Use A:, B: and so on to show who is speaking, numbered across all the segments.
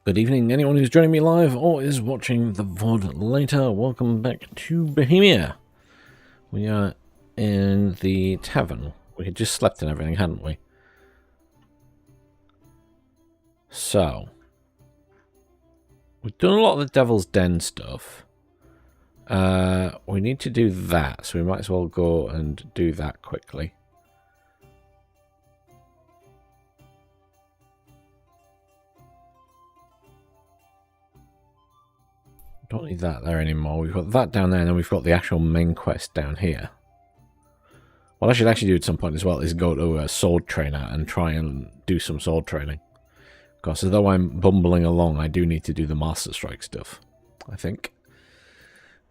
A: Good evening, anyone who's joining me live or is watching the VOD later. Welcome back to Bohemia. We are in the tavern. We had just slept and everything, hadn't we? So, we've done a lot of the Devil's Den stuff. We need to do that, so we might as well go and do that quickly. Don't need that there anymore. We've got that down there, and then we've got the actual main quest down here. What I should actually do at some point as well is go to a sword trainer and try and do some sword training. Because although I'm bumbling along, I do need to do the Master Strike stuff, I think.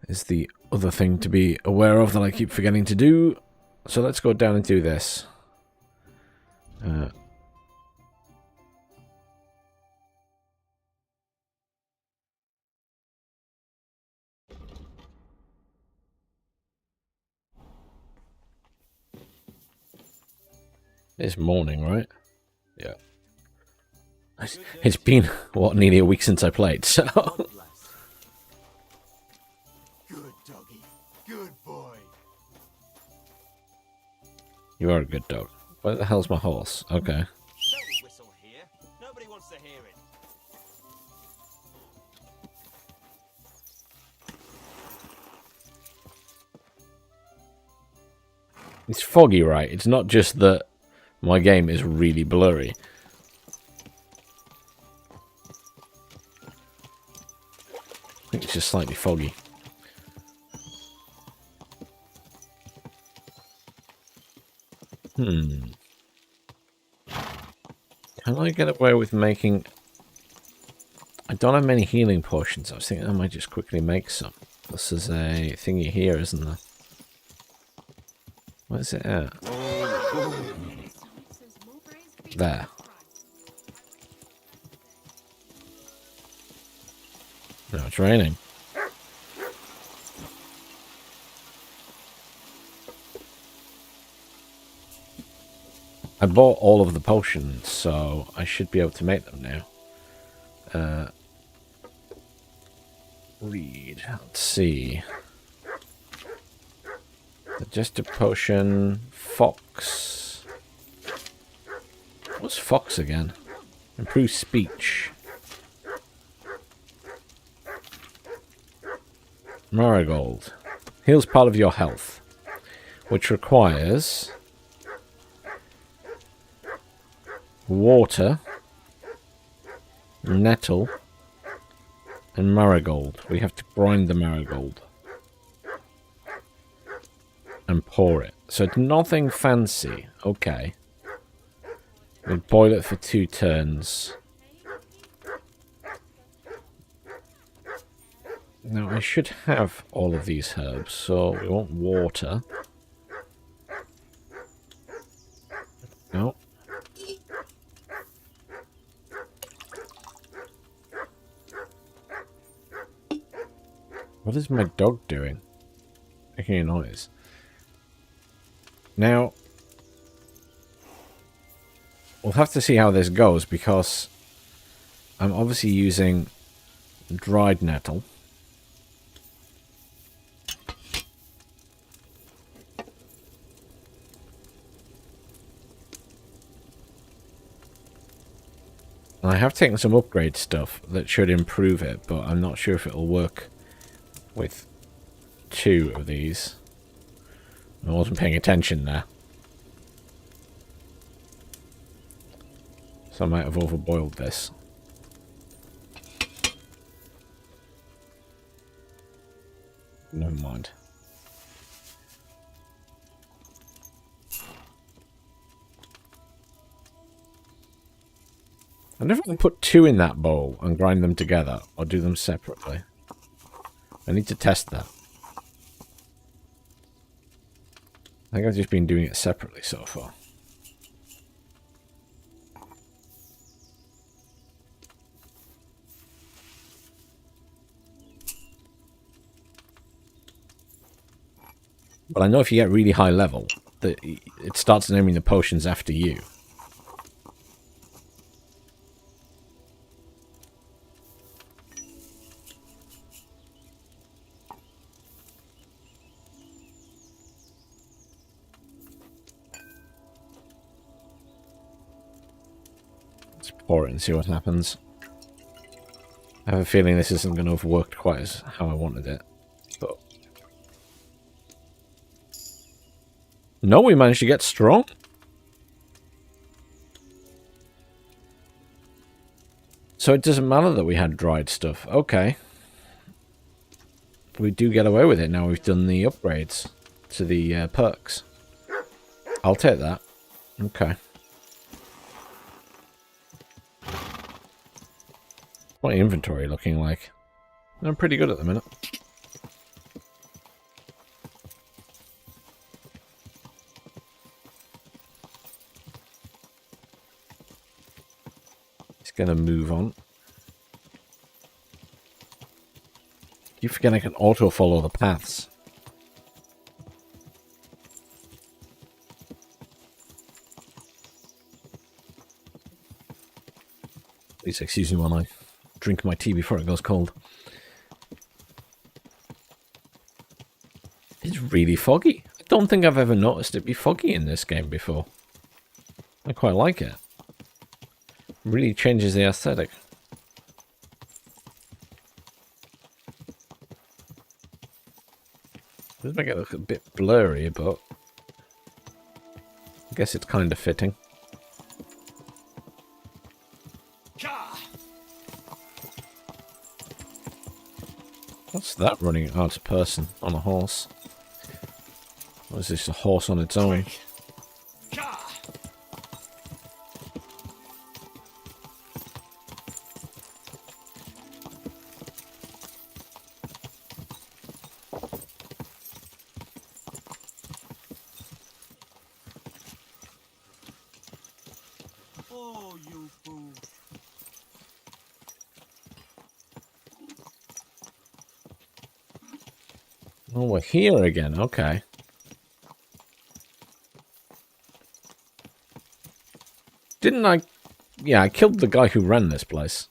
A: Is the other thing to be aware of that I keep forgetting to do. So let's go down and do this. It's morning, right? Yeah. It's been, what, nearly a week since I played, so...
B: Good doggy. Good boy.
A: You are a good dog. Where the hell's my horse? Okay.
B: Don't whistle here. Nobody wants to hear it.
A: It's foggy, right? It's not just that my game is really blurry. I think it's just slightly foggy. Can I get away with making... I don't have many healing potions. I was thinking I might just quickly make some. This is a thingy here, isn't there? Where's it at? There. No, it's raining. I bought all of the potions, so I should be able to make them now. Read. Let's see. Digestive potion. Fox. What's Fox again? Improve speech. Marigold. Heals part of your health. Which requires... water, nettle, and marigold. We have to grind the marigold and pour it. So it's nothing fancy. Okay. We boil it for 2 turns. Now I should have all of these herbs, so we want water. No. What is my dog doing? Making a noise. Now, we'll have to see how this goes because I'm obviously using dried nettle. And I have taken some upgrade stuff that should improve it, but I'm not sure if it'll work with 2 of these. I wasn't paying attention there. So I might have overboiled this. Never mind. I wonder if I can put 2 in that bowl and grind them together, or do them separately. I need to test that. I think I've just been doing it separately so far. But I know if you get really high level, that it starts naming the potions after you. Let's pour it and see what happens. I have a feeling this isn't going to have worked quite as how I wanted it. But no, we managed to get strong. So it doesn't matter that we had dried stuff. Okay. We do get away with it now we've done the upgrades to the perks. I'll take that. Okay. What's my inventory looking like? I'm pretty good at the minute. It's gonna move on. You forget I can auto follow the paths. Please excuse me while I drink my tea before it goes cold. It's really foggy. I don't think I've ever noticed it be foggy in this game before. I quite like it. Really changes the aesthetic. Does make it look a bit blurry, but I guess it's kind of fitting. What's that running? Oh, it's a person on a horse. What is this, a horse on its own?
B: Oh, you fool.
A: Oh, we're here again. Okay. Didn't I... Yeah, I killed the guy who ran this place.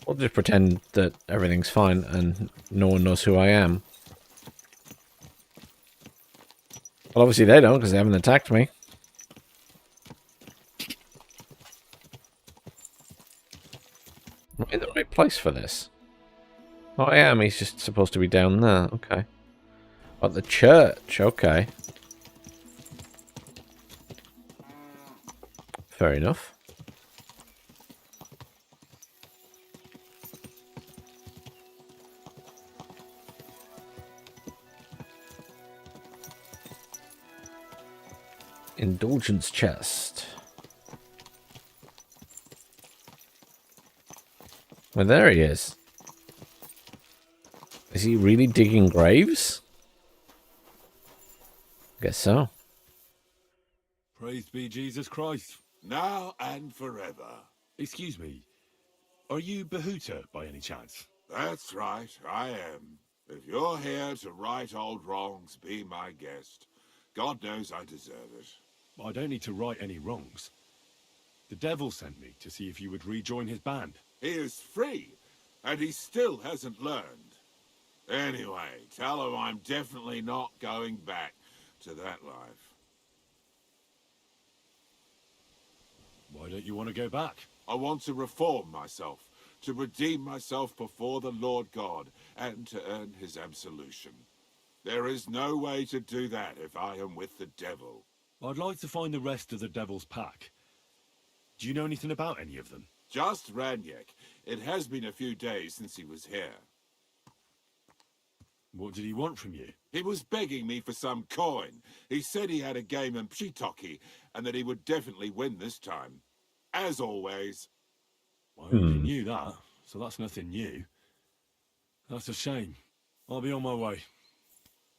A: We'll just pretend that everything's fine and no one knows who I am. Well, obviously they don't because they haven't attacked me. Am I in the right place for this? Oh, I am. He's just supposed to be down there. Okay. At the church. Okay. Fair enough. Indulgence chest. Well, there he is. Is he really digging graves? Guess so.
C: Praise be Jesus Christ.
D: Now and forever.
C: Excuse me, are you Behuta by any chance?
D: That's right, I am. If you're here to right old wrongs, be my guest. God knows I deserve it.
C: I don't need to right any wrongs. The devil sent me to see if you would rejoin his band.
D: He is free, and he still hasn't learned. Anyway, tell him I'm definitely not going back to that life.
C: Why don't you want to go back?
D: I want to reform myself, to redeem myself before the Lord God, and to earn his absolution. There is no way to do that if I am with the devil.
C: I'd like to find the rest of the devil's pack. Do you know anything about any of them?
D: Just Ranyek. It has been a few days since he was here.
C: What did he want from you?
D: He was begging me for some coin. He said he had a game in Pshitoki, and that he would definitely win this time. As always.
C: I already knew that, so that's nothing new. That's a shame. I'll be on my way.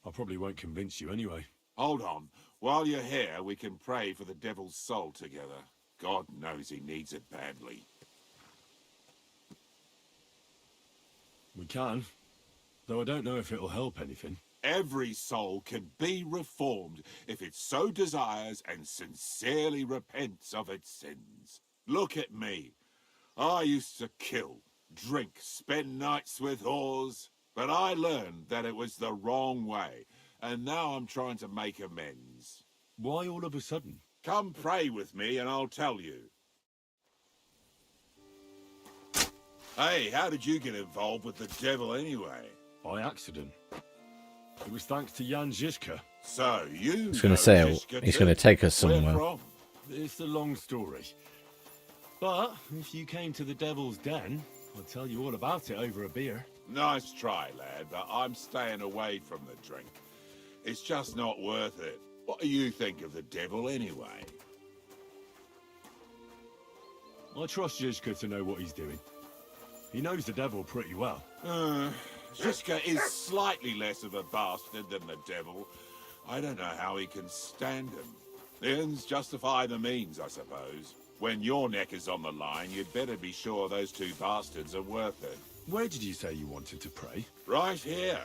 C: I probably won't convince you anyway.
D: Hold on. While you're here, we can pray for the devil's soul together. God knows he needs it badly.
C: We can, though I don't know if it'll help anything.
D: Every soul can be reformed if it so desires and sincerely repents of its sins. Look at me. I used to kill, drink, spend nights with whores, but I learned that it was the wrong way, and now I'm trying to make amends.
C: Why all of a sudden?
D: Come pray with me and I'll tell you. Hey, how did you get involved with the devil anyway?
C: By accident. It was thanks to Jan Žižka.
D: So, you
A: I was going to say, he's going to take us
D: Where
A: somewhere.
D: from?
C: It's a long story. But if you came to the Devil's Den, I'll tell you all about it over a beer.
D: Nice try, lad, but I'm staying away from the drink. It's just not worth it. What do you think of the devil anyway?
C: I trust Žižka to know what he's doing. He knows the devil pretty well.
D: Žižka is slightly less of a bastard than the devil. I don't know how he can stand him. The ends justify the means, I suppose. When your neck is on the line, you'd better be sure those two bastards are worth it.
C: Where did you say you wanted to pray?
D: Right here,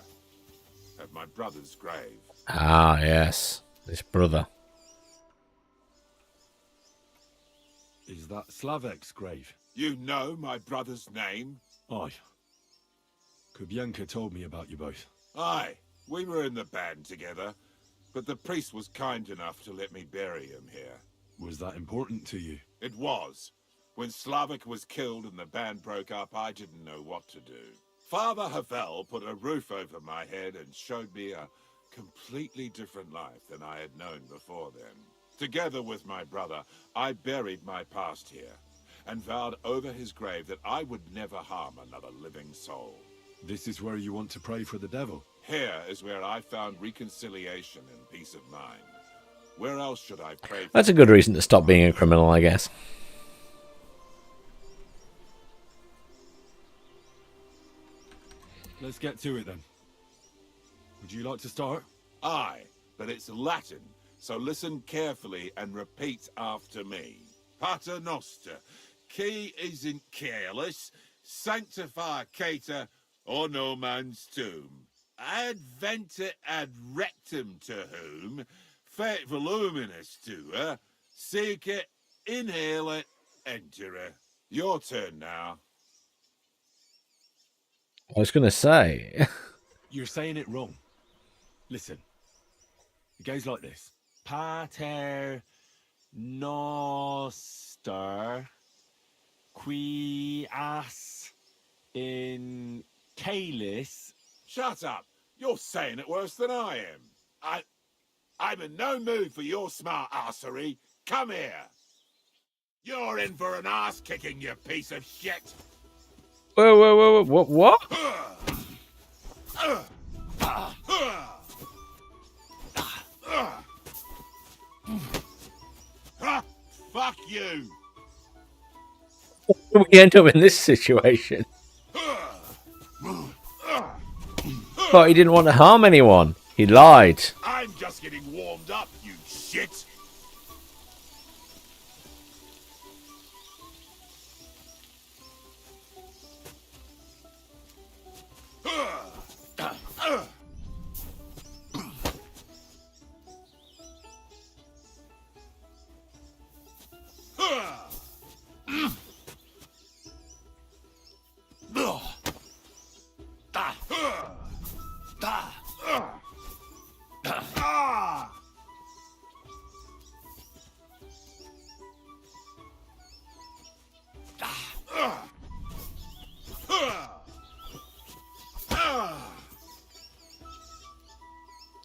D: at my brother's grave.
A: Ah, yes. This brother.
C: Is that Slavek's grave?
D: You know my brother's name?
C: Aye. Kubienka told me about you both.
D: Aye, we were in the band together, but the priest was kind enough to let me bury him here.
C: Was that important to you?
D: It was. When Slavik was killed and the band broke up, I didn't know what to do. Father Havel put a roof over my head and showed me a completely different life than I had known before then. Together with my brother, I buried my past here and vowed over his grave that I would never harm another living soul.
C: This is where you want to pray for the devil?
D: Here is where I found reconciliation and peace of mind. Where else should I pray for?
A: That's a good reason to stop being a criminal, I guess.
C: Let's get to it then. Would you like to start?
D: Aye, but it's Latin, so listen carefully and repeat after me. Pater Noster, qui is in careless, sanctify cater, or no man's tomb. Adventure ad rectum to whom, fet voluminous to her, seek it, inhale it, enter her. Your turn now.
A: I was going to say.
C: You're saying it wrong. Listen. It goes like this. Pater Noster qui as in calis.
D: Shut up. You're saying it worse than I am. I'm in no mood for your smart arsery. Come here. You're in for an ass kicking, you piece of shit.
A: Whoa, whoa, whoa, what?
D: Fuck you.
A: How did we end up in this situation? But he didn't want to harm anyone. He lied.
D: I'm just getting warmed up, you shit.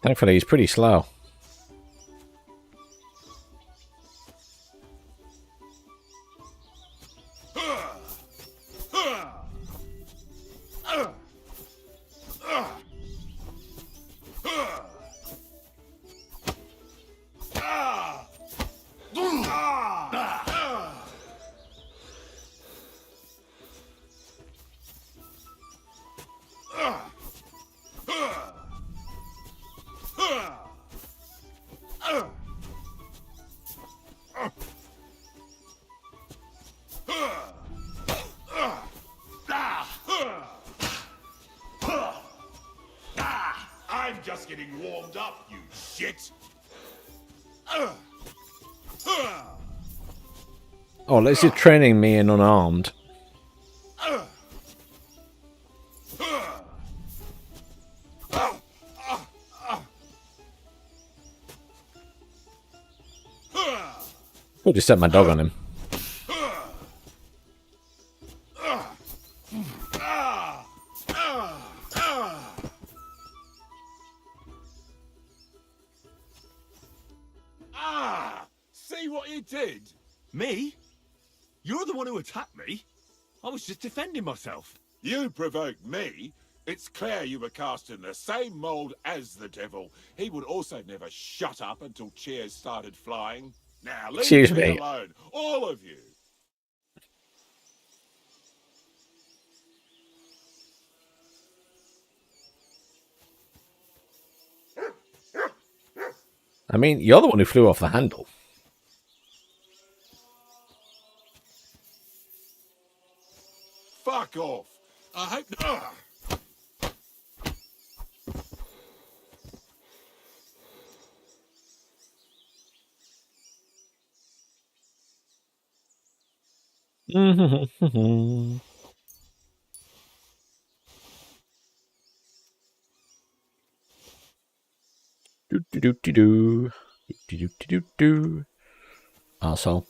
A: Thankfully, he's pretty slow. I'm just getting warmed up, you shit. Oh, let's see, training me in unarmed. I just set my dog on him.
D: See what you did?
C: Me? You're the one who attacked me. I was just defending myself.
D: You provoked me. It's clear you were cast in the same mould as the devil. He would also never shut up until cheers started flying. Now leave
A: Excuse
D: me
A: me.
D: alone, all of you.
A: I mean, you're the one who flew off the handle.
D: Fuck off. I hope.
A: Do do do do do do do do do. Arsehole.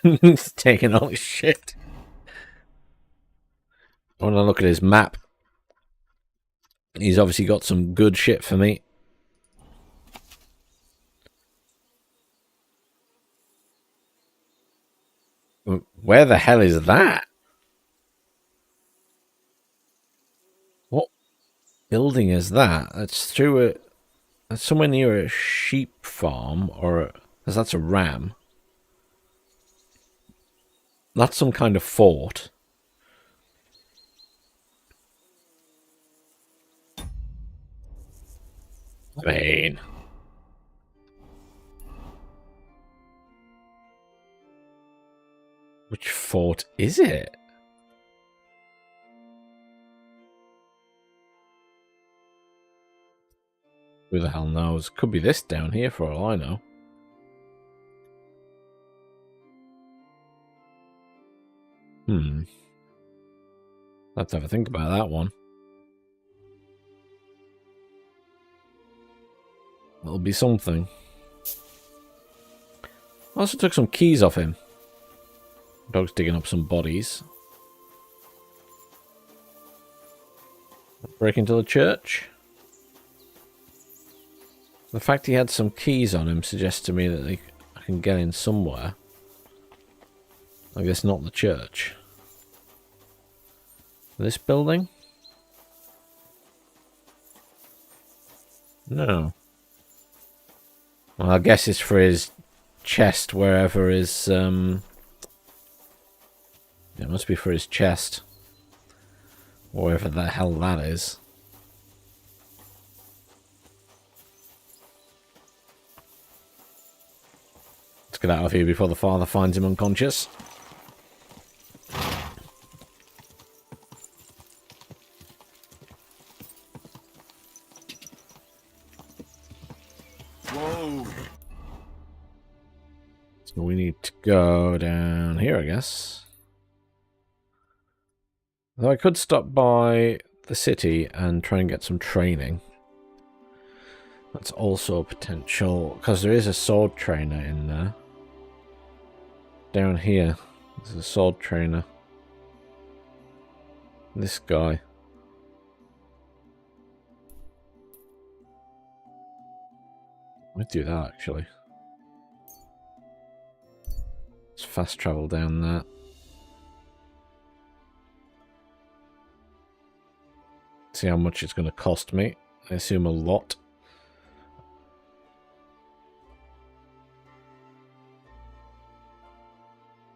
A: He's taking all his shit. I want to look at his map. He's obviously got some good shit for me. Where the hell is that? What building is that? That's through a... That's somewhere near a sheep farm, or... Because that's a ram. That's some kind of fort. I mean... Which fort is it? Who the hell knows? Could be this down here for all I know. Let's have a think about that one. It'll be something. I also took some keys off him. Dog's digging up some bodies. Break into the church. The fact he had some keys on him suggests to me that I can get in somewhere. I guess not the church. This building? No. Well, I guess it's for his chest, wherever his... It must be for his chest. Wherever the hell that is. Let's get out of here before the father finds him unconscious.
D: Whoa.
A: So we need to go down here, I guess. Though I could stop by the city and try and get some training. That's also a potential, because there is a sword trainer in there. Down here, there's a sword trainer. This guy. I'd do that, actually. Let's fast travel down there. See how much it's going to cost me. I assume a lot.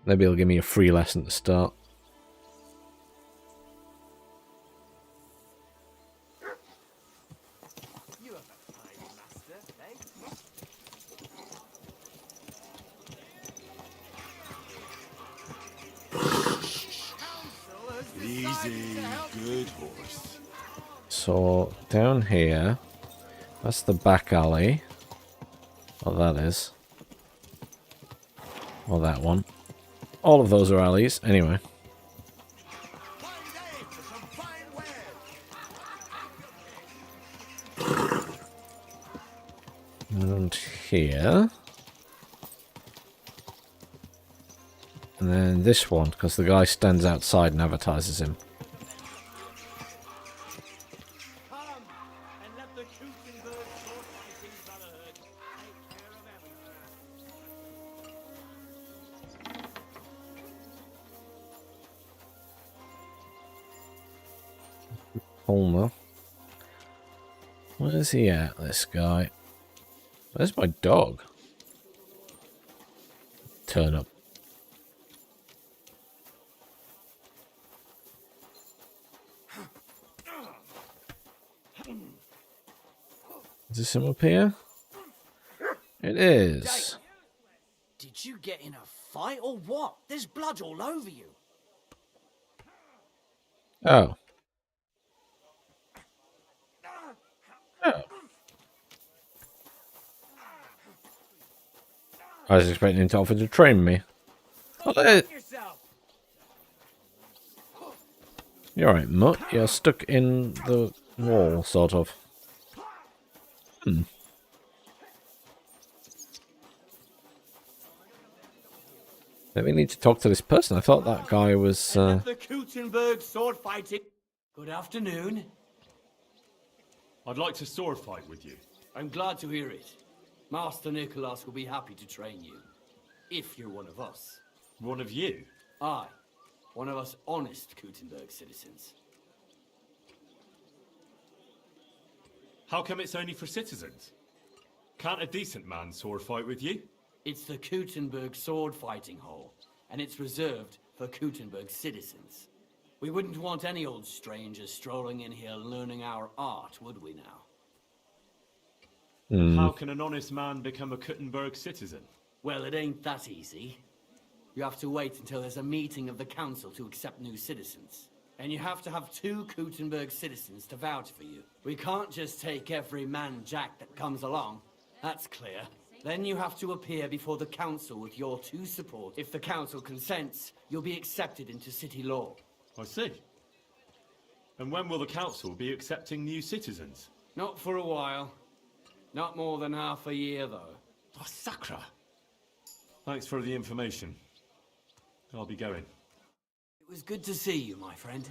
A: Maybe he'll give me a free lesson to start.
D: Easy, good horse.
A: So, down here, that's the back alley. Oh, that is. Or that one. All of those are alleys, anyway. And here. And then this one, because the guy stands outside and advertises him.
B: Come and let the Kuchenberg Sword-Fighting Brotherhood take care of everything.
A: Palmer. Where's he at, this guy? Where's my dog? Turn up. Is this him up here? It is.
B: Did you get in a fight or what? There's blood all over you.
A: Oh. Oh. I was expecting him to offer to train me. Oh,
B: Yourself.
A: you're right, Mutt. You're stuck in the wall, sort of. Maybe we need to talk to this person. I thought that guy was...
B: The Kuchenberg sword fighting. Good afternoon.
C: I'd like to sword fight with you.
B: I'm glad to hear it. Master Nicholas will be happy to train you. If you're one of us.
C: One of you?
B: Aye. One of us honest Kuchenberg citizens.
C: How come it's only for citizens? Can't a decent man sword fight with you?
B: It's the Kuchenberg sword fighting hall, and it's reserved for Kuchenberg citizens. We wouldn't want any old strangers strolling in here learning our art, would we now?
C: How can an honest man become a Kuttenberg citizen?
B: Well, it ain't that easy. You have to wait until there's a meeting of the council to accept new citizens. And you have to have 2 Kuchenberg citizens to vouch for you. We can't just take every man jack that comes along. That's clear. Then you have to appear before the council with your 2 support. If the council consents, you'll be accepted into city law.
C: I see. And when will the council be accepting new citizens?
B: Not for a while. Not more than half a year, though.
C: Oh, Sacra! Thanks for the information. I'll be going.
B: It was good to see you, my friend.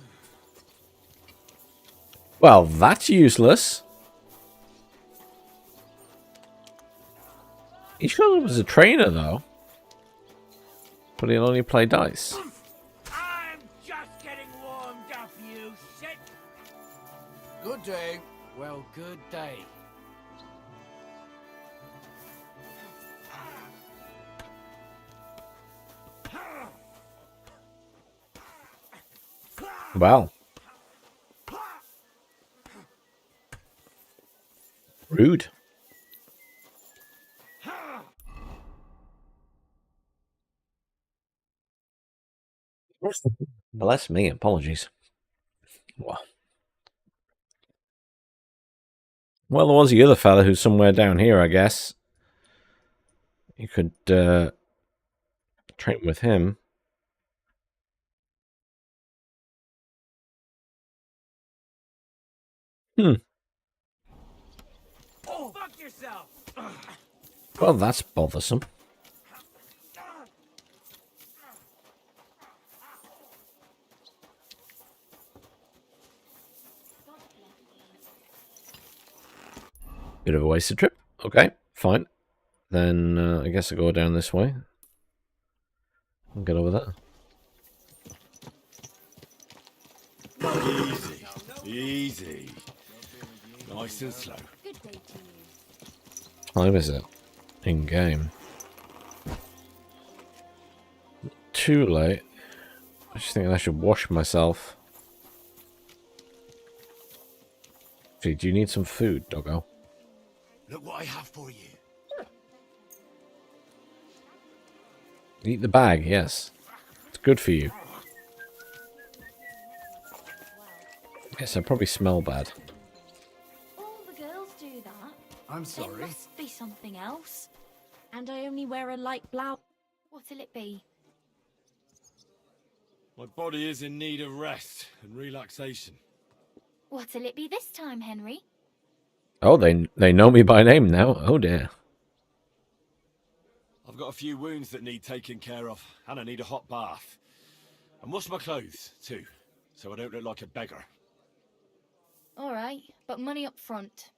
A: Well, that's useless. He showed up as a trainer, though. But he'll only play dice.
B: I'm just getting warmed up, you shit!
E: Good day.
B: Well, good day.
A: Wow. Rude. Bless me, apologies. Well, there was the other fella who's somewhere down here, I guess. You could train with him.
B: Oh, fuck yourself!
A: Well, that's bothersome. Bit of a wasted trip. Okay, fine. Then I guess I'll go down this way. I'll get over there.
C: Easy. Easy. Nice and slow.
F: Good day to you.
A: Time is it? In game. Too late. I just think I should wash myself. Gee, do you need some food, doggo?
D: Look what I have for you.
A: Eat the bag, yes. It's good for you. Yes, I probably smell bad.
F: All the girls do that.
E: I'm
F: It
E: sorry.
F: must be something else. And I only wear a light blouse. What'll it be?
C: My body is in need of rest and relaxation.
F: What'll it be this time, Henry?
A: Oh, they know me by name now. Oh dear.
C: I've I've got a few wounds that need taking care of, and I need a hot bath. And wash my clothes, too, so I don't look like a beggar.
F: All right, but money up front.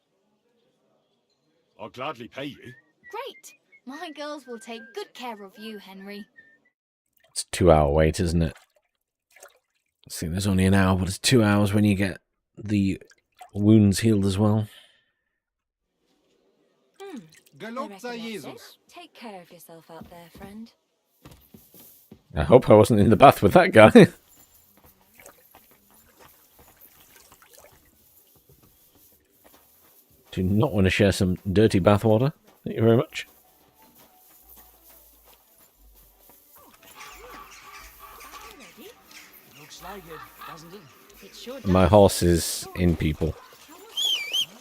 C: I'll gladly pay you.
F: Great! My girls will take good care of you, Henry.
A: It's a 2-hour wait, isn't it? I think there's only an hour, but it's 2 hours when you get the wounds healed as well.
F: Take care of yourself out there, friend.
A: I hope I wasn't in the bath with that guy. Do not want to share some dirty bathwater. Thank you very much.
B: Looks like it, doesn't it?
F: It sure does.
A: My horse is in people.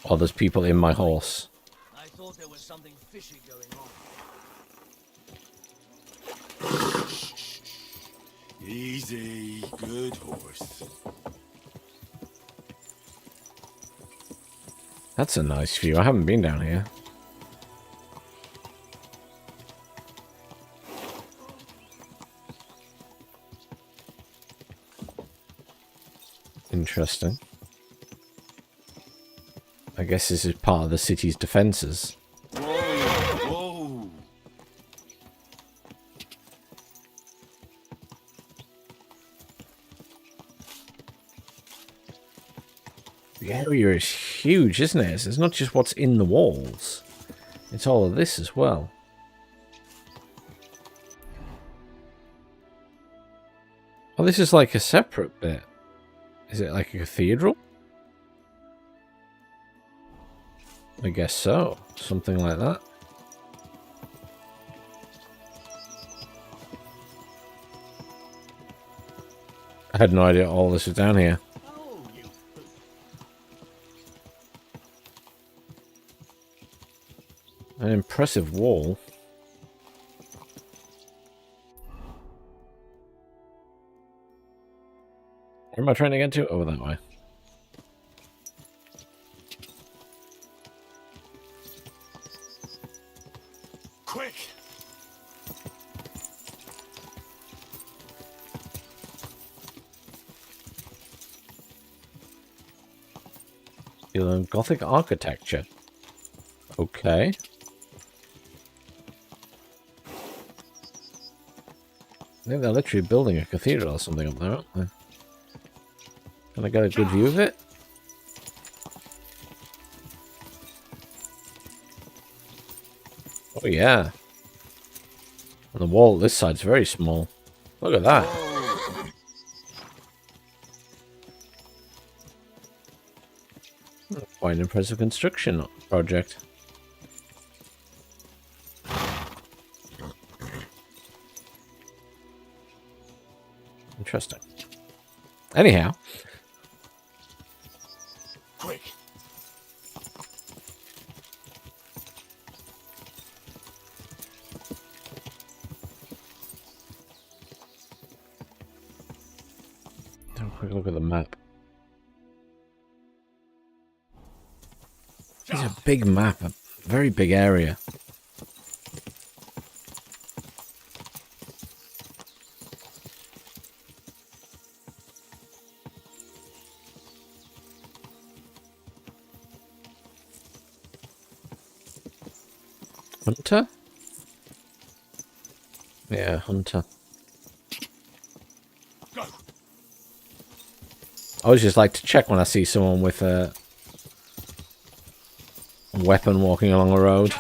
A: Or there's people in my horse.
B: I thought there was something fishy going on.
C: Easy, good horse.
A: That's a nice view. I haven't been down here. Interesting. I guess this is part of the city's defences.
C: Whoa, whoa.
A: The area is huge, isn't it? It's not just what's in the walls. It's all of this as well. Oh, this is like a separate bit. Is it like a cathedral? I guess so. Something like that. I had no idea all this was down here. An impressive wall. Where am I trying to get to? Over that way.
C: Quick!
A: You learn Gothic architecture. Okay. I think they're literally building a cathedral or something up there, aren't they? Can I get a good view of it? Oh yeah. And the wall this side's very small. Look at that. Quite an impressive construction project. Interesting. Anyhow.
C: Quick!
A: Have a quick look at the map. It's a big map, a very big area. Hunter? Yeah, hunter.
C: Go!
A: I always just like to check when I see someone with a weapon walking along a road.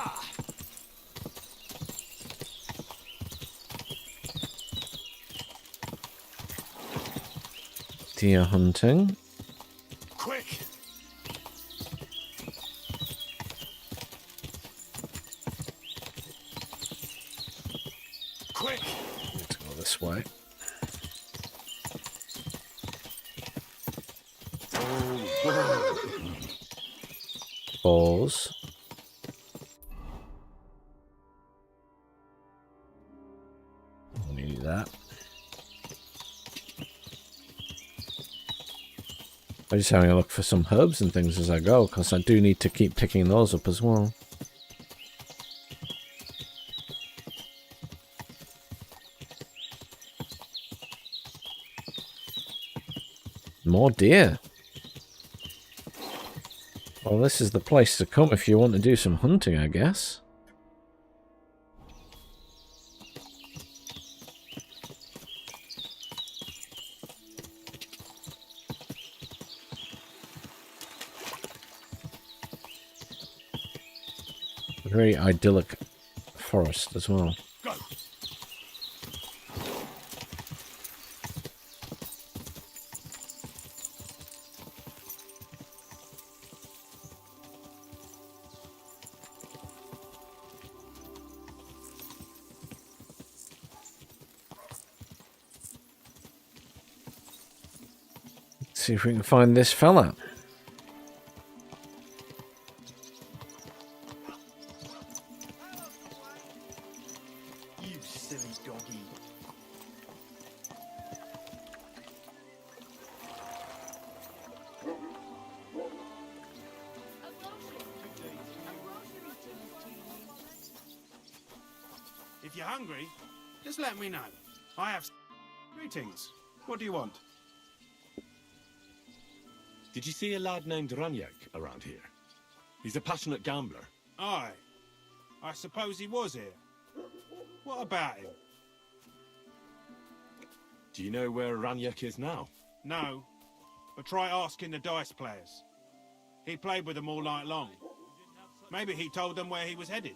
A: Deer hunting.
C: Quick! Quick!
A: Let's go this way. Balls. I'll need that. I'm just having a look for some herbs and things as I go, because I do need to keep picking those up as well. More deer. Well, this is the place to come if you want to do some hunting, I guess. A very idyllic forest as well.
C: Go.
A: Let's see if we can find this fella.
E: You silly doggy.
G: If you're hungry, just let me know. I have... Greetings. What do you want?
C: Did you see a lad named Raniak around here? He's a passionate gambler.
G: Aye. I suppose he was here. What about him?
C: Do you know where Raniak is now?
G: No. But try asking the dice players. He played with them all night long. Maybe he told them where he was headed.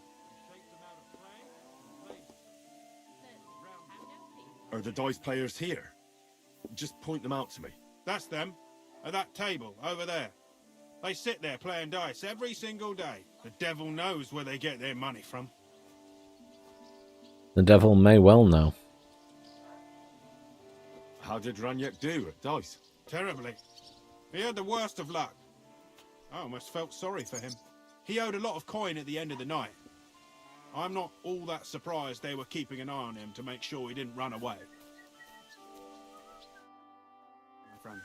C: Are the dice players here? Just point them out to me.
G: That's them. At that table, over there. They sit there playing dice every single day. The devil knows where they get their money from.
A: The devil may well know.
C: How did Raniak do at dice?
G: Terribly. He had the worst of luck. I almost felt sorry for him. He owed a lot of coin at the end of the night. I'm not all that surprised they were keeping an eye on him to make sure he didn't run away. My friend.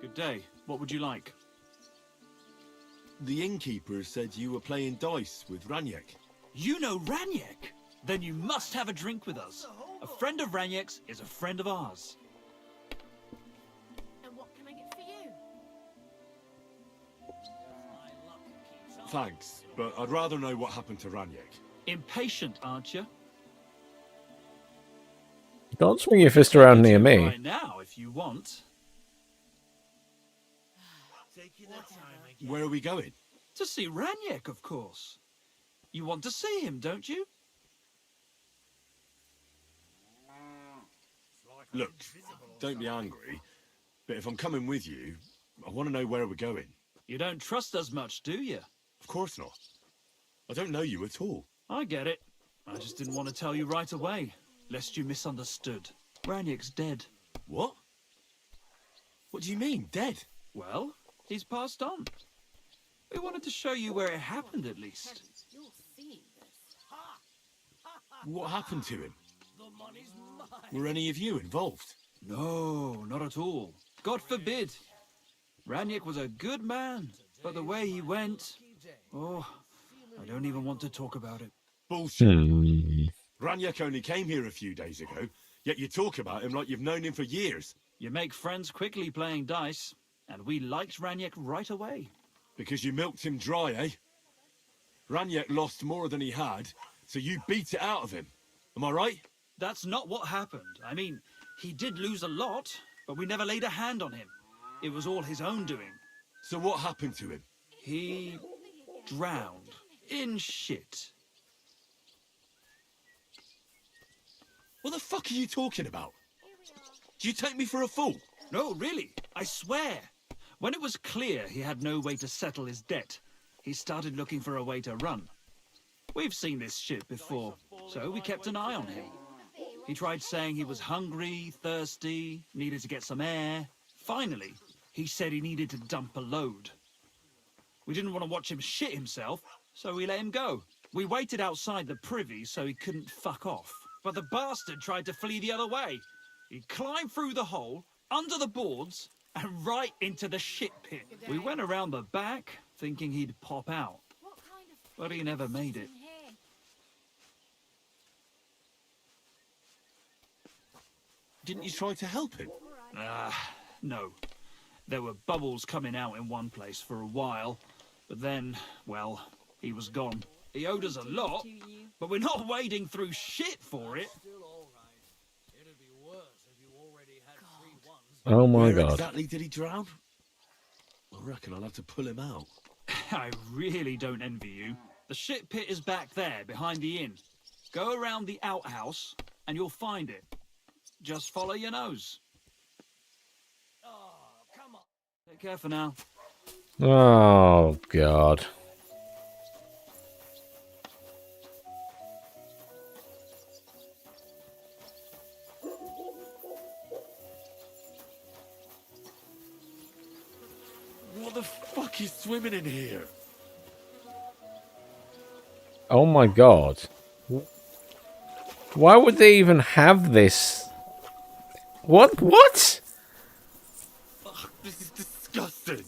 H: Good day. What would you like?
C: The innkeeper said you were playing dice with Raniak.
H: You know Raniak? Then you must have a drink with us. A friend of Raniak's is a friend of ours.
F: And what can I get for you?
C: Thanks, but I'd rather know what happened to Raniak.
H: Impatient, aren't you?
A: Don't swing your fist around near me.
H: Right now, if you want.
C: Where are we going?
H: To see Raniak, of course. You want to see him, don't you?
C: Look, don't be angry, but if I'm coming with you, I want to know where we're going.
H: You don't trust us much, do you?
C: Of course not. I don't know you at all.
H: I get it. I just didn't want to tell you right away, lest you misunderstood. Raniak's dead.
C: What? What do you mean, dead?
H: Well, he's passed on. We wanted to show you where it happened, at least.
C: What happened to him? Were any of you involved?
H: No, not at all. God forbid. Raniak was a good man, but the way he went... Oh, I don't even want to talk about it.
C: Bullshit. Raniak only came here a few days ago, yet you talk about him like you've known him for years.
H: You make friends quickly playing dice, and we liked Raniak right away.
C: Because you milked him dry, eh? Raniak lost more than he had, so you beat it out of him. Am I right?
H: That's not what happened. I mean, he did lose a lot, but we never laid a hand on him. It was all his own doing.
C: So what happened to him?
H: He drowned in shit.
C: What the fuck are you talking about? Do you take me for a fool?
H: No, really, I swear. When it was clear he had no way to settle his debt, he started looking for a way to run. We've seen this shit before, so we kept an eye on him. He tried saying he was hungry, thirsty, needed to get some air. Finally, he said he needed to dump a load. We didn't want to watch him shit himself, so we let him go. We waited outside the privy so he couldn't fuck off. But the bastard tried to flee the other way. He climbed through the hole, under the boards, and right into the shit pit. We went around the back, thinking he'd pop out. But he never made it.
C: Didn't you try to help him?
H: No. There were bubbles coming out in one place for a while, but then, well, he was gone. He owed us a lot, but we're not wading through shit for it.
A: Oh my
C: Where
A: god.
C: exactly did he drown? I reckon I'll have to pull him out.
H: I really don't envy you. The shit pit is back there, behind the inn. Go around the outhouse, and you'll find it. Just follow your nose. Oh, come on. Take care for now.
A: Oh god.
C: What the fuck is swimming in here?
A: Oh my god. Why would they even have this? What? What?
C: Ugh, this is disgusting.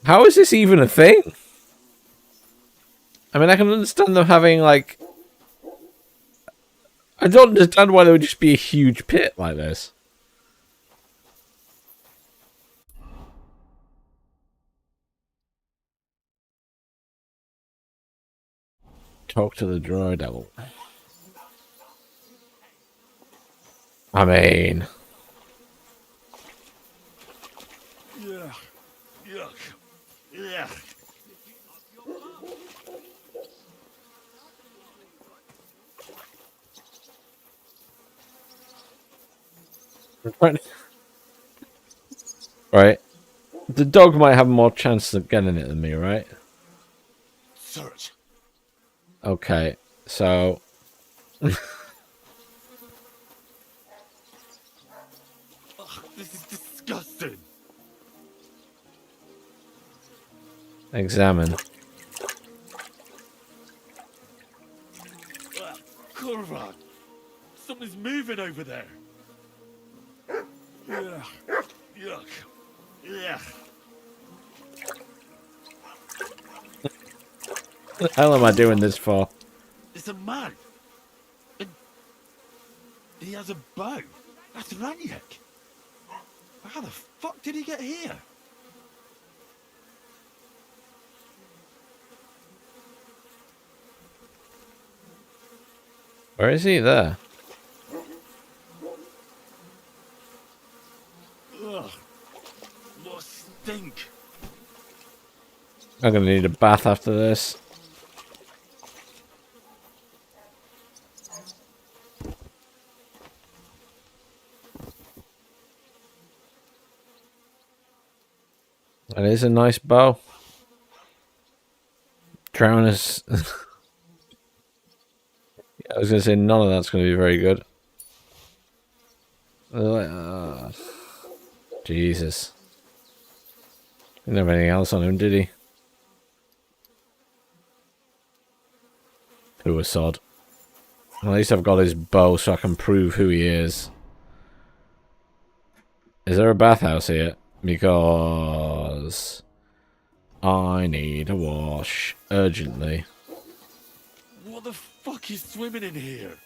A: How is this even a thing? I mean, I can understand them having, like... I don't understand why there would just be a huge pit like this. Talk to the droid devil. I mean...
C: Yuck. Yuck. Yuck.
A: Right. The dog might have more chance of getting it than me, right?
C: Search.
A: Okay, so...
C: Ugh, this is disgusting.
A: Examine.
C: Korvac, something's moving over there. Yuck. Yuck. Yuck.
A: What the hell am I doing this for?
C: It's a man. And he has a bow. That's Raniak. How the fuck did he get here?
A: Where is he? There.
C: Ugh. What a stink.
A: I'm gonna need a bath after this. That is a nice bow. Drowners. Yeah, I was gonna say none of that's gonna be very good. Jesus. Didn't have anything else on him, did he? Who a sod. Well, at least I've got his bow so I can prove who he is. Is there a bathhouse here? Because I need a wash urgently.
C: What the fuck is swimming in here?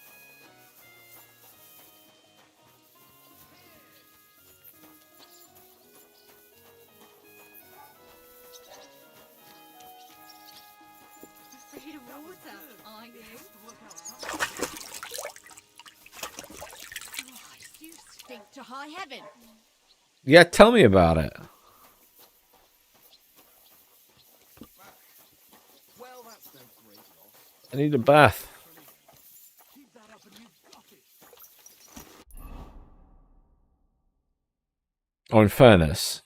F: Afraid of water, are you? You stink to high heaven.
A: Yeah, tell me about it.
E: Well, that's no great loss.
A: I need a bath.
H: Keep that up and you've got it.
A: Oh, in fairness,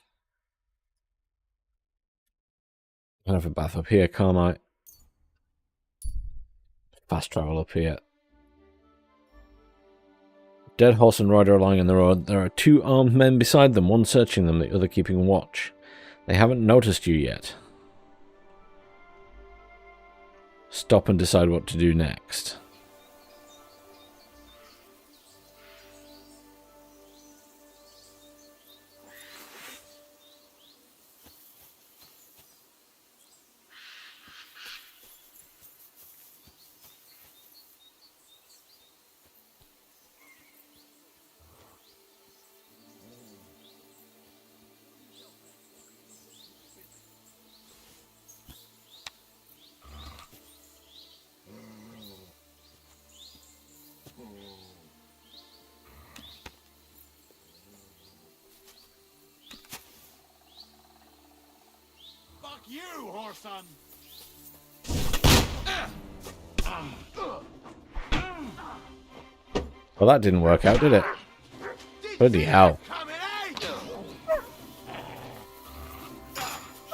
A: I can have a bath up here, can't I? Fast travel up here. Dead horse and rider are lying on the road. There are two armed men beside them, one searching them, the other keeping watch. They haven't noticed you yet. Stop and decide what to do next.
G: you, whoreson!
A: Well, that didn't work out, did it? Bloody hell.
G: Coming, eh?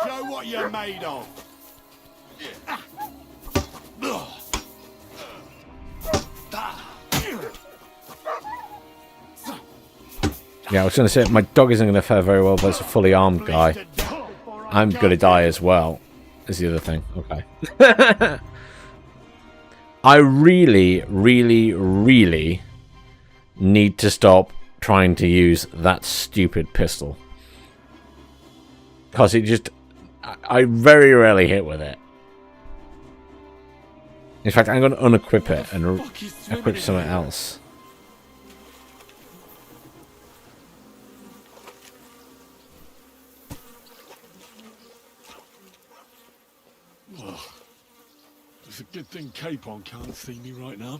G: Show what you're made of.
A: Yeah, I was going to say, my dog isn't going to fare very well, but it's a fully armed guy. I'm going to die as well, is the other thing. Okay. I really, really, really need to stop trying to use that stupid pistol. Because it just... I very rarely hit with it. In fact, I'm going to unequip it and equip something else.
C: It's a good thing Capon can't see me right now.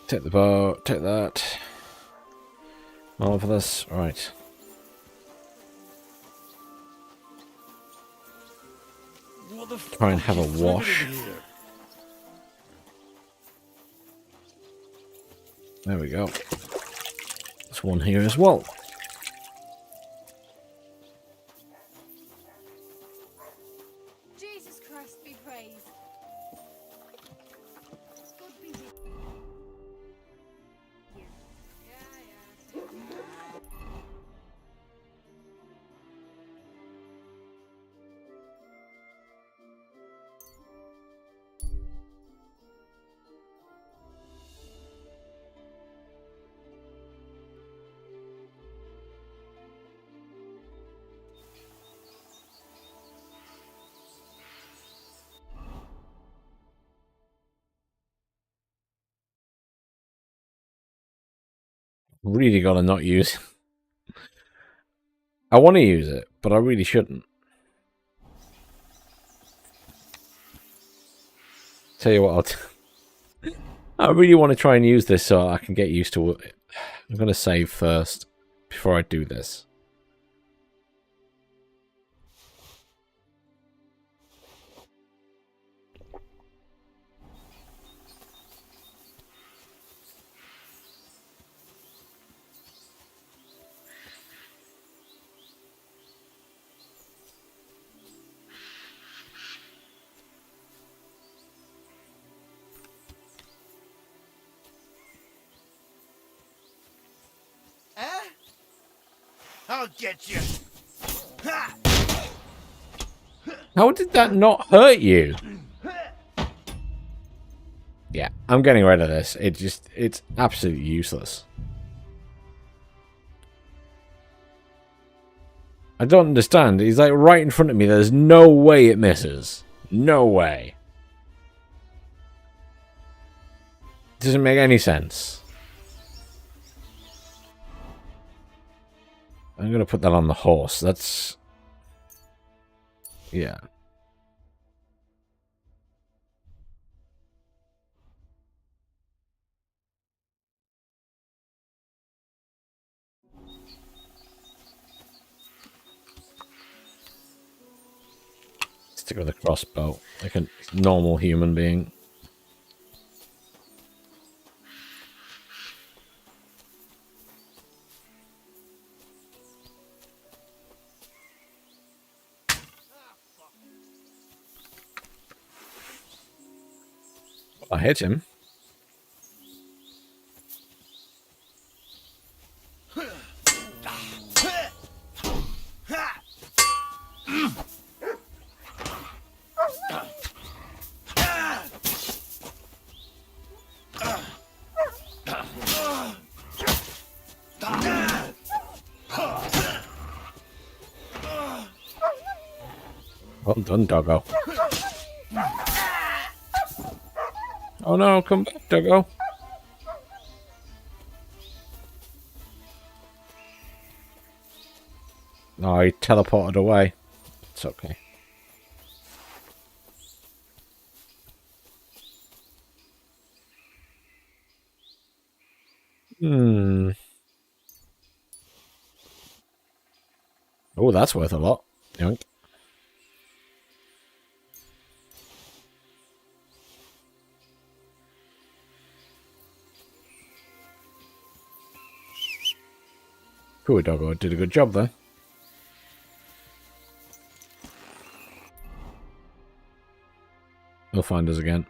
A: Take the bow, take that. All for this, right.
C: What the
A: Try and have a wash. There we go. There's one here as well.
F: Jesus Christ be praised. God be with you. Yeah.
A: Really gotta not use it. I want to use it, but I really shouldn't. Tell you what, I really want to try and use this so I can get used to it. I'm gonna save first before I do this.
G: I'll get you. Ha!
A: How did that not hurt you? Yeah, I'm getting rid of this. It's absolutely useless. I don't understand. He's like right in front of me. There's no way it misses. No way. Doesn't make any sense. I'm going to put that on the horse. That's... yeah. Stick with a crossbow. Like a normal human being. I hit him. Well done, doggo. Oh no, come back, doggo. No, he teleported away. It's okay. Oh, Oh, that's worth a lot. Yoink. Cool doggo did a good job there. He'll find us again.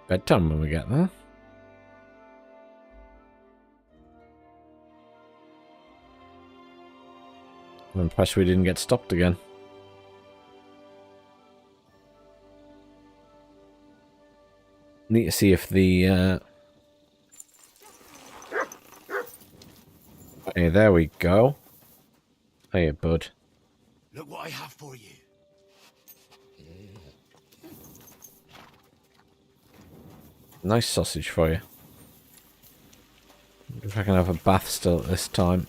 A: Bedtime when we get there. I'm impressed we didn't get stopped again. Need to see if the hey, there we go. Hey, bud.
E: Look what I have for you.
A: Nice sausage for you. If I can have a bath still at this time.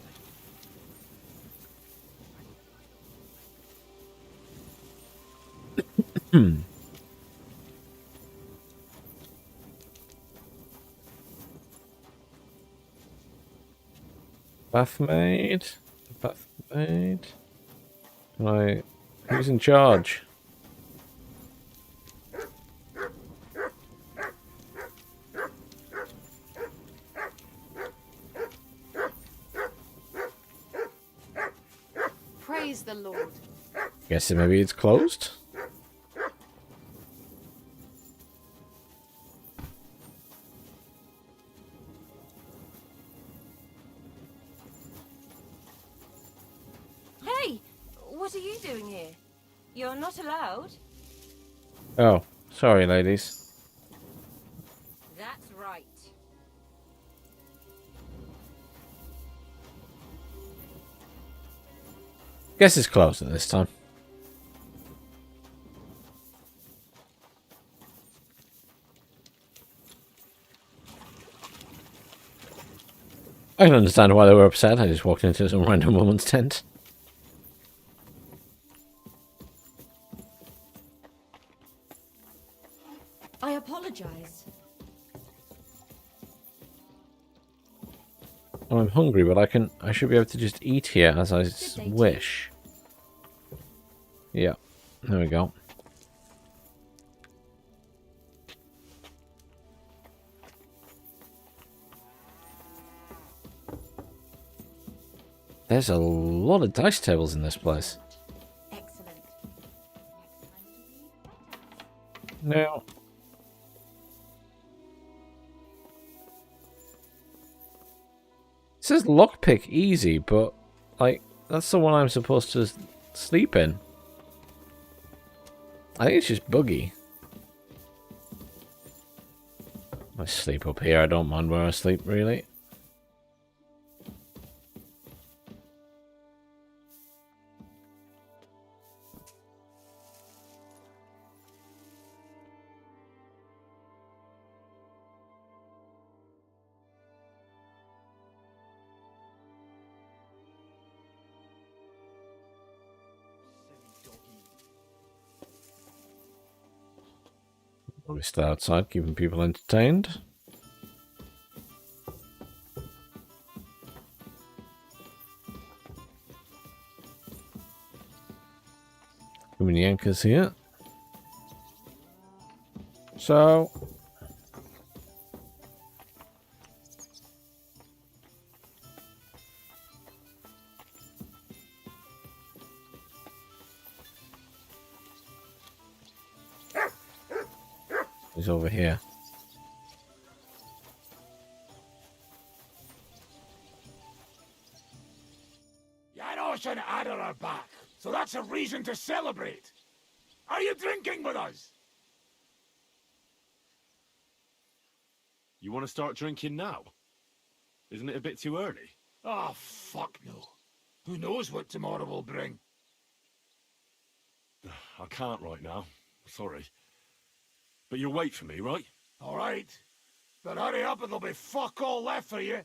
A: Bath maid. Bath maid. Who's in charge?
I: Praise the Lord.
A: Guessing maybe it's closed?
F: Hey! What are you doing here? You're not allowed.
A: Oh, sorry, ladies.
F: That's right.
A: Guess it's closed at this time. I can understand why they were upset. I just walked into some random woman's tent.
F: I apologize.
A: Oh, I'm hungry, but I should be able to just eat here as I wish. Yeah, there we go. There's a lot of dice tables in this place.
F: Excellent.
A: Now, it says lockpick easy, but like that's the one I'm supposed to sleep in. I think it's just buggy. I sleep up here. I don't mind where I sleep, really. We're still outside, keeping people entertained. Too many anchors here. So, he's over here.
D: Janos and Ada are back, so that's a reason to celebrate. Are you drinking with us?
C: You want to start drinking now? Isn't it a bit too early?
D: Oh, fuck no. Who knows what tomorrow will bring?
C: I can't right now. Sorry. But you'll wait for me, right?
D: All right. But hurry up and there'll be fuck all left for you.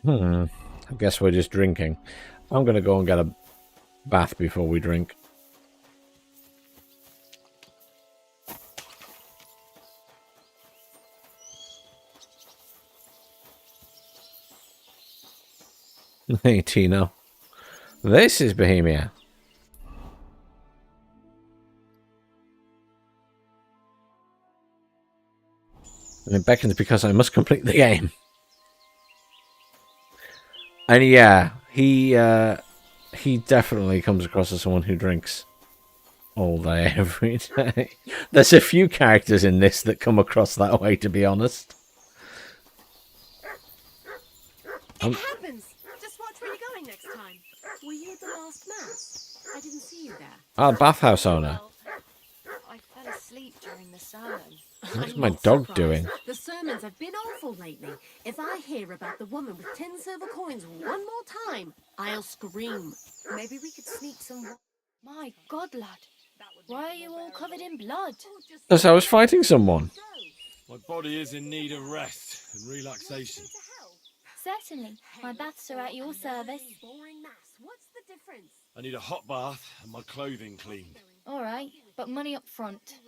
A: I guess we're just drinking. I'm gonna go and get a bath before we drink. Hey, Tino. This is Bohemia. And it beckons because I must complete the game. And yeah, he definitely comes across as someone who drinks all day, every day. There's a few characters in this that come across that way, to be honest.
I: It happens! Just watch where you're going next time. Were you at the last mass? I didn't see you there.
A: Ah, bathhouse owner.
F: I fell asleep during the sermon.
A: What's
I: I'm
A: my
I: not
A: dog
I: surprised.
A: doing?
I: The sermons have been awful lately. If I hear about the woman with 10 silver coins one more time, I'll scream.
F: Maybe we could sneak some... My God, lad. Why are you all covered in blood?
A: Because I was fighting someone.
C: My body is in need of rest and relaxation.
F: Certainly. My baths are at your service.
I: Boring mass. What's the difference?
C: I need a hot bath and my clothing cleaned.
F: All right, but money up front.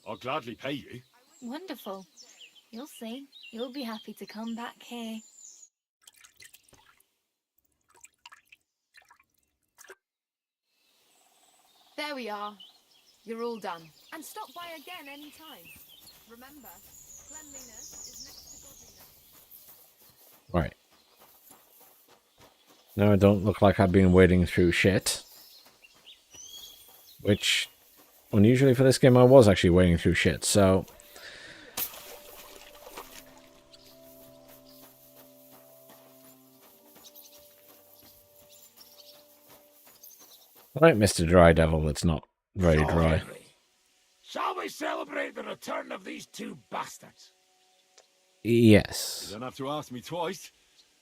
C: I'll gladly pay you.
F: Wonderful. You'll see. You'll be happy to come back here.
J: There we are. You're all done. And stop by again any time. Remember, cleanliness is next to godliness.
A: Right. No, I don't look like I've been wading through shit. Which, unusually for this game, I was actually wading through shit, so... Right, Mr. Dry Devil, it's not very dry.
E: Henry, shall we celebrate the return of these two bastards?
A: Yes.
C: You don't have to ask me twice.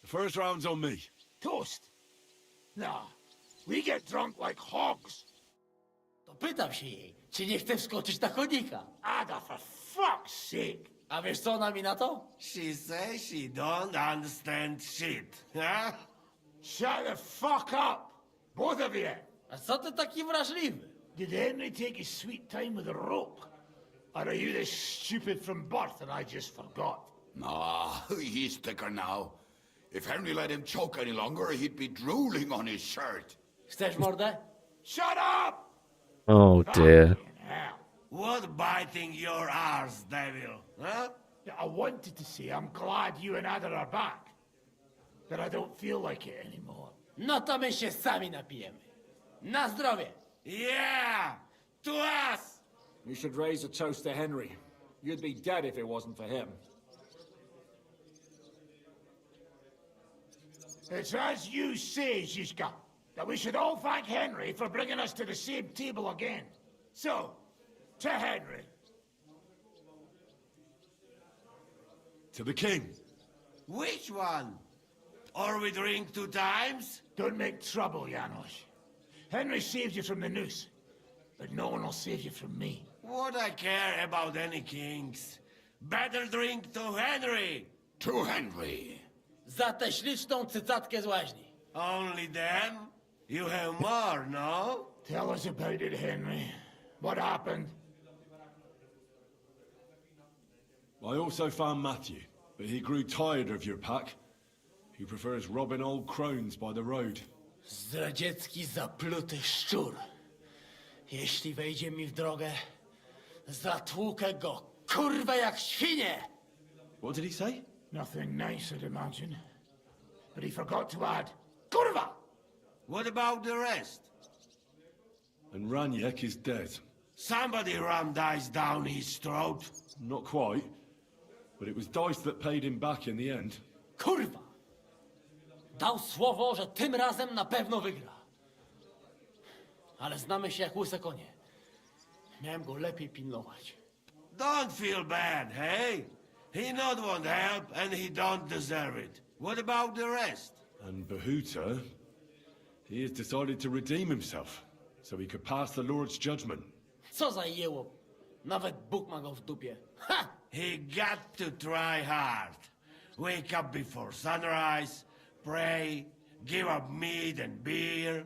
C: The first round's on me.
E: Toast? Nah, we get drunk like hogs.
B: To pytam się jej, czy nie chce wskoczyć na konika?
E: Ada, for fuck's sake.
B: A wiesz co ona mi na to?
E: She says she don't understand shit, huh? Shut the fuck up, both of you.
B: A co ty taki wrażliwy?
E: Did Henry take his sweet time with a rope? Or are you this stupid from birth and I just forgot?
K: Nah, he's thicker now. If Henry let him choke any longer, he'd be drooling on his shirt.
B: Chcesz mordę?
E: Shut up!
A: Oh dear.
E: Hell. What biting your arse, devil, huh? I wanted to say I'm glad you and Ada are back. But I don't feel like it anymore.
B: No to my się sami napijemy. Na zdrowie!
E: Yeah! To us!
L: You should raise a toast to Henry. You'd be dead if it wasn't for him.
E: It's as you say, Zizka, that we should all thank Henry for bringing us to the same table again. So, to Henry.
C: To the king.
E: Which one? Or we drink 2 times? Don't make trouble, Janos. Henry saved you from the noose, but no one will save you from me. What I care about any kings? Better drink to Henry!
K: To Henry.
B: Za tę śliczną cycatkę z łaźni.
E: Only them? You have more, no? Tell us about it, Henry. What happened?
C: I also found Matthew, but he grew tired of your pack. He prefers robbing old crones by the road.
B: Zdradziecki, zapluty szczur. Jeśli wejdzie mi w drogę, zatłukę go, kurwa, jak świnie!
C: What did he say?
E: Nothing nice, I'd imagine. But he forgot to add, Kurva! What about the rest?
C: And Raniek is dead.
E: Somebody rammed dice down his throat.
C: Not quite, but it was Dice that paid him back in the end.
B: Kurwa! Dał słowo, że tym razem na pewno wygra. Ale znamy się jak łyse konie. Miałem go lepiej pilnować.
E: Don't feel bad, hey? He not want help, and he don't deserve it. What about the rest?
C: And Behuta, he has decided to redeem himself, so he could pass the Lord's judgment.
B: Co za jełop. Nawet Bóg ma go w dupie. Ha!
E: He got to try hard. Wake up before sunrise, pray, give up meat and beer,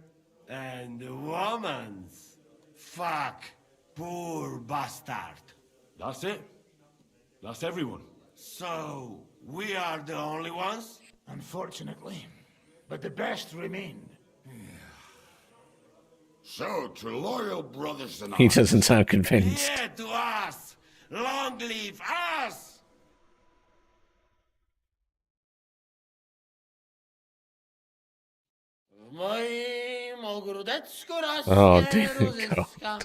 E: and the woman's. Fuck, poor bastard.
C: That's it? That's everyone?
E: So, we are the only ones?
L: Unfortunately. But the best remain.
K: So, to loyal brothers and
A: He doesn't sound convinced.
E: Yeah, to us! Long live us! W moim ogródeczku rośnie różyczka.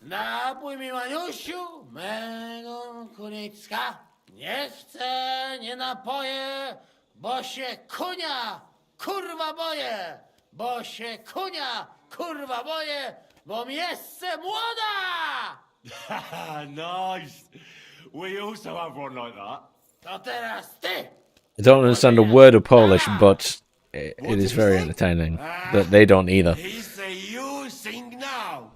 E: Napój mi, Maniusiu, mego koniecka. Nie chcę, nie napoję, bo się kunia, kurwa boję. Bo się kunia, kurwa boję, bo miejsce młoda!
C: Nice. We also have one like that.
E: To teraz ty!
A: I don't understand a word of Polish, but it is very entertaining. But they don't either.
E: He say you sing now.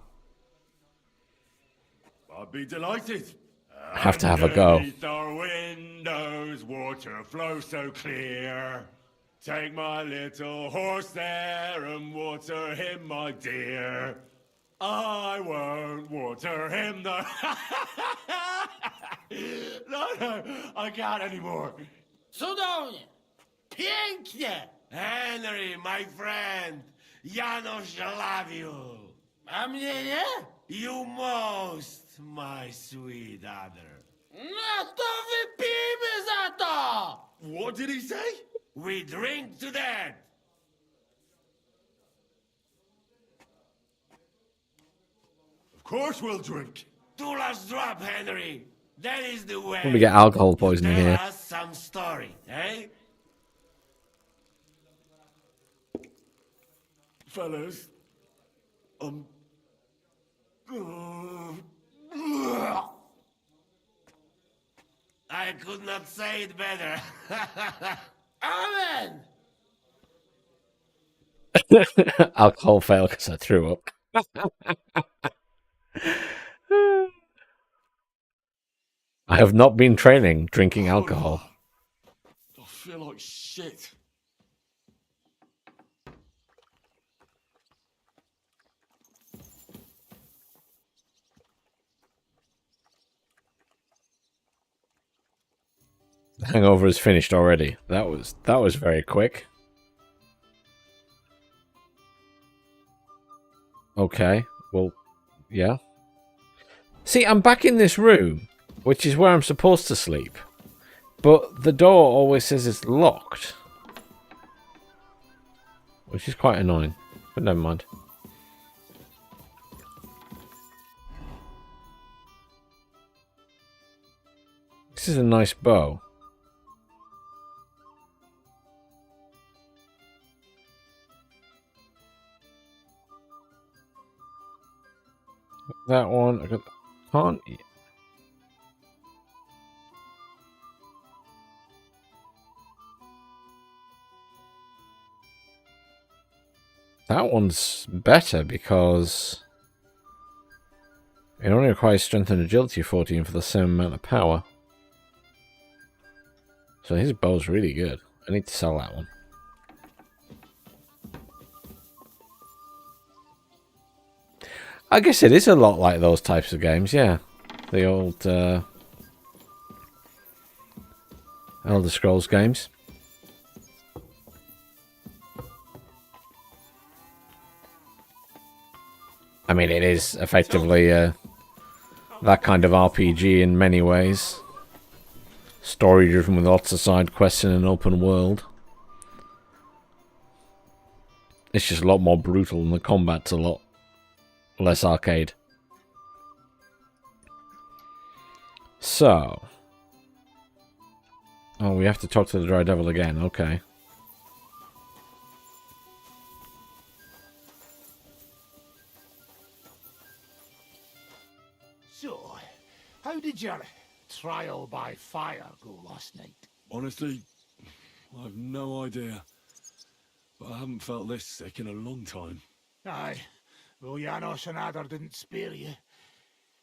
C: I'd be delighted.
A: Have to have a go.
C: Underneath our windows, water flows so clear. Take my little horse there and water him, my dear. I won't water him, though. No, I can't anymore.
E: Cudownie! Pięknie! Henry, my friend, Janusz love you. A mnie nie? You most, my sweet other. No to wypijmy za to!
C: What did he say?
E: We drink to that.
C: Of course we'll drink.
E: Two last drop, Henry. That is the way.
A: We get alcohol poisoning
E: Tell
A: here.
E: us some story, eh?
C: Fellas,
E: I could not say it better. Amen!
A: Alcohol failed because I threw up. I have not been training drinking alcohol.
C: I feel like shit.
A: The hangover is finished already. That was very quick. Okay, well, yeah. See, I'm back in this room, which is where I'm supposed to sleep. But the door always says it's locked. Which is quite annoying. But never mind. This is a nice bow. That one, I got. Can't. That one's better because it only requires strength and agility 14 for the same amount of power. So his bow's really good. I need to sell that one. I guess it is a lot like those types of games, yeah. The old Elder Scrolls games. I mean, it is effectively that kind of RPG in many ways. Story-driven with lots of side quests in an open world. It's just a lot more brutal and the combat's a lot less arcade. So. Oh, we have to talk to the Dry Devil again. Okay.
L: So, how did your trial by fire go last night?
C: Honestly, I've no idea. But I haven't felt this sick in a long time.
L: Aye. Well, Janos and Adder didn't spare you.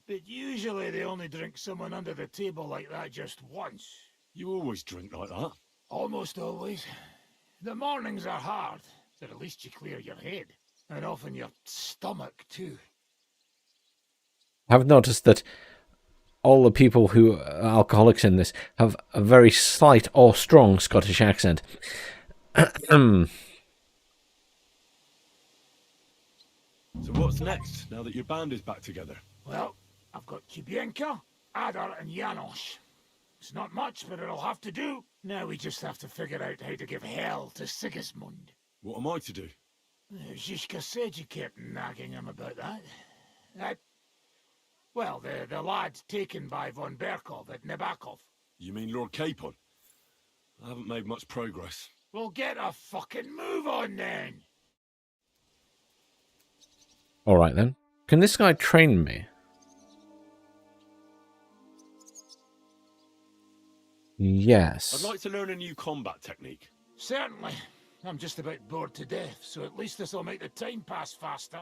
L: But usually they only drink someone under the table like that just once.
C: You always drink like that.
L: Almost always. The mornings are hard, but at least you clear your head. And often your stomach, too.
A: I've noticed that all the people who are alcoholics in this have a very slight or strong Scottish accent.
C: So what's next, now that your band is back together?
L: Well, I've got Kubienka, Adar, and Janos. It's not much, but it'll have to do. Now we just have to figure out how to give hell to Sigismund.
C: What am I to do?
L: Zizka said you kept nagging him about that. Well, the lad taken by von Berkov at Nebakov.
C: You mean Lord Capon? I haven't made much progress.
L: Well, get a fucking move on then!
A: Alright then. Can this guy train me? Yes.
C: I'd like to learn a new combat technique.
L: Certainly. I'm just about bored to death, so at least this'll make the time pass faster.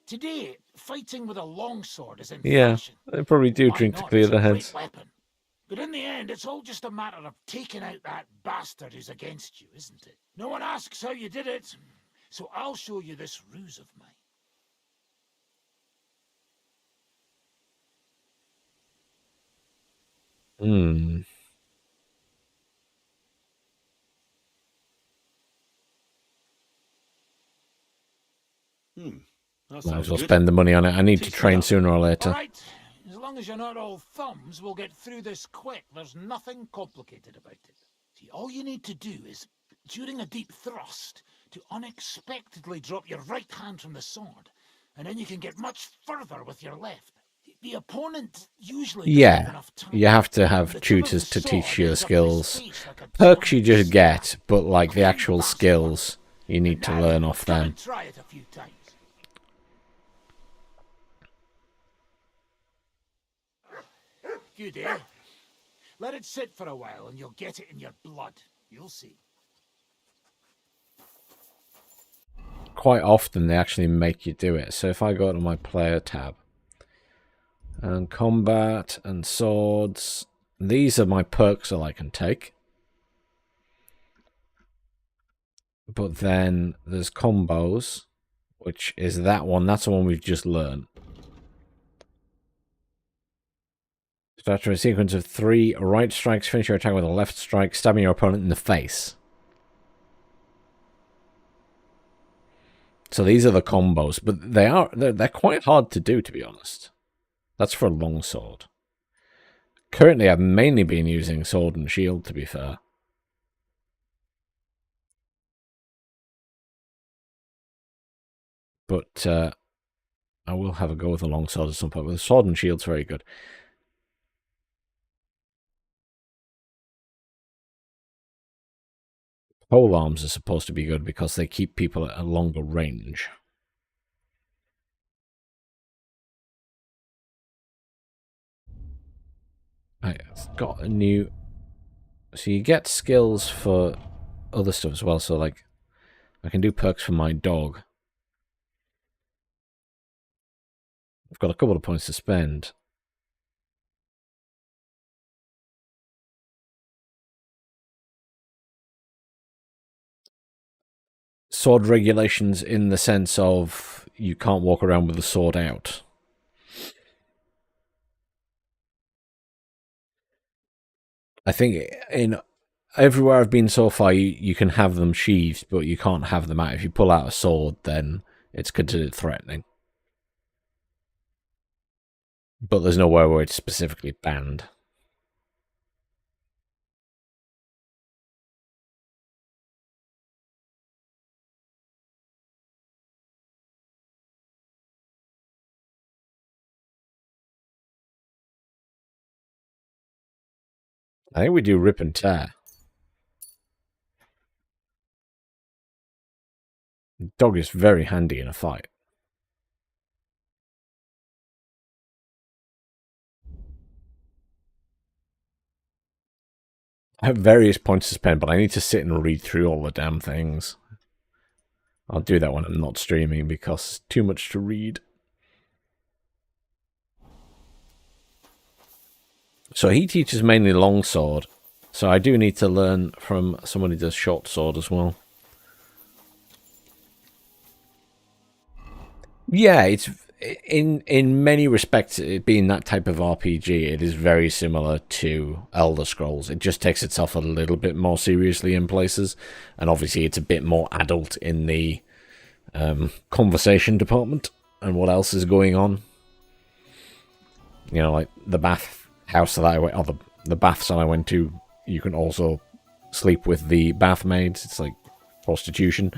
L: Today, fighting with a longsword is in fashion.
A: They probably do
L: Why
A: drink to
L: not?
A: clear
L: It's a
A: their
L: great
A: heads.
L: weapon. But in the end, it's all just a matter of taking out that bastard who's against you, isn't it? No one asks how you did it, so I'll show you this ruse of mine.
C: That
A: Might
C: sounds
A: as well
C: good.
A: spend the money on it. I need to
C: Teach me
A: train
C: that.
A: sooner or later.
L: All right. As long as you're not all thumbs, we'll get through this quick. There's nothing complicated about it. See, all you need to do is, during a deep thrust, to unexpectedly drop your right hand from the sword, and then you can get much further with your left. The opponent usually doesn't have
A: Yeah,
L: enough time.
A: you have to have
L: The tip of
A: tutors
L: the
A: to teach
L: sword
A: you the
L: ends up in his
A: skills.
L: face like a
A: Perks you
L: sonic
A: just
L: stab.
A: get, but like the actual skills, you need to
L: Now,
A: learn off
L: come
A: them.
L: and try it a few times. Good, eh? Let it sit for a while and you'll get it in your blood. You'll see.
A: Quite often they actually make you do it. So if I go to my player tab and combat and swords, these are my perks that I can take. But then there's combos, which is that one. That's the one we've just learned. So after a sequence of 3 right strikes, finish your attack with a left strike, stabbing your opponent in the face. So these are the combos, but they're quite hard to do, to be honest. That's for a longsword. Currently, I've mainly been using sword and shield, to be fair. But I will have a go with a longsword at some point. But the sword and shield's very good. Pole arms are supposed to be good because they keep people at a longer range. I've got a new... So you get skills for other stuff as well. So like, I can do perks for my dog. I've got a couple of points to spend. Sword regulations in the sense of you can't walk around with the sword out. I think in everywhere I've been so far, you can have them sheathed, but you can't have them out. If you pull out a sword, then it's considered threatening. But there's nowhere where it's specifically banned. I think we do rip and tear. Dog is very handy in a fight. I have various points to spend, but I need to sit and read through all the damn things. I'll do that when I'm not streaming because it's too much to read. So he teaches mainly longsword. So I do need to learn from someone who does short sword as well. Yeah, it's in many respects, it being that type of RPG, it is very similar to Elder Scrolls. It just takes itself a little bit more seriously in places, and obviously it's a bit more adult in the conversation department and what else is going on. You know, like the bath house that I went, or the baths that I went to, you can also sleep with the bath maids. It's like prostitution.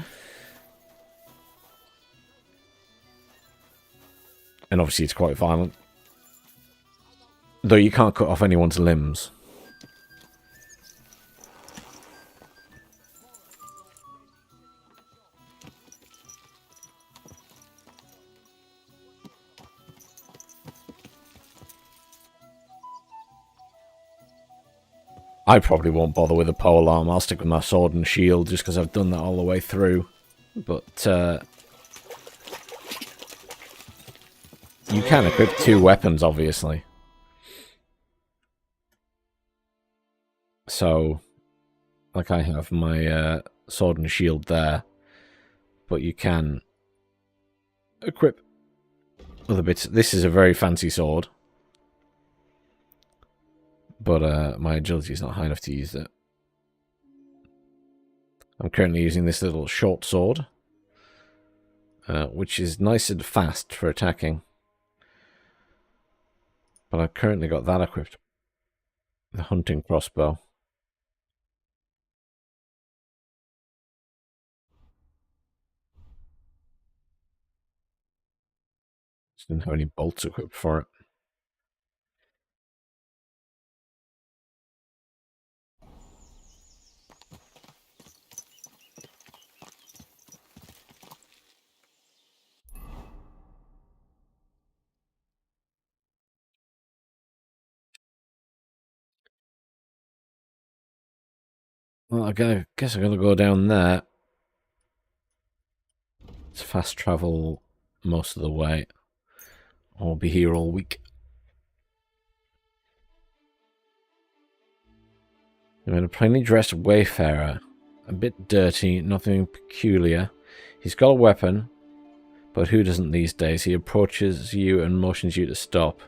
A: And obviously it's quite violent. Though you can't cut off anyone's limbs. I probably won't bother with a polearm. I'll stick with my sword and shield just because I've done that all the way through. But you can equip 2 weapons, obviously. So, like I have my sword and shield there. But you can equip other bits. This is a very fancy sword. But my agility is not high enough to use it. I'm currently using this little short sword. Which is nice and fast for attacking. But I've currently got that equipped. The hunting crossbow. Just didn't have any bolts equipped for it. Well, I guess I'm going to go down there. It's fast travel most of the way. I'll be here all week. I'm in a plainly dressed wayfarer. A bit dirty, nothing peculiar. He's got a weapon, but who doesn't these days? He approaches you and motions you to stop.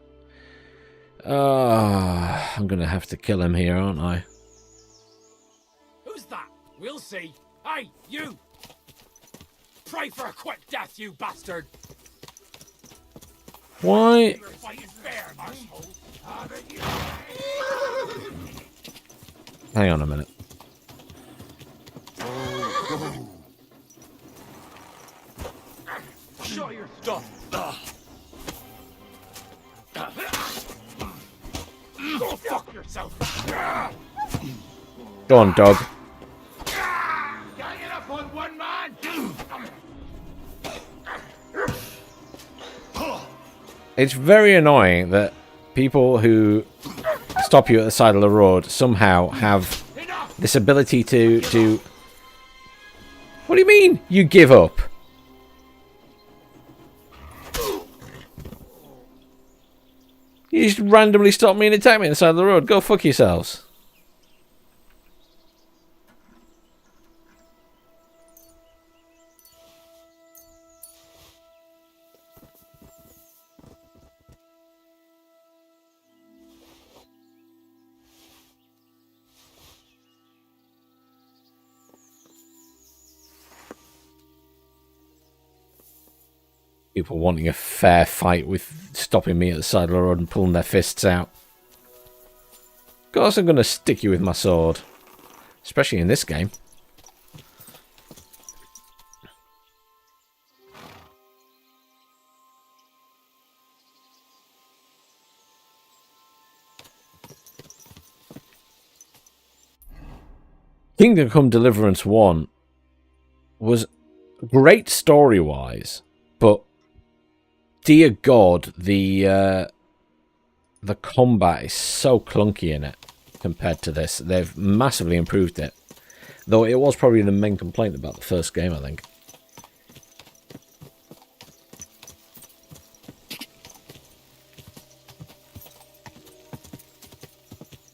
A: I'm going to have to kill him here, aren't I?
E: Who's that? We'll see. Hey, you! Pray for a quick death, you bastard!
A: Why? Hang on a minute.
E: Show your stuff! Go fuck yourself!
A: Go on, dog.
E: Gang it up on one man!
A: It's very annoying that people who stop you at the side of the road somehow have this ability to... What do you mean, you give up? You just randomly stop me and attack me on the side of the road. Go fuck yourselves. People wanting a fair fight with stopping me at the side of the road and pulling their fists out. Of course I'm going to stick you with my sword. Especially in this game. Kingdom Come Deliverance 1 was great story-wise, but dear God, the combat is so clunky in it. compared to this. They've massively improved it. Though it was probably the main complaint about the first game, I think.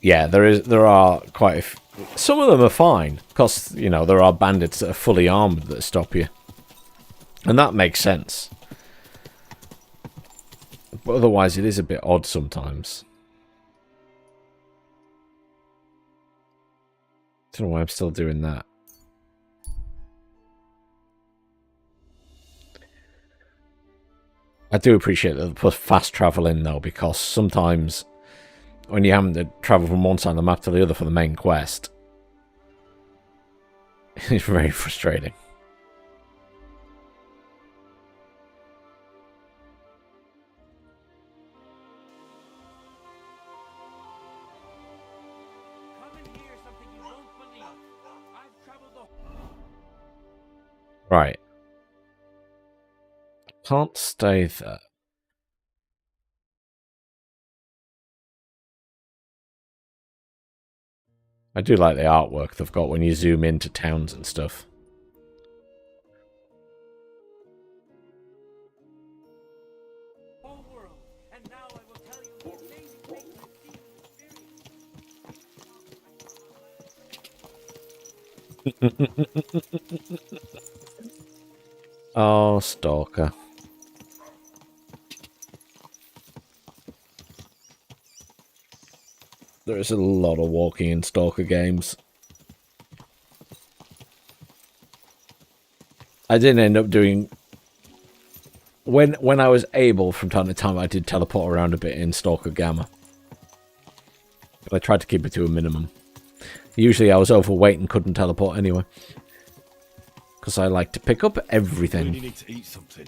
A: Yeah, there are quite a few. Some of them are fine, because, you know, there are bandits that are fully armed that stop you. And that makes sense. But otherwise, it is a bit odd sometimes. Don't know why I'm still doing that. I do appreciate that they put fast travel in, though, because sometimes when you're having to travel from one side of the map to the other for the main quest, it's very frustrating. Right. Can't stay there. I do like the artwork they've got when you zoom into towns and stuff. Oh, Stalker. There is a lot of walking in Stalker games. I did end up doing... When I was able, from time to time, I did teleport around a bit in Stalker Gamma. But I tried to keep it to a minimum. Usually I was overweight and couldn't teleport anyway. Because I like to pick up everything.
C: Really need to eat something.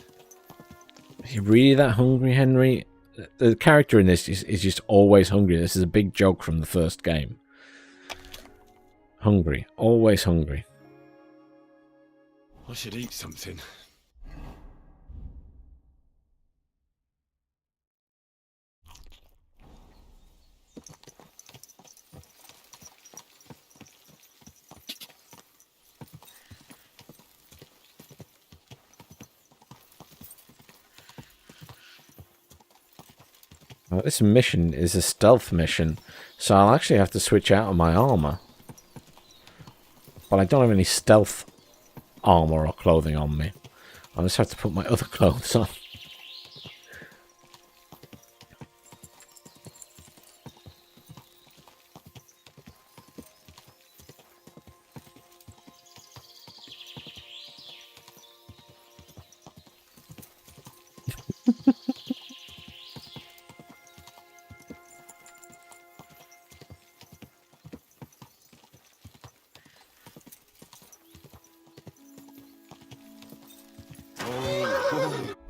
A: Are you really that hungry, Henry? The character in this is just always hungry. This is a big joke from the first game. Hungry. Always hungry.
C: I should eat something.
A: This mission is a stealth mission, so I'll actually have to switch out of my armor. But I don't have any stealth armor or clothing on me. I'll just have to put my other clothes on.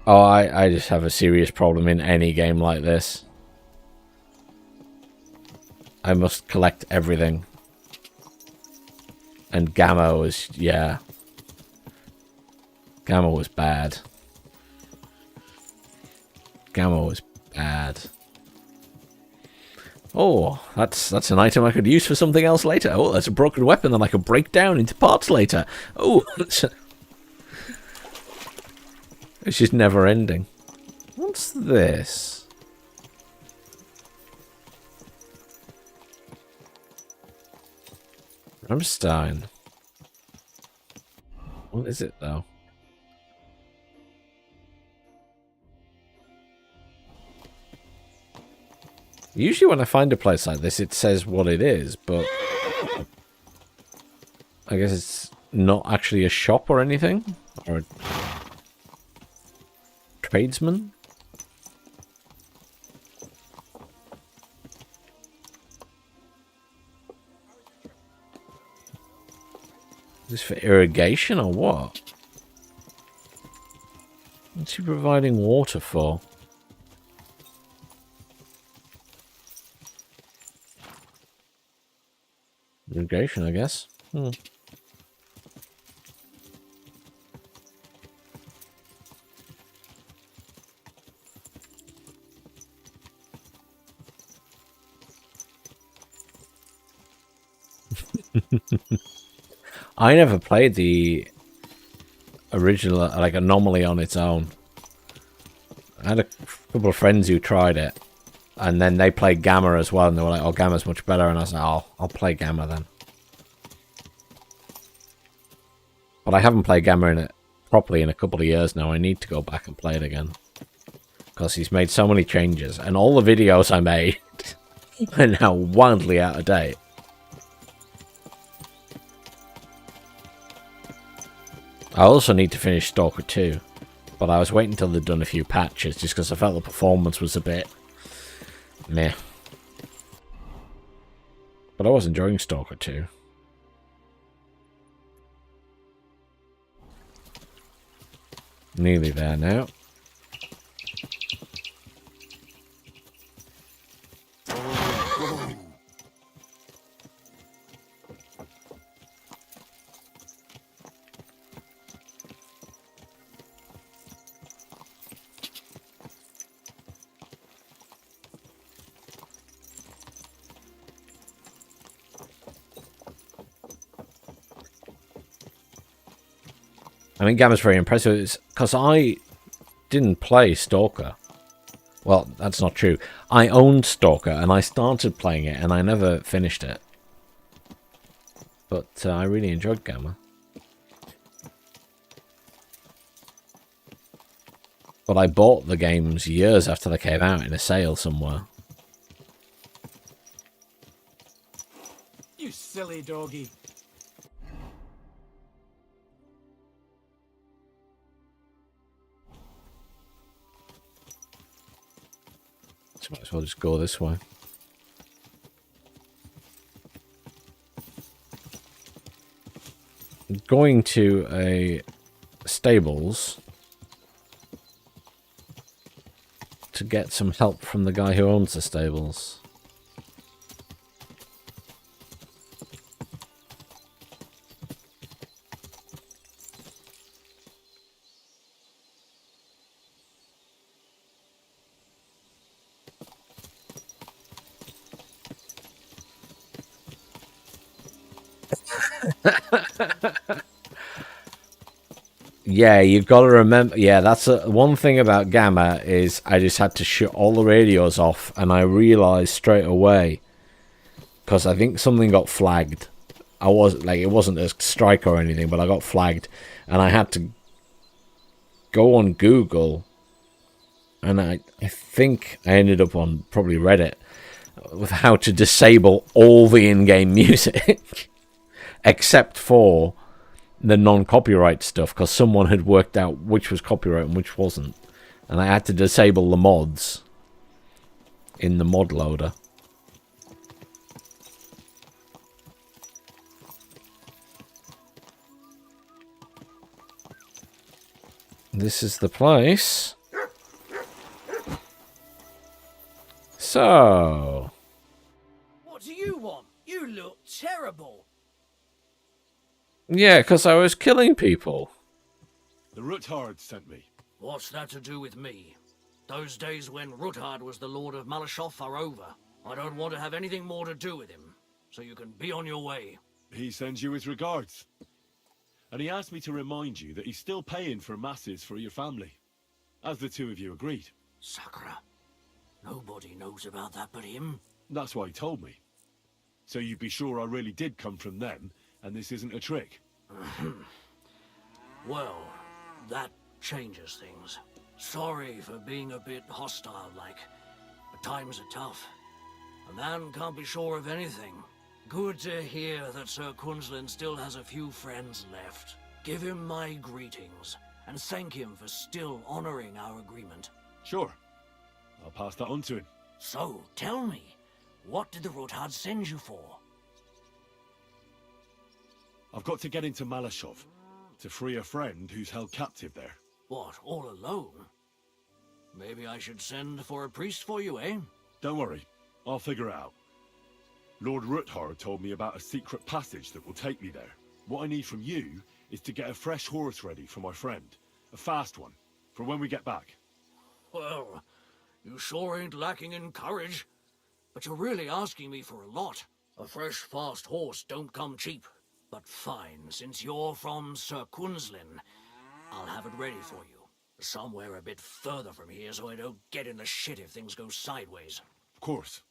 A: Oh, I just have a serious problem in any game like this. I must collect everything. And Gamma was, yeah. Gamma was bad. Gamma was bad. Oh, that's an item I could use for something else later. Oh, that's a broken weapon that I could break down into parts later. Oh, it's just never ending. What's this? Ramstein. What is it, though? Usually when I find a place like this, it says what it is, but I guess it's not actually a shop or anything? Or a tradesman? Is this for irrigation or what? What's he providing water for? Irrigation, I guess. I never played the original, like, Anomaly on its own. I had a couple of friends who tried it, and then they played Gamma as well, and they were like, oh, Gamma's much better, and I was like, oh, I'll play Gamma then. But I haven't played Gamma in it properly in a couple of years now. I need to go back and play it again. Because he's made so many changes, and all the videos I made are now wildly out of date. I also need to finish Stalker 2, but I was waiting until they'd done a few patches, just because I felt the performance was a bit meh. But I was enjoying Stalker 2. Nearly there now. I mean, Gamma's very impressive because I didn't play Stalker. Well, that's not true. I owned Stalker and I started playing it and I never finished it. But I really enjoyed Gamma. But I bought the games years after they came out in a sale somewhere.
B: You silly doggy.
A: So might as well just go this way. I'm going to a stables to get some help from the guy who owns the stables. Yeah, you've got to remember. Yeah, that's one thing about Gamma is I just had to shut all the radios off, and I realized straight away because I think something got flagged. I was like, it wasn't a strike or anything, but I got flagged, and I had to go on Google, and I think I ended up on probably Reddit with how to disable all the in-game music except for the non-copyright stuff, because someone had worked out which was copyright and which wasn't, and I had to disable the mods in the mod loader. This is the place. So,
B: What do you want? You look terrible.
A: yeah, because I was killing people.
C: The Ruthard sent me.
B: What's that to do with me? Those days when Ruthard was the Lord of Malashov are over. I don't want to have anything more to do with him, so you can be on your way.
C: He sends you his regards. And he asked me to remind you that he's still paying for masses for your family, as the two of you agreed.
B: Sakura. Nobody knows about that but him.
C: That's why he told me. So you'd be sure I really did come from them, and this isn't a trick.
B: Well, that changes things. Sorry for being a bit hostile-like, but times are tough. A man can't be sure of anything. Good to hear that Sir Kunzlin still has a few friends left. Give him my greetings, and thank him for still honoring our agreement.
C: Sure. I'll pass that on to him.
B: So, tell me, what did the Ruthard send you for?
C: I've got to get into Malashov to free a friend who's held captive there.
B: What, all alone? Maybe I should send for a priest for you, eh?
C: Don't worry, I'll figure it out. Lord Ruthard told me about a secret passage that will take me there. What I need from you is to get a fresh horse ready for my friend. A fast one, for when we get back.
B: Well, you sure ain't lacking in courage. But you're really asking me for a lot.
M: A fresh, fast horse don't come cheap. But fine, since you're from Sir Quinslin, I'll have it ready for you. Somewhere a bit further from here so I don't get in the shit if things go sideways.
C: Of course.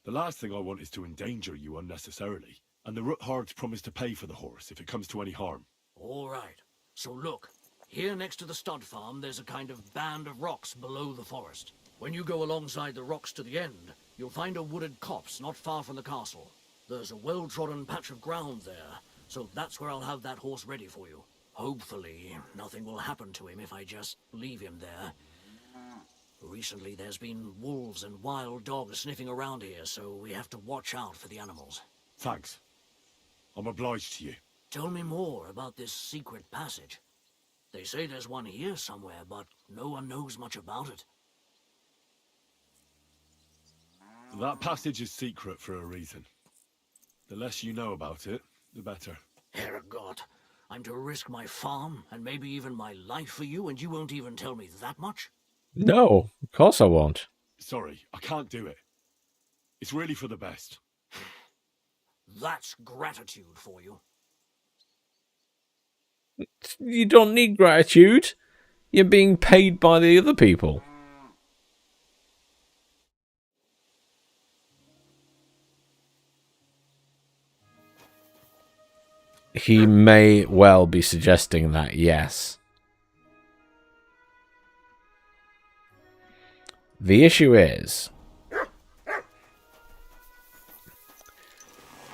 C: The last thing I want is to endanger you unnecessarily. And the Roothards promise to pay for the horse if it comes to any harm.
M: All right. So look, here next to the stud farm, there's a kind of band of rocks below the forest. When you go alongside the rocks to the end, you'll find a wooded copse not far from the castle. There's a well-trodden patch of ground there, so that's where I'll have that horse ready for you. Hopefully, nothing will happen to him if I just leave him there. Recently, there's been wolves and wild dogs sniffing around here, so we have to watch out for the animals.
C: Thanks. I'm obliged to you.
M: Tell me more about this secret passage. They say there's one here somewhere, but no one knows much about it.
C: That passage is secret for a reason. The less you know about it, the better.
M: Herregott, I'm to risk my farm and maybe even my life for you, and you won't even tell me that much?
A: No, of course I won't.
C: Sorry, I can't do it. It's really for the best.
M: That's gratitude for you.
A: You don't need gratitude. You're being paid by the other people. He may well be suggesting that, yes. The issue is,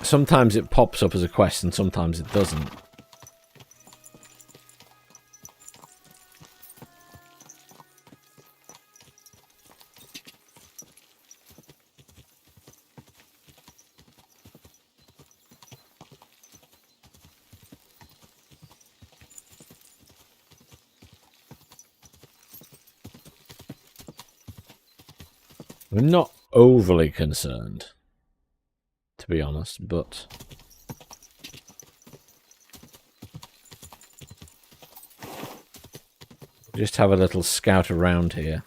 A: sometimes it pops up as a quest and sometimes it doesn't. I'm not overly concerned, to be honest, but just have a little scout around here.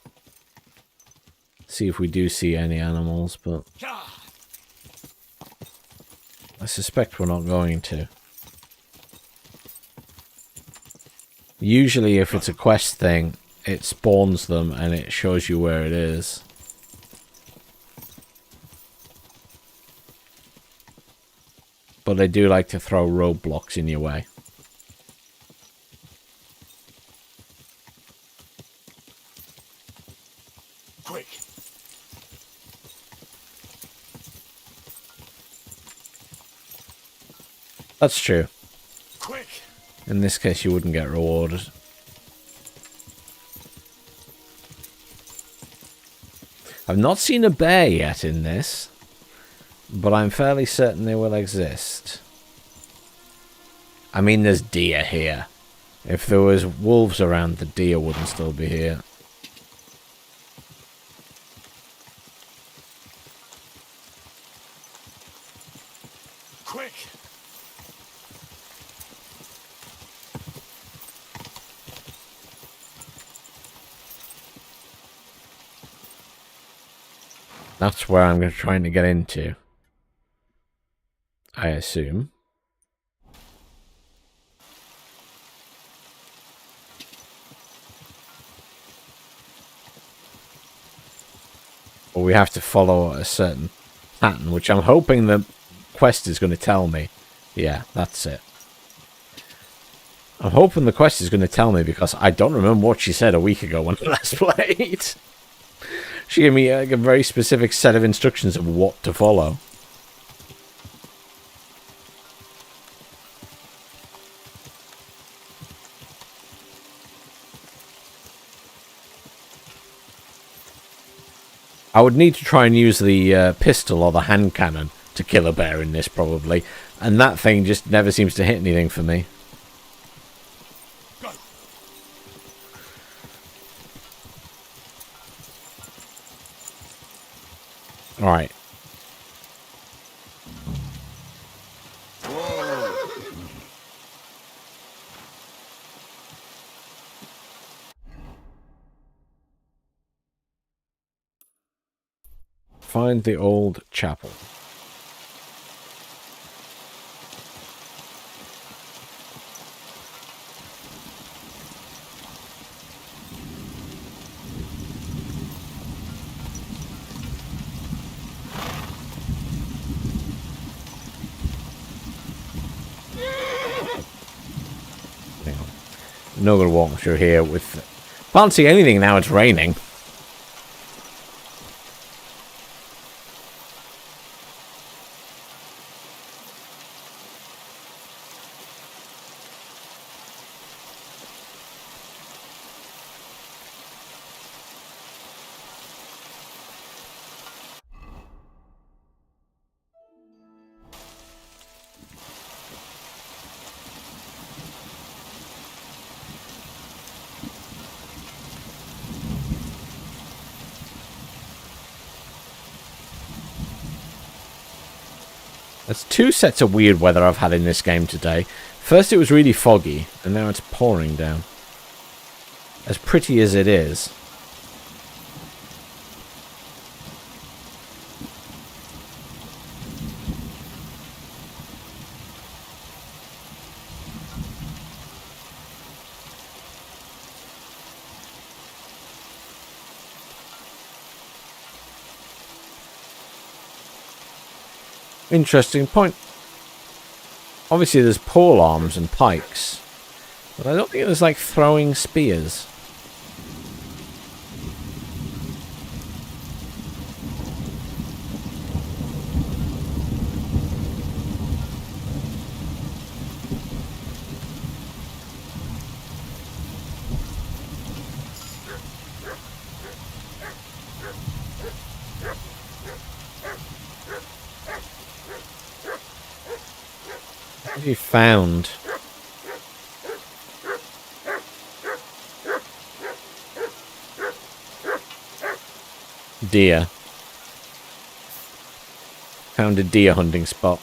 A: See if we do see any animals, but I suspect we're not going to. Usually if it's a quest thing, it spawns them and it shows you where it is. But they do like to throw roadblocks in your way.
C: Quick.
A: That's true.
C: Quick.
A: In this case, you wouldn't get rewarded. I've not seen a bear yet in this, but I'm fairly certain they will exist. I mean, there's deer here. If there was wolves around, the deer wouldn't still be here.
C: Quick.
A: That's where I'm trying to get into, I assume. But we have to follow a certain pattern, which I'm hoping the quest is going to tell me. Yeah, that's it. I'm hoping the quest is going to tell me, because I don't remember what she said a week ago when I last played. She gave me a very specific set of instructions of what to follow. I would need to try and use the pistol or the hand cannon to kill a bear in this, probably. And that thing just never seems to hit anything for me. Alright. Find the old chapel. not gonna walk through here with... Can't see anything now, it's raining. There's two sets of weird weather I've had in this game today. First it was really foggy, and now it's pouring down. As pretty as it is. Interesting point. Obviously there's pole arms and pikes, but I don't think there's like throwing spears. What have you found? Deer. Found a deer hunting spot.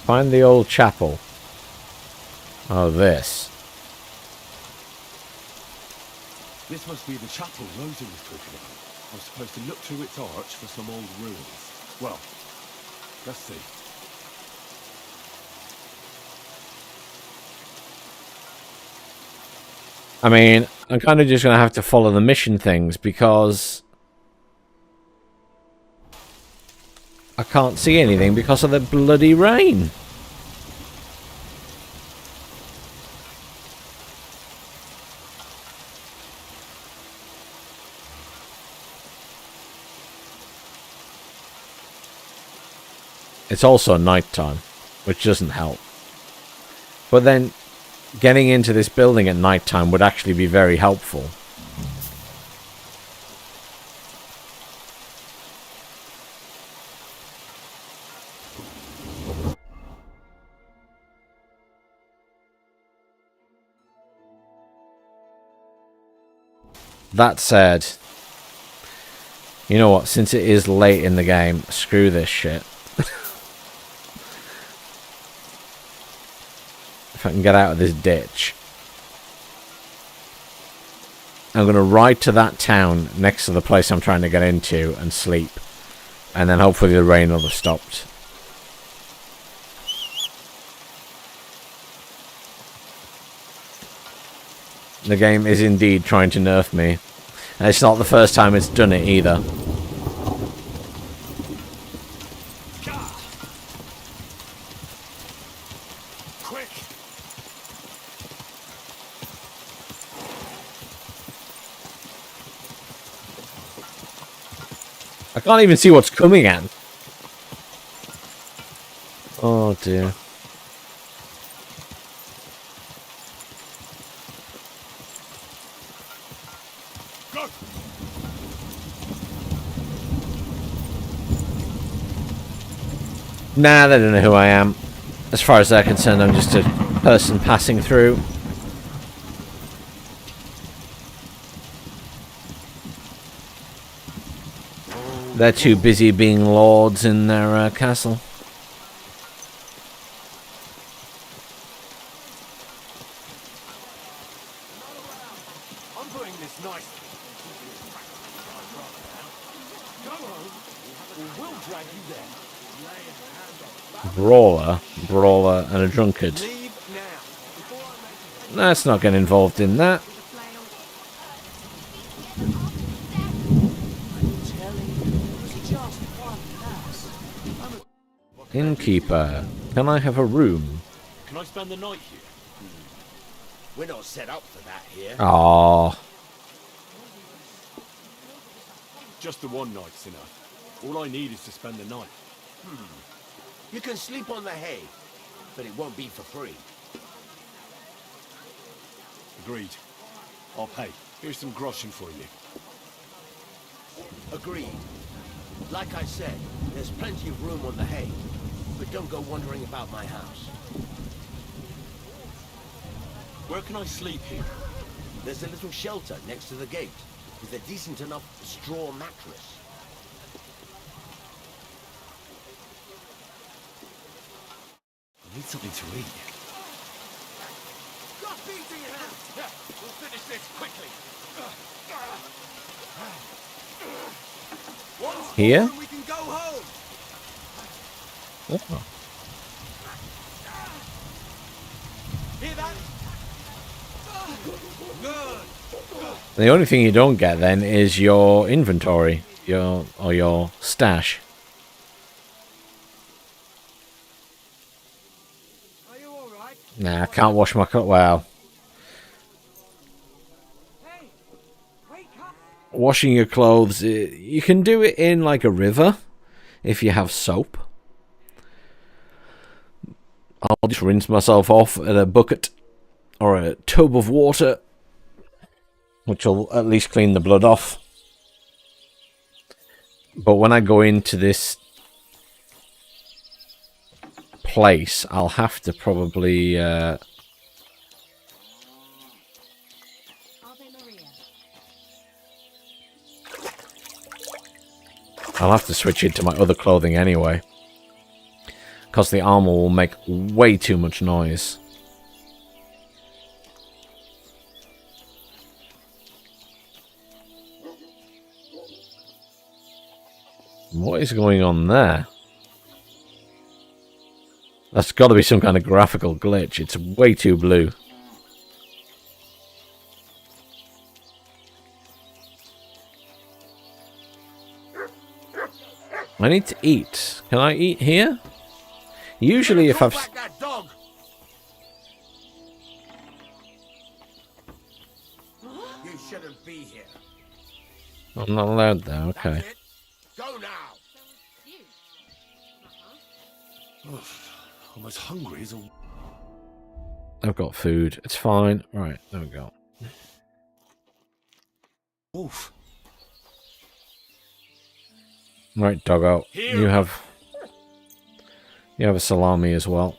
A: Find the old chapel. Oh, this.
C: This must be the chapel Rosie was talking about. I was supposed to look through its arch for some old ruins. Well, let's see.
A: I mean, I'm kind of just going to have to follow the mission things because I can't see anything because of the bloody rain. It's also nighttime, which doesn't help. But then, getting into this building at nighttime would actually be very helpful. That said, you know what, since it is late in the game, screw this shit. If I can get out of this ditch. I'm going to ride to that town next to the place I'm trying to get into and sleep. And then hopefully the rain will have stopped. The game is indeed trying to nerf me. And it's not the first time it's done it either.
C: Quick!
A: I can't even see what's coming at. Oh dear. Nah, they don't know who I am. As far as they're concerned, I'm just a person passing through. They're too busy being lords in their castle.
C: I'm putting this nicely.
A: Brawler, and a drunkard. Let's not get involved in that. Innkeeper, can I have a room?
C: Can I spend the night here?
E: We're not set up for that here.
A: Aww.
C: Just the one night's enough. All I need is to spend the night.
E: You can sleep on the hay, but it won't be for free.
C: Agreed. I'll pay. Here's some groschen for you.
E: Agreed. Like I said, there's plenty of room on the hay, but don't go wandering about my house.
C: Where can I sleep here?
E: There's a little shelter next to the gate, with a decent enough straw mattress.
C: I need something to eat.
E: Got beans in your hand! Yeah, we'll finish this quickly.
A: Here?
E: We can go home.
A: Oh.
E: Hear that? Good.
A: The only thing you don't get then is your inventory, your stash.
E: Are you all right?
A: Nah, I can't wash my cut. Wow.
E: Hey, wake up.
A: Washing your clothes, you can do it in like a river if you have soap. I'll just rinse myself off at a bucket or a tub of water, which will at least clean the blood off. But when I go into this place, I'll have to probably I'll have to switch it to my other clothing anyway, because the armor will make way too much noise. What is going on there? That's got to be some kind of graphical glitch. It's way too blue. I need to eat. Can I eat here? Usually if I've...
E: That dog. You shouldn't be here.
A: I'm not allowed there, okay.
E: Go now.
C: I'm as hungry as a...
A: I've got food. It's fine. Right, there we go.
C: Wolf.
A: Right, doggo. You have a salami as well.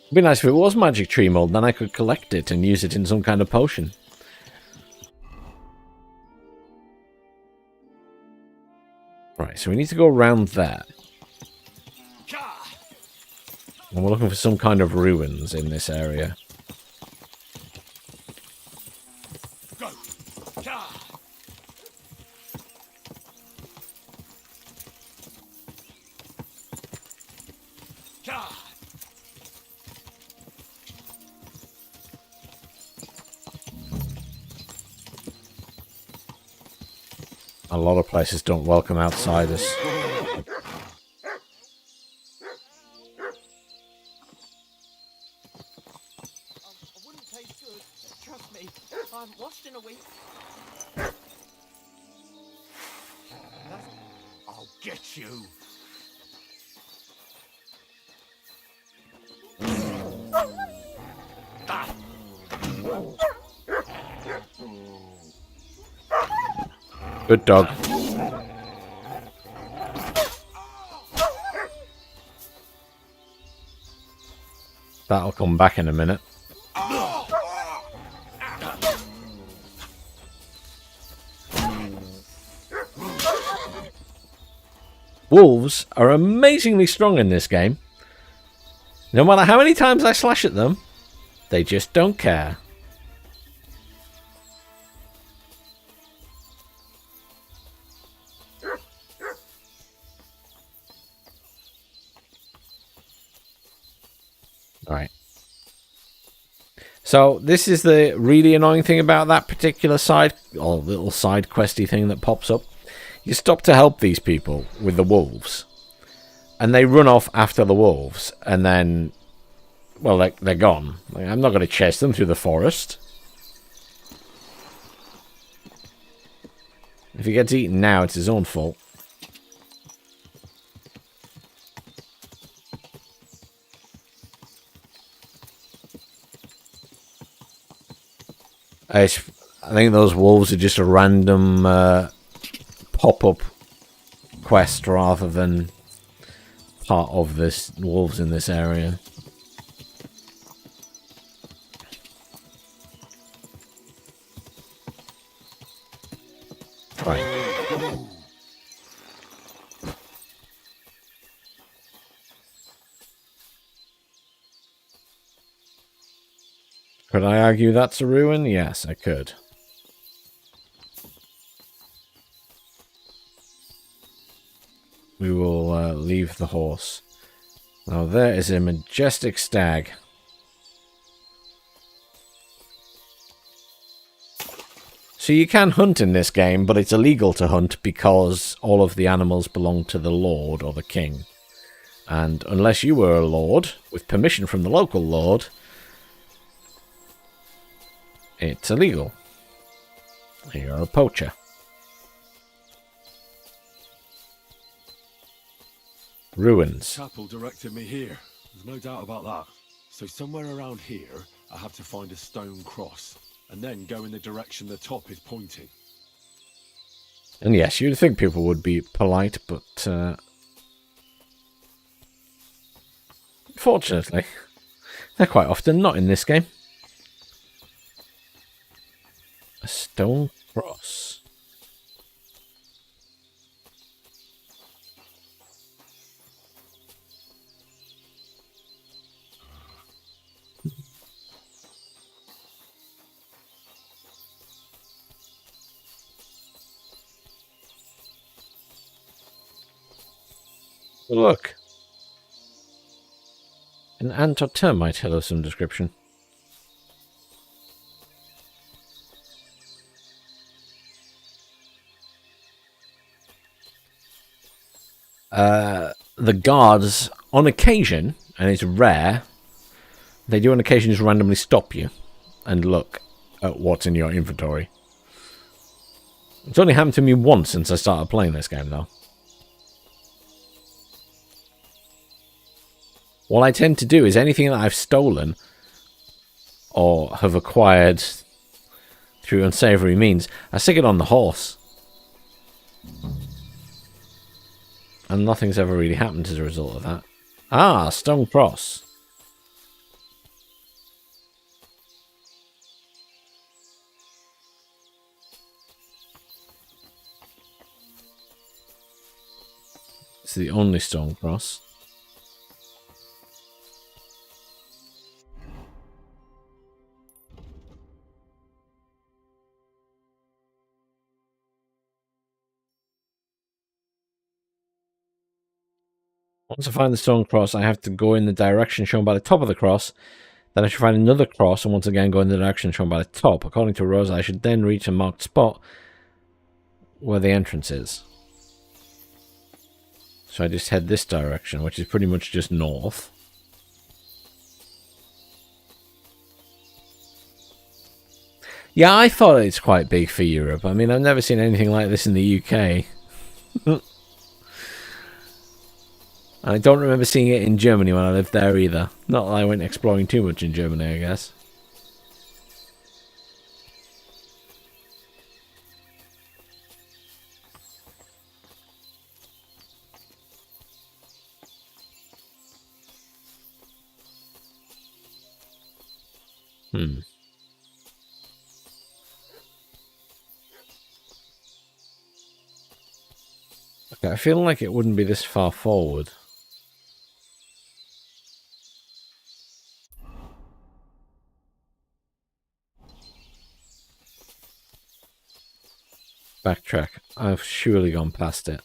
A: It'd be nice if it was magic tree mold, then I could collect it and use it in some kind of potion. Right, so we need to go around there. And we're looking for some kind of ruins in this area. A lot of places don't welcome outsiders.
E: In a week. I'll get you.
A: Good dog. That'll come back in a minute. Wolves are amazingly strong in this game. No matter how many times I slash at them, They just don't care. Right. So this is the really annoying thing about that particular side, or little side questy thing that pops up. You stop to help these people with the wolves, and they run off after the wolves, and then, well, they're gone. I'm not going to chase them through the forest. If he gets eaten now, it's his own fault. I think those wolves are just a random pop-up quest rather than part of this wolves in this area. Right. Could I argue that's a ruin? Yes, I could. We will leave the horse. Now there is a majestic stag. So you can hunt in this game, but it's illegal to hunt because all of the animals belong to the lord or the king. And unless you were a lord, with permission from the local lord, it's illegal. You're a poacher. Ruins.
C: Chapel directed me here. There's no doubt about that. So somewhere around here, I have to find a stone cross, and then go in the direction the top is pointing.
A: And yes, you'd think people would be polite, but fortunately, they're quite often not in this game. A stone cross. Look. An ant or termite, hello, some description. The guards, on occasion, and it's rare, they do on occasion just randomly stop you and look at what's in your inventory. It's only happened to me once since I started playing this game, though. What I tend to do is anything that I've stolen or have acquired through unsavory means, I stick it on the horse. And nothing's ever really happened as a result of that. Ah, stone cross. It's the only stone cross. Once I find the stone cross, I have to go in the direction shown by the top of the cross. Then I should find another cross and once again go in the direction shown by the top. According to Rosa, I should then reach a marked spot where the entrance is. So I just head this direction, which is pretty much just north. Yeah, I thought it's quite big for Europe. I mean, I've never seen anything like this in the UK. I don't remember seeing it in Germany when I lived there either. Not that I went exploring too much in Germany, I guess. Okay, I feel like it wouldn't be this far forward. Backtrack. I've surely gone past it.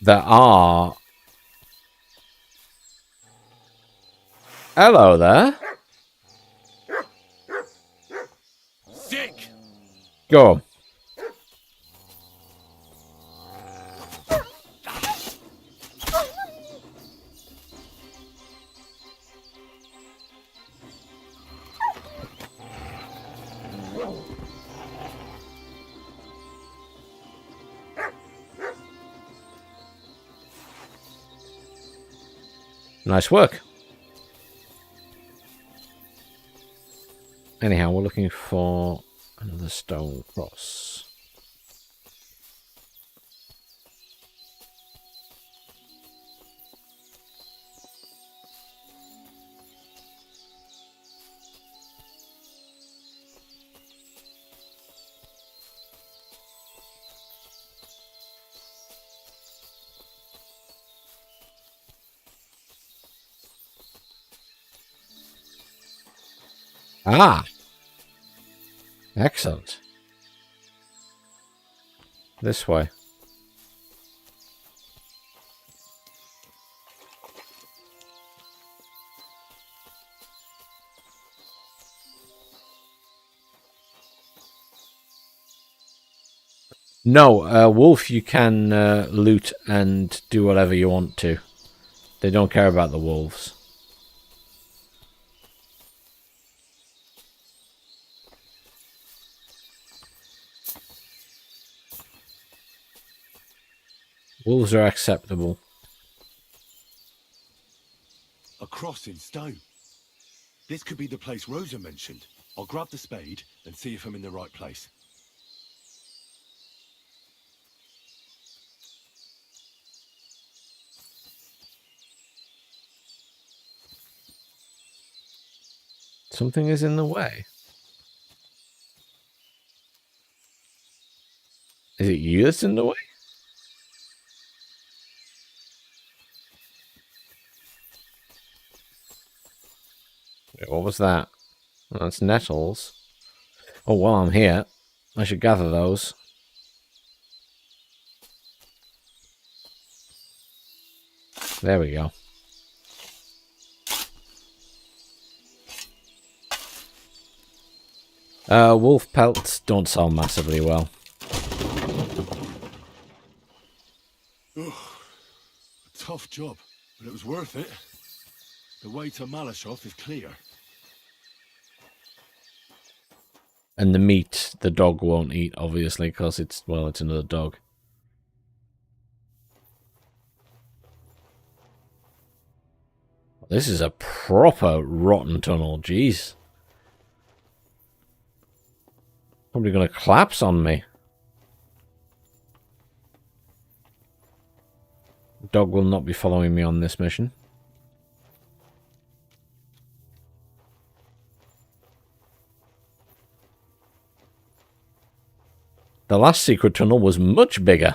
A: There are... Hello there.
C: Sick!
A: Go. Nice work. Anyhow, we're looking for another stone cross. Ah! Excellent. This way. No, Wolf, you can loot and do whatever you want to. They don't care about the wolves. Wolves are acceptable.
C: A cross in stone. This could be the place Rosa mentioned. I'll grab the spade and see if I'm in the right place.
A: Something is in the way. Is it you that's in the way? Wait, what was that? Oh, that's nettles. Oh, while I'm here, I should gather those. There we go. Wolf pelts don't sell massively well.
C: A tough job, but it was worth it. The way to Malashov is clear.
A: And the meat the dog won't eat, obviously, because it's, well, it's another dog. This is a proper rotten tunnel, jeez. Probably going to collapse on me. Dog will not be following me on this mission. The last secret tunnel was much bigger.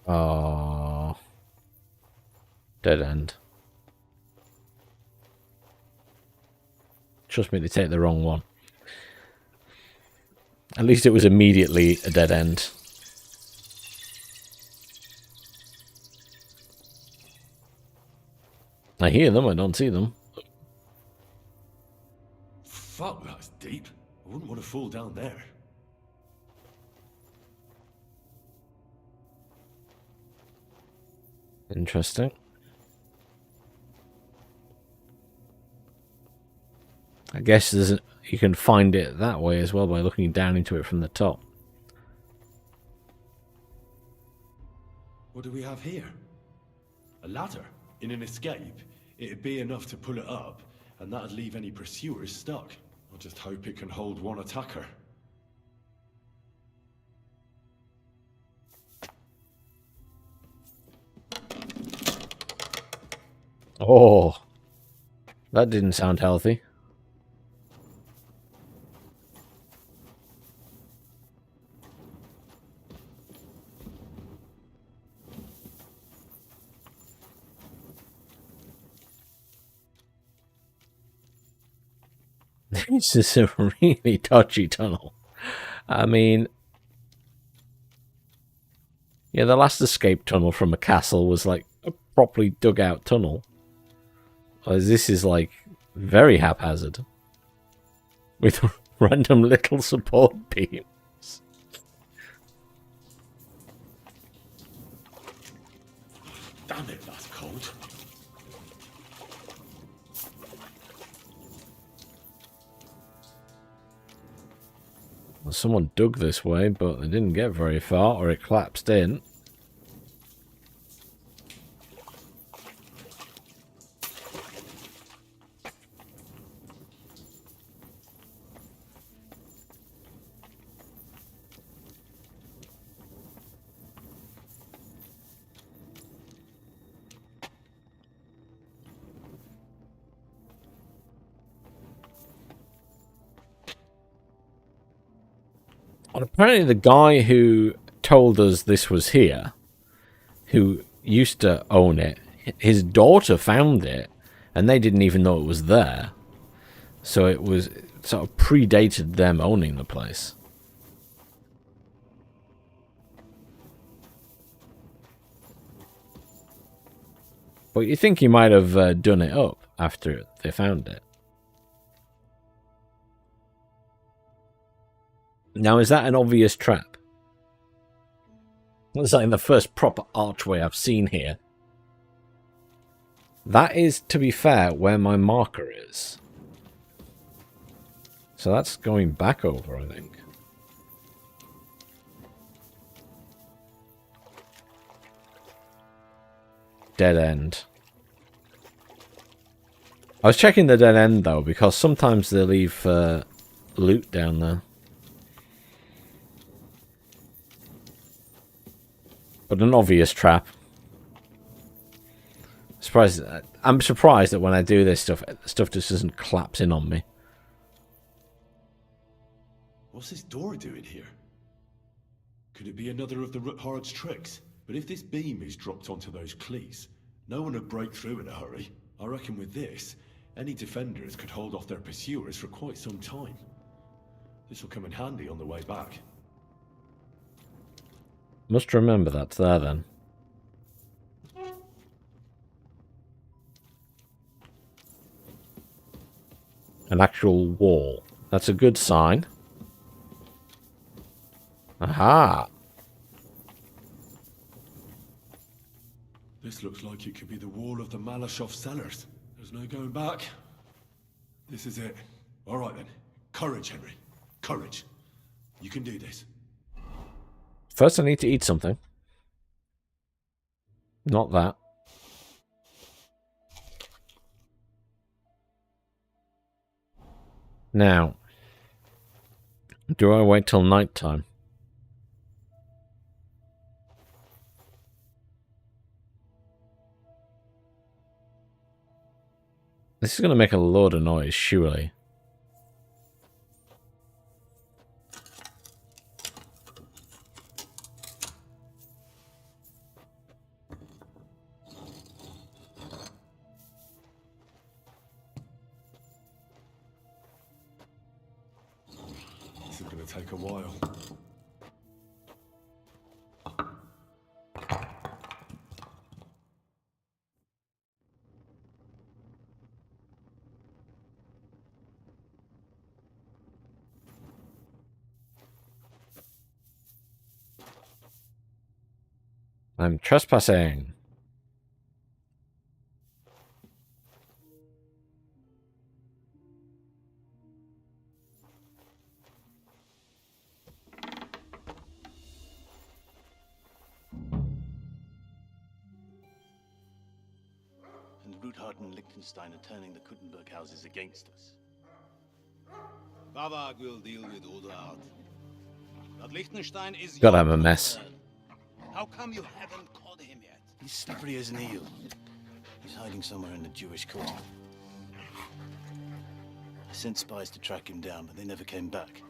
A: Oh. Dead end. Trust me, they take the wrong one. At least it was immediately a dead end. I hear them, I don't see them.
C: Fuck, that's deep. I wouldn't want to fall down there.
A: Interesting. I guess you can find it that way as well by looking down into it from the top.
C: What do we have here? A ladder. In an escape, it'd be enough to pull it up, and that'd leave any pursuers stuck. I just hope it can hold one attacker.
A: Oh, that didn't sound healthy. This is a really dodgy tunnel. I mean, yeah, the last escape tunnel from a castle was like a properly dug out tunnel. Whereas this is like very haphazard with random little support beams.
C: Damn it, that's cold.
A: Well, someone dug this way, but they didn't get very far, or it collapsed in. And apparently the guy who told us this was here, who used to own it, his daughter found it, and they didn't even know it was there. So it was sort of predated them owning the place. But you think he might have done it up after they found it. Now, is that an obvious trap? It's like the first proper archway I've seen here. That is, to be fair, where my marker is. So that's going back over, I think. Dead end. I was checking the dead end, though, because sometimes they leave loot down there. But an obvious trap. I'm surprised that when I do this stuff just doesn't collapse in on me.
C: What's this door doing here? Could it be another of the Ruthard's tricks? But if this beam is dropped onto those cleats, no one would break through in a hurry. I reckon with this, any defenders could hold off their pursuers for quite some time. This will come in handy on the way back.
A: Must remember that's there then. An actual wall. That's a good sign. Aha!
C: This looks like it could be the wall of the Malashov cellars. There's no going back. This is it. All right then. Courage, Henry. Courage. You can do this.
A: First I need to eat something. Not that. Now, do I wait till night time? This is going to make a load of noise, surely.
C: This is going to take a while.
A: I'm trespassing.
N: Burkhard and Liechtenstein are turning the Kuttenberg houses against us.
G: Bavag will deal with Odoard. But Liechtenstein is
A: God,
G: your
A: I'm a mess.
G: concern. How come you haven't caught him yet?
N: He's slippery as an eel. He's hiding somewhere in the Jewish quarter. I sent spies to track him down, but they never came back.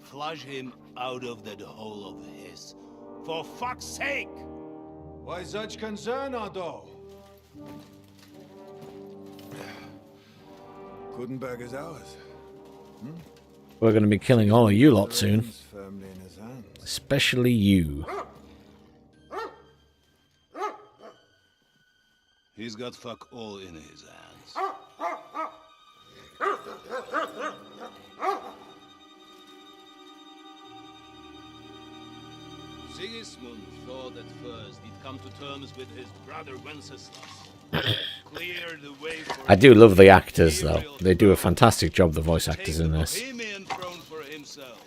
G: Flush him out of that hole of his. For fuck's sake!
O: Why such concern, Otto? Kuttenberg is ours.
A: We're going to be killing all of you lot soon.
O: Firmly in his hands.
A: Especially you.
G: He's got fuck all in his hands. Sigismund thought at first he'd come to terms with his brother Wenceslas. Clear the way for
A: I do love the actors, though. They do a fantastic job, the voice actors in this.
G: Bohemian throne for himself.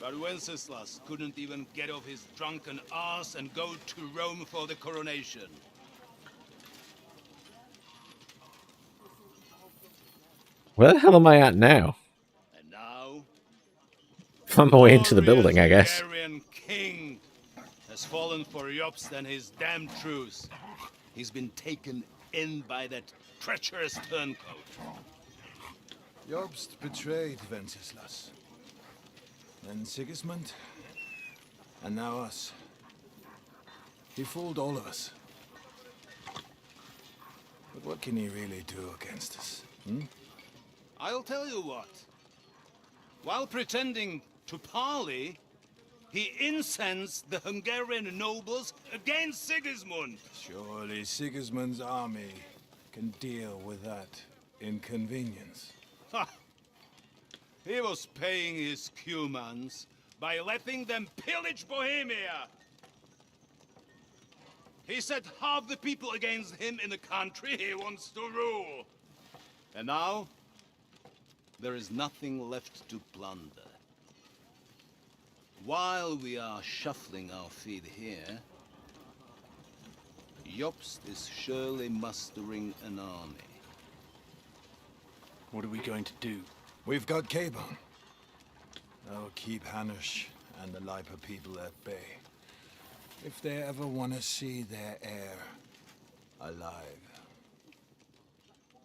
G: But Wenceslas couldn't even get off his drunken ass and go to Rome for the coronation.
A: Where the hell am I at now?
G: And now,
A: I'm my way into the building, I guess.
G: Hungarian king has fallen for Jobst and his damn truce. He's been taken in by that treacherous turncoat.
O: Jobst betrayed Wenceslas. Then Sigismund. And now us. He fooled all of us. But what can he really do against us?
G: I'll tell you what. While pretending to parley, he incensed the Hungarian nobles against Sigismund.
O: Surely Sigismund's army can deal with that inconvenience.
G: Ha! He was paying his Cumans by letting them pillage Bohemia. He set half the people against him in the country he wants to rule. And now, there is nothing left to plunder. While we are shuffling our feet here, Jobst is surely mustering an army.
N: What are we going to do?
O: We've got Cabon. That'll keep Hanush and the Lipa people at bay. If they ever want to see their heir alive.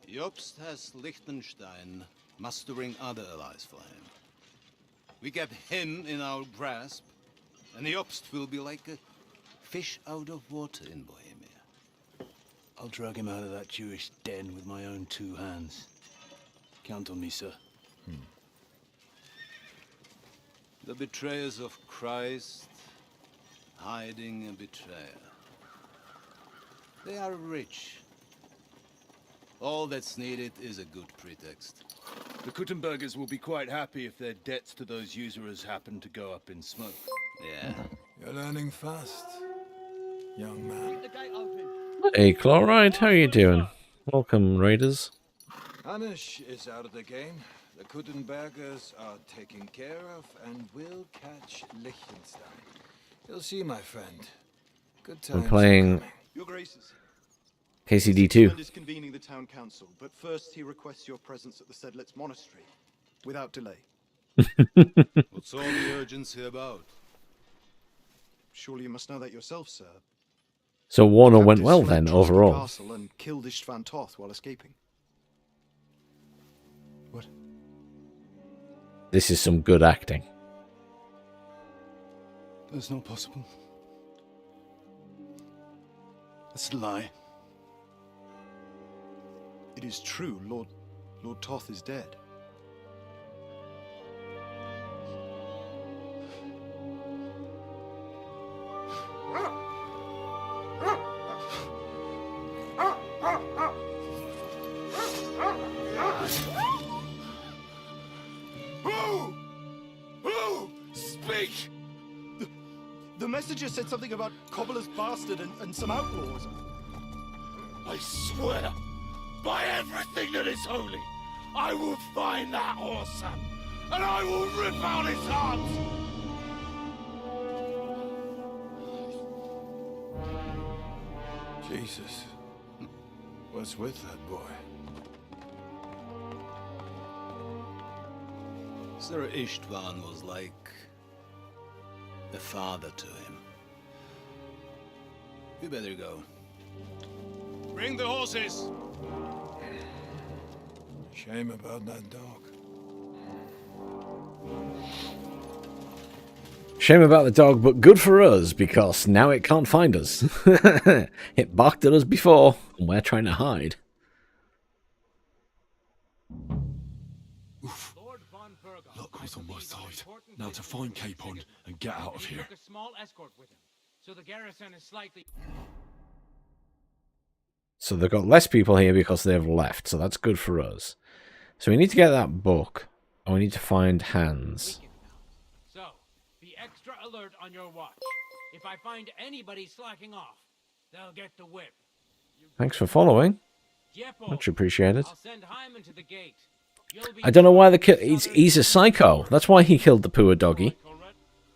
G: Jobst has Liechtenstein mustering other allies for him. We get him in our grasp, and Jobst will be like a fish out of water in Bohemia.
N: I'll drag him out of that Jewish den with my own 2 hands. Count on me, sir.
G: The betrayers of Christ, hiding a betrayer. They are rich. All that's needed is a good pretext.
P: The Kuttenbergers will be quite happy if their debts to those usurers happen to go up in smoke.
G: Yeah.
O: You're learning fast, young man.
A: Hey, Chloride, how are you doing? Welcome, Raiders.
O: Hanush is out of the game. The Kuttenbergers are taken care of, and we'll catch Liechtenstein. You'll see, my friend. Good times.
A: I'm playing
Q: Your Graces.
A: KCD2.
Q: Sigismund is convening the town council, but first he requests your presence at the Sedlitz monastery, without delay.
G: What's all the urgency about?
Q: Surely you must know that yourself, sir.
A: So Warner went
Q: Captives
A: well
Q: fled
A: then,
Q: Trotsky
A: overall.
Q: Castle and killed Istvan Toth while escaping. What?
A: This is some good acting.
N: That's not possible. That's a lie.
Q: It is true. Lord Toth is dead.
D: Who? Speak!
Q: The messenger said something about Cobbler's bastard and some outlaws.
D: I swear, by everything that is holy, I will find that whoreson, and I will rip out his heart!
O: Jesus. What's with that boy?
N: Sir Istvan was like a father to him. You better go.
G: Bring the horses!
O: Shame about that dog.
A: Shame about the dog, but good for us, because now it can't find us. It barked at us before, and we're trying to hide.
R: Luck was on my side. Now to find Capon and get out of here.
S: A small escort with him, so the garrison is slightly...
A: So they've got less people here because they've left, so that's good for us. So we need to get that book, and we need to find Hans.
S: So, be extra alert on your watch. If I find anybody slacking off, they'll get the whip.
A: Thanks for following.
S: Jeppo,
A: Much appreciated.
S: I'll send Hyman to the gate.
A: I don't know why the he's a psycho. That's why he killed the poor doggy.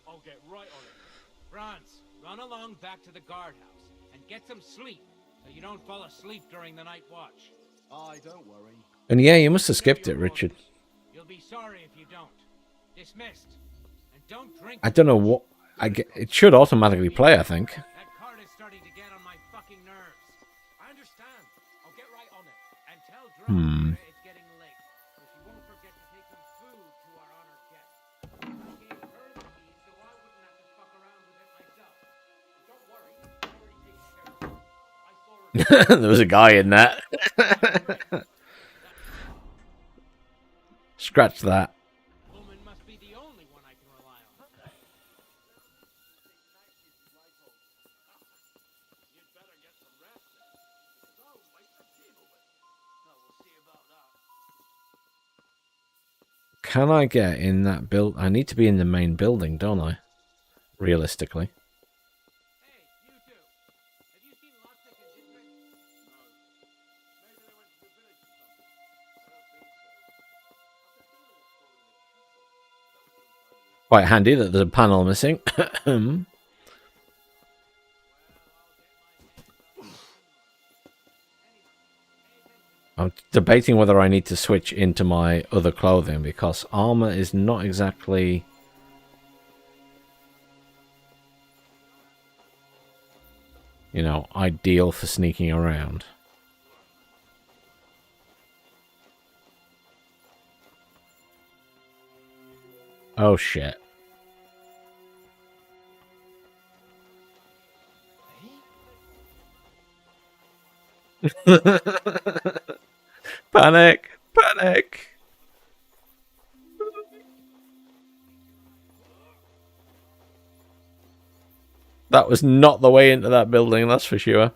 S: I'll get right on it. Franz, run along back to the guardhouse and get some sleep so you don't fall asleep during the night watch.
Q: Aye, don't worry.
A: And yeah, you must have skipped it, Richard.
S: You'll be sorry if you don't. Dismissed. And don't drink.
A: I don't know what I get. It should automatically play, I think.
S: That card is starting to get on my fucking nerves. I understand. I'll get right on it and tell Drone it's getting late, so she won't forget to take some food to our honored guest. I gave her the key so I wouldn't have to fuck around with it myself. Don't worry, I already taken care of it. I saw her.
A: There was a guy in that. Scratch that.
S: Woman must be the only one I can rely on. You'd better get some rest then. So, wake the table with. No, we'll see about that.
A: Can I get in that build? I need to be in the main building, don't I? Realistically. Quite handy that there's a panel missing. I'm debating whether I need to switch into my other clothing because armor is not exactly... you know, ideal for sneaking around. Oh shit. Panic! Panic! That was not the way into that building, that's for sure.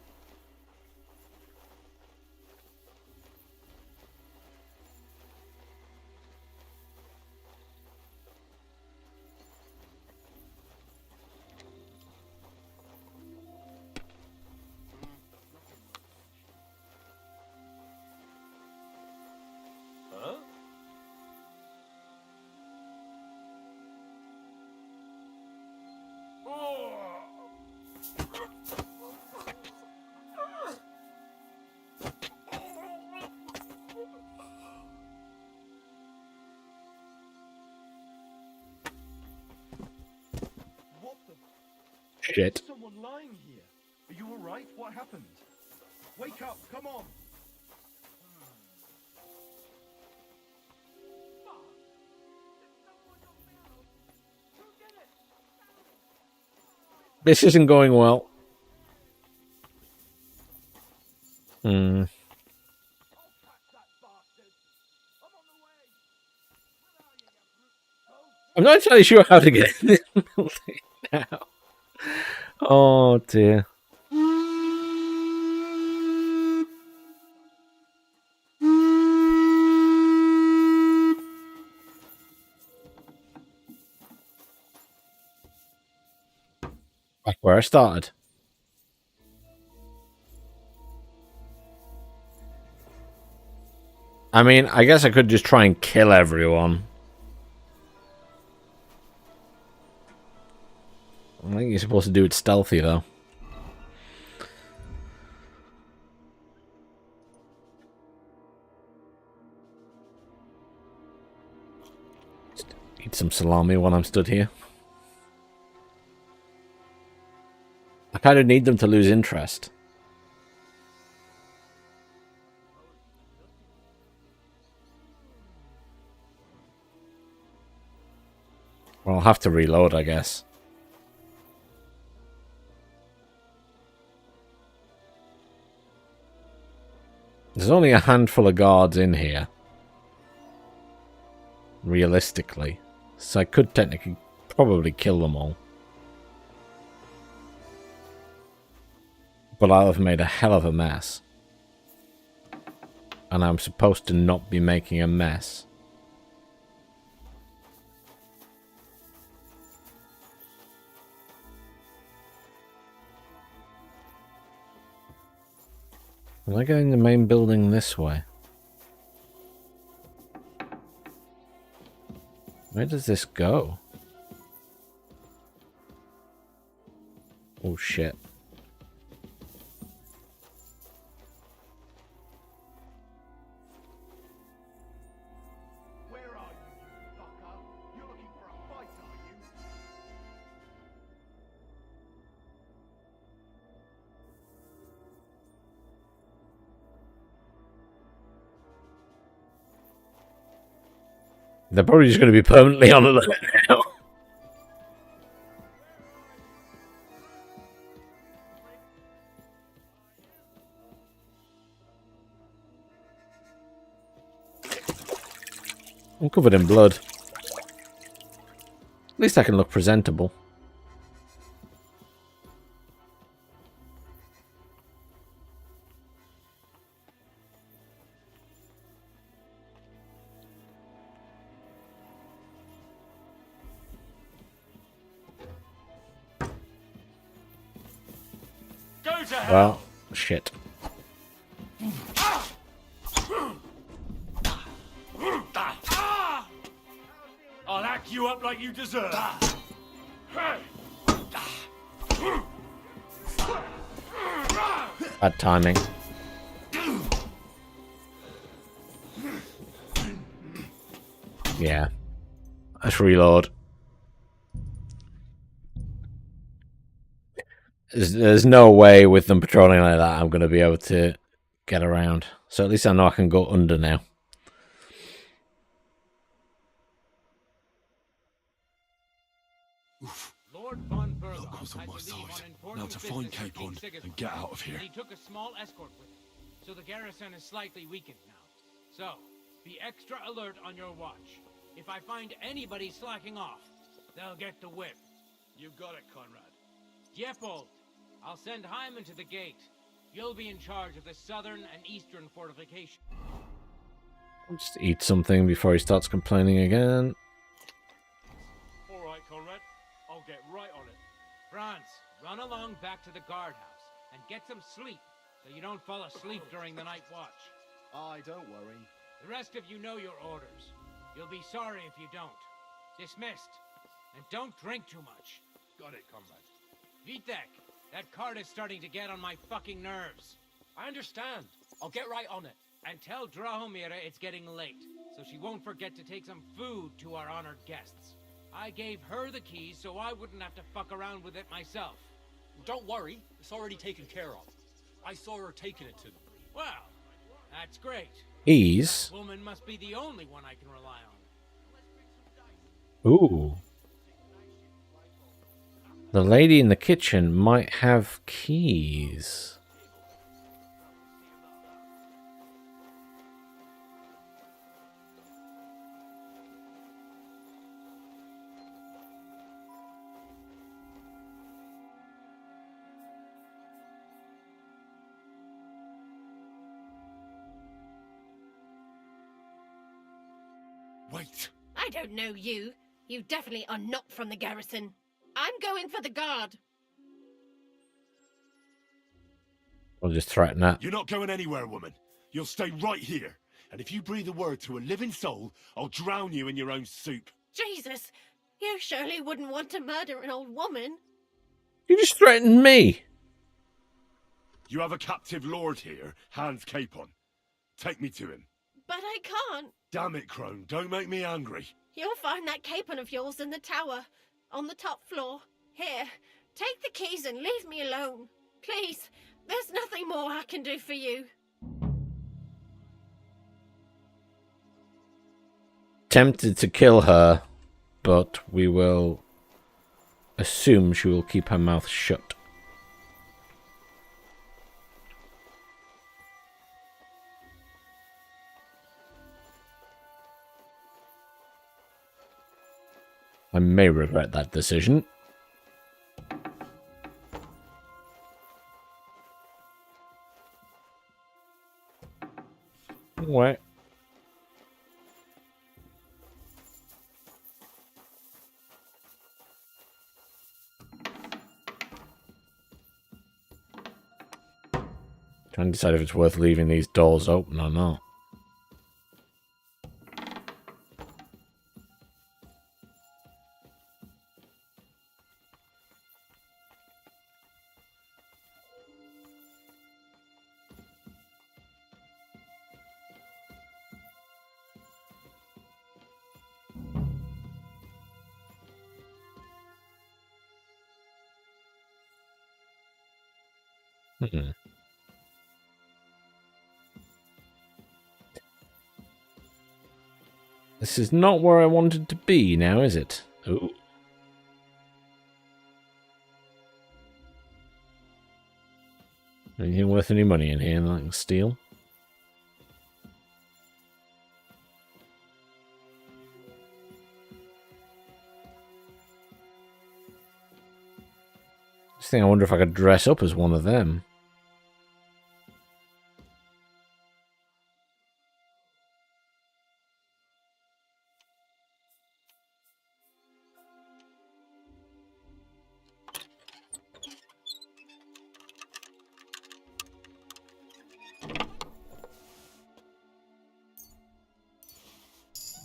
A: Shit.
Q: Someone lying here. Are you all right? What happened? Wake up! Come on!
A: This isn't going well. I'm not entirely sure how to get in this building now. Oh dear. Back where I started. I mean, I guess I could just try and kill everyone. I think you're supposed to do it stealthy, though. Eat some salami while I'm stood here. I kind of need them to lose interest. Well, I'll have to reload, I guess. There's only a handful of guards in here. Realistically. So I could technically probably kill them all. But I'll have made a hell of a mess. And I'm supposed to not be making a mess. Am I going the main building this way? Where does this go? Oh shit. They're probably just going to be permanently on alert now. I'm covered in blood. At least I can look presentable. Well, shit.
C: I'll hack you up like you deserve.
A: Bad timing. Yeah. Let's reload. There's no way with them patrolling like that I'm going to be able to get around. So at least I know I can go under now.
S: Lord von Berloff
R: Luck was on
S: had
R: my
S: to leave
R: side.
S: on important
R: Now to find
S: business for
R: Capon
S: King
R: and
S: Sigismund,
R: get out of here.
S: and he took a small escort with him, so the garrison is slightly weakened now. So, be extra alert on your watch. If I find anybody slacking off, they'll get the whip.
G: You got it, Conrad.
S: Diepold, I'll send Hyman to the gate. You'll be in charge of the southern and eastern fortification.
A: I'll just eat something before he starts complaining again.
S: All right, Conrad. I'll get right on it. Franz, run along back to the guardhouse and get some sleep so you don't fall asleep during the night watch.
Q: Aye, don't worry.
S: The rest of you know your orders. You'll be sorry if you don't. Dismissed. And don't drink too much.
G: Got it, comrade.
S: Vitek, that cart is starting to get on my fucking nerves.
T: I understand. I'll get right on it.
S: And tell Drahomira it's getting late, so she won't forget to take some food to our honored guests. I gave her the keys so I wouldn't have to fuck around with it myself.
T: Don't worry, it's already taken care of. I saw her taking it to them.
S: Well, that's great.
A: Ease.
S: That woman must be the only one I can rely on.
A: Ooh. The lady in the kitchen might have keys.
R: Wait.
I: I don't know you. You definitely are not from the garrison. I'm going for the guard.
A: I'll just threaten that.
C: You're not going anywhere, woman. You'll stay right here. And if you breathe a word to a living soul, I'll drown you in your own soup.
I: Jesus, you surely wouldn't want to murder an old woman.
A: You just threatened me.
C: You have a captive lord here, Hans Capon. Take me to him.
I: But I can't.
C: Damn it, Crone. Don't make me angry.
I: You'll find that capon of yours in the tower, on the top floor. Here, take the keys and leave me alone. Please, there's nothing more I can do for you.
A: Tempted to kill her, but we will assume she will keep her mouth shut. I may regret that decision. What? Trying to decide if it's worth leaving these doors open or not. This is not where I wanted to be now, is it? Ooh. Anything worth any money in here that I can steal? This thing, I wonder if I could dress up as one of them.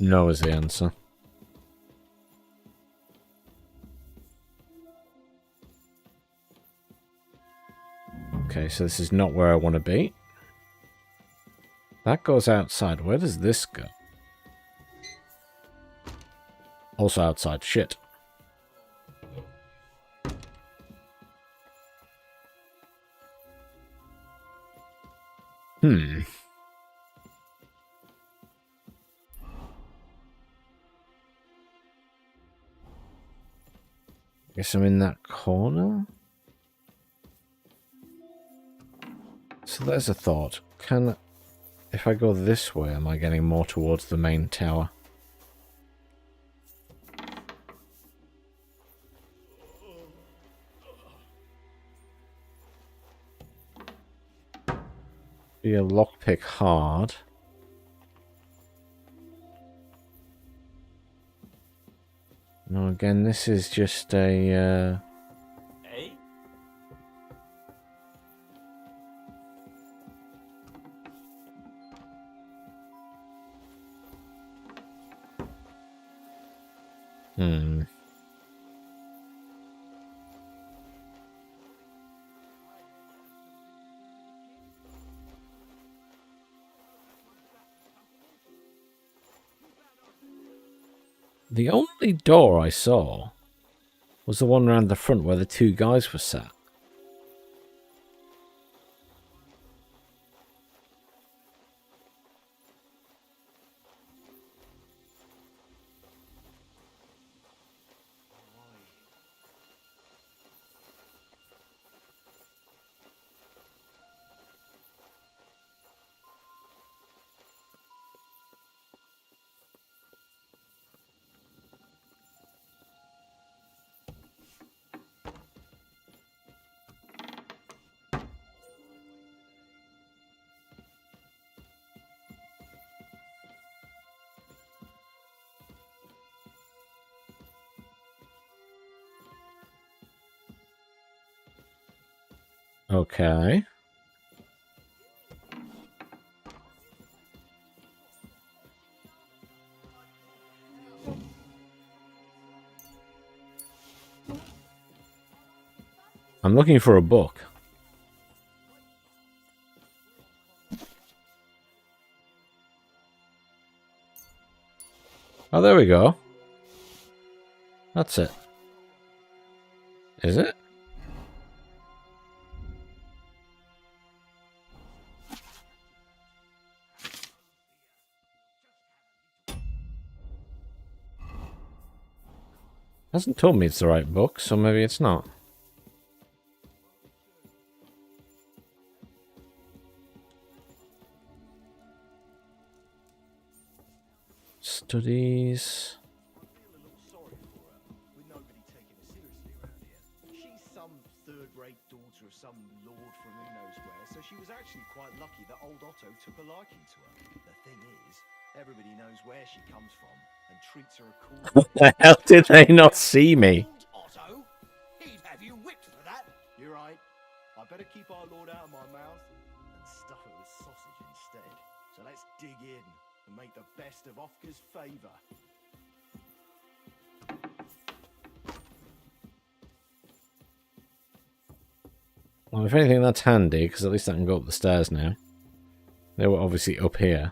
A: No is the answer. Okay, so this is not where I want to be. That goes outside. Where does this go? Also outside. Shit. Guess I'm in that corner? So there's a thought. If I go this way, am I getting more towards the main tower? Be a lockpick hard. No, again, this is just a,
M: Hey?
A: The only door I saw was the one around the front where the two guys were sat. Okay. I'm looking for a book. Oh, there we go. That's it. Is it? Hasn't told me it's the right book, so maybe it's not. Studies.
Q: She's some third-rate daughter of some lord from who knows where, so she was actually quite lucky that old Otto took a liking to her. The thing is, everybody knows where she comes from and treats her accordingly.
A: What the hell did they not see me?
E: Otto, he'd have you whipped for that.
Q: You're right. I better keep our lord out of my mouth and stuff it with sausage instead. So let's dig in and make the best of Ofka's favour.
A: Well, if anything, that's handy, because at least I can go up the stairs now. They were obviously up here.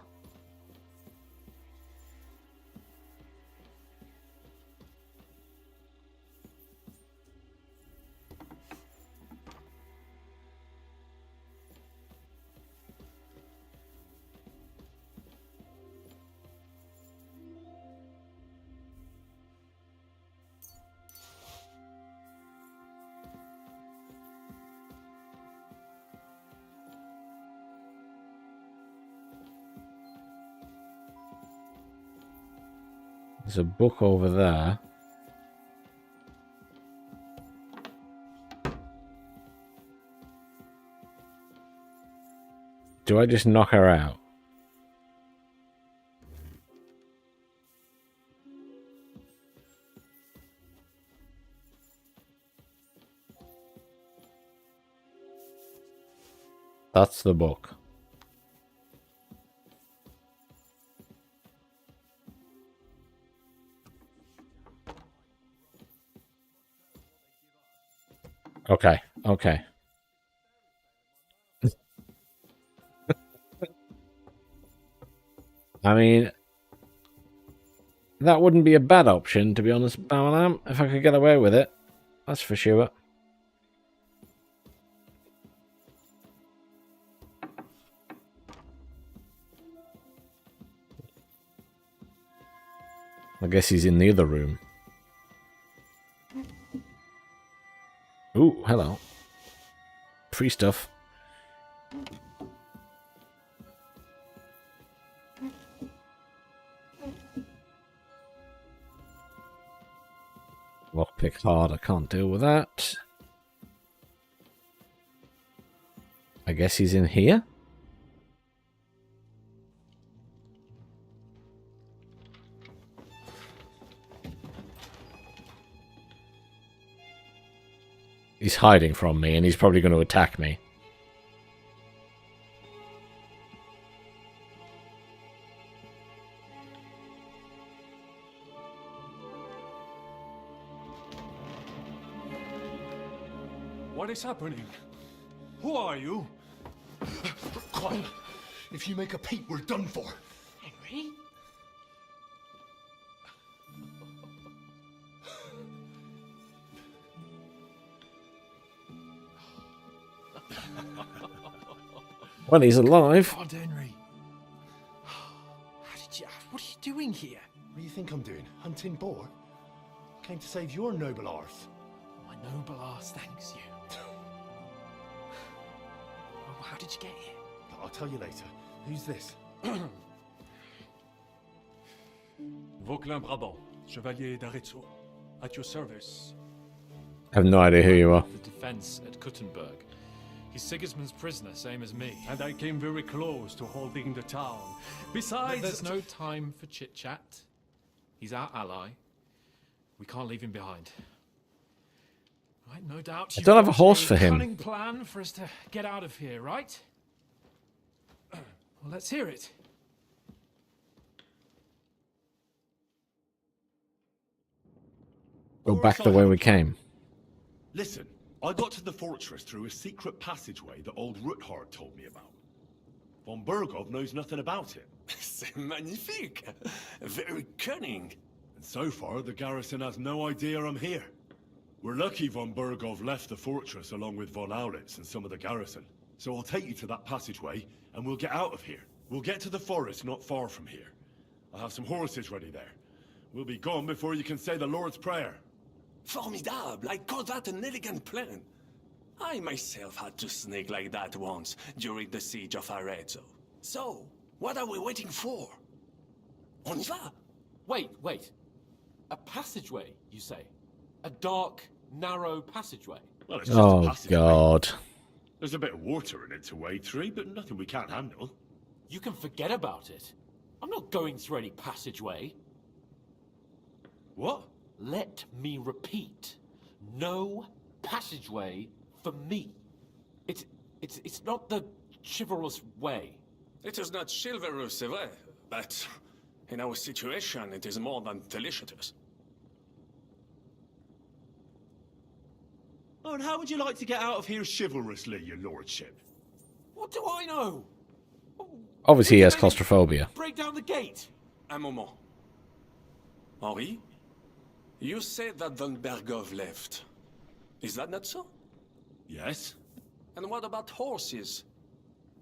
A: There's a book over there. Do I just knock her out? That's the book. Okay, okay. I mean, that wouldn't be a bad option, to be honest, Bamalam, if I could get away with it. That's for sure. I guess he's in the other room. Ooh, hello. Free stuff. Lockpick hard, I can't deal with that. I guess he's in here? He's hiding from me, and he's probably going to attack me.
R: What is happening? Who are you?
E: Quiet. If you make a peep, we're done for. Henry?
A: Well, he's alive.
E: God, Henry. What are you doing here? What do you think I'm doing? Hunting boar? Came to save your noble arse. My noble arse thanks you. Well, how did you get here? I'll tell you later. Who's this?
R: Vauquelin Brabant, Chevalier d'Arezzo, at your service.
A: I have no idea who you are.
U: The defense at Kuttenberg. He's Sigismund's prisoner, same as me.
R: And I came very close to holding the town. Besides...
U: There's no time for chit-chat. He's our ally. We can't leave him behind. Right, no doubt
A: I don't have a horse for him.
U: Cunning plan for us to get out of here, right? Well, let's hear it.
A: Go back the way we came.
C: Listen, I got to the fortress through a secret passageway that old Ruthard told me about. Von Burgov knows nothing about it.
V: C'est magnifique. Very cunning.
C: And so far, the garrison has no idea I'm here. We're lucky von Burgov left the fortress along with von Aulitz and some of the garrison. So I'll take you to that passageway, and we'll get out of here. We'll get to the forest not far from here. I'll have some horses ready there. We'll be gone before you can say the Lord's Prayer.
H: Formidable! I call that an elegant plan. I myself had to sneak like that once during the siege of Arezzo. So, what are we waiting for? On y va?
U: Wait. A passageway, you say? A dark, narrow passageway?
C: Well, it's just a
A: Oh,
C: passageway.
A: God.
C: There's a bit of water in it to wade through, but nothing we can't handle.
U: You can forget about it. I'm not going through any passageway.
C: What?
U: Let me repeat. No passageway for me. It's not the chivalrous way.
H: It is not chivalrous, c'est vrai, but in our situation, it is more than delicious.
C: Oh, and how would you like to get out of here chivalrously, your lordship?
U: What do I know?
A: Obviously, he has claustrophobia.
U: Break down the gate.
H: Un moment. Henri, you said that von Bergov left. Is that not so?
C: Yes.
H: And what about horses?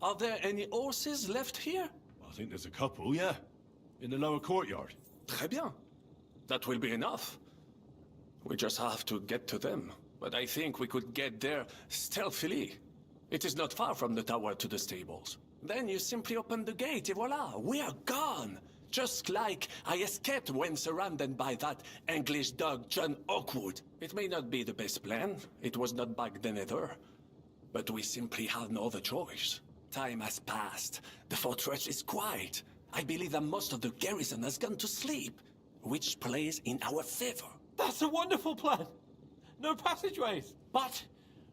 H: Are there any horses left here?
C: I think there's a couple, yeah. In the lower courtyard.
H: Très bien. That will be enough. We just have to get to them. But I think we could get there stealthily. It is not far from the tower to the stables. Then you simply open the gate, et voila, we are gone! Just like I escaped when surrounded by that English dog John Oakwood. It may not be the best plan, it was not back then either. But we simply have no other choice. Time has passed, the fortress is quiet. I believe that most of the garrison has gone to sleep, which plays in our favor.
U: That's a wonderful plan. No passageways. But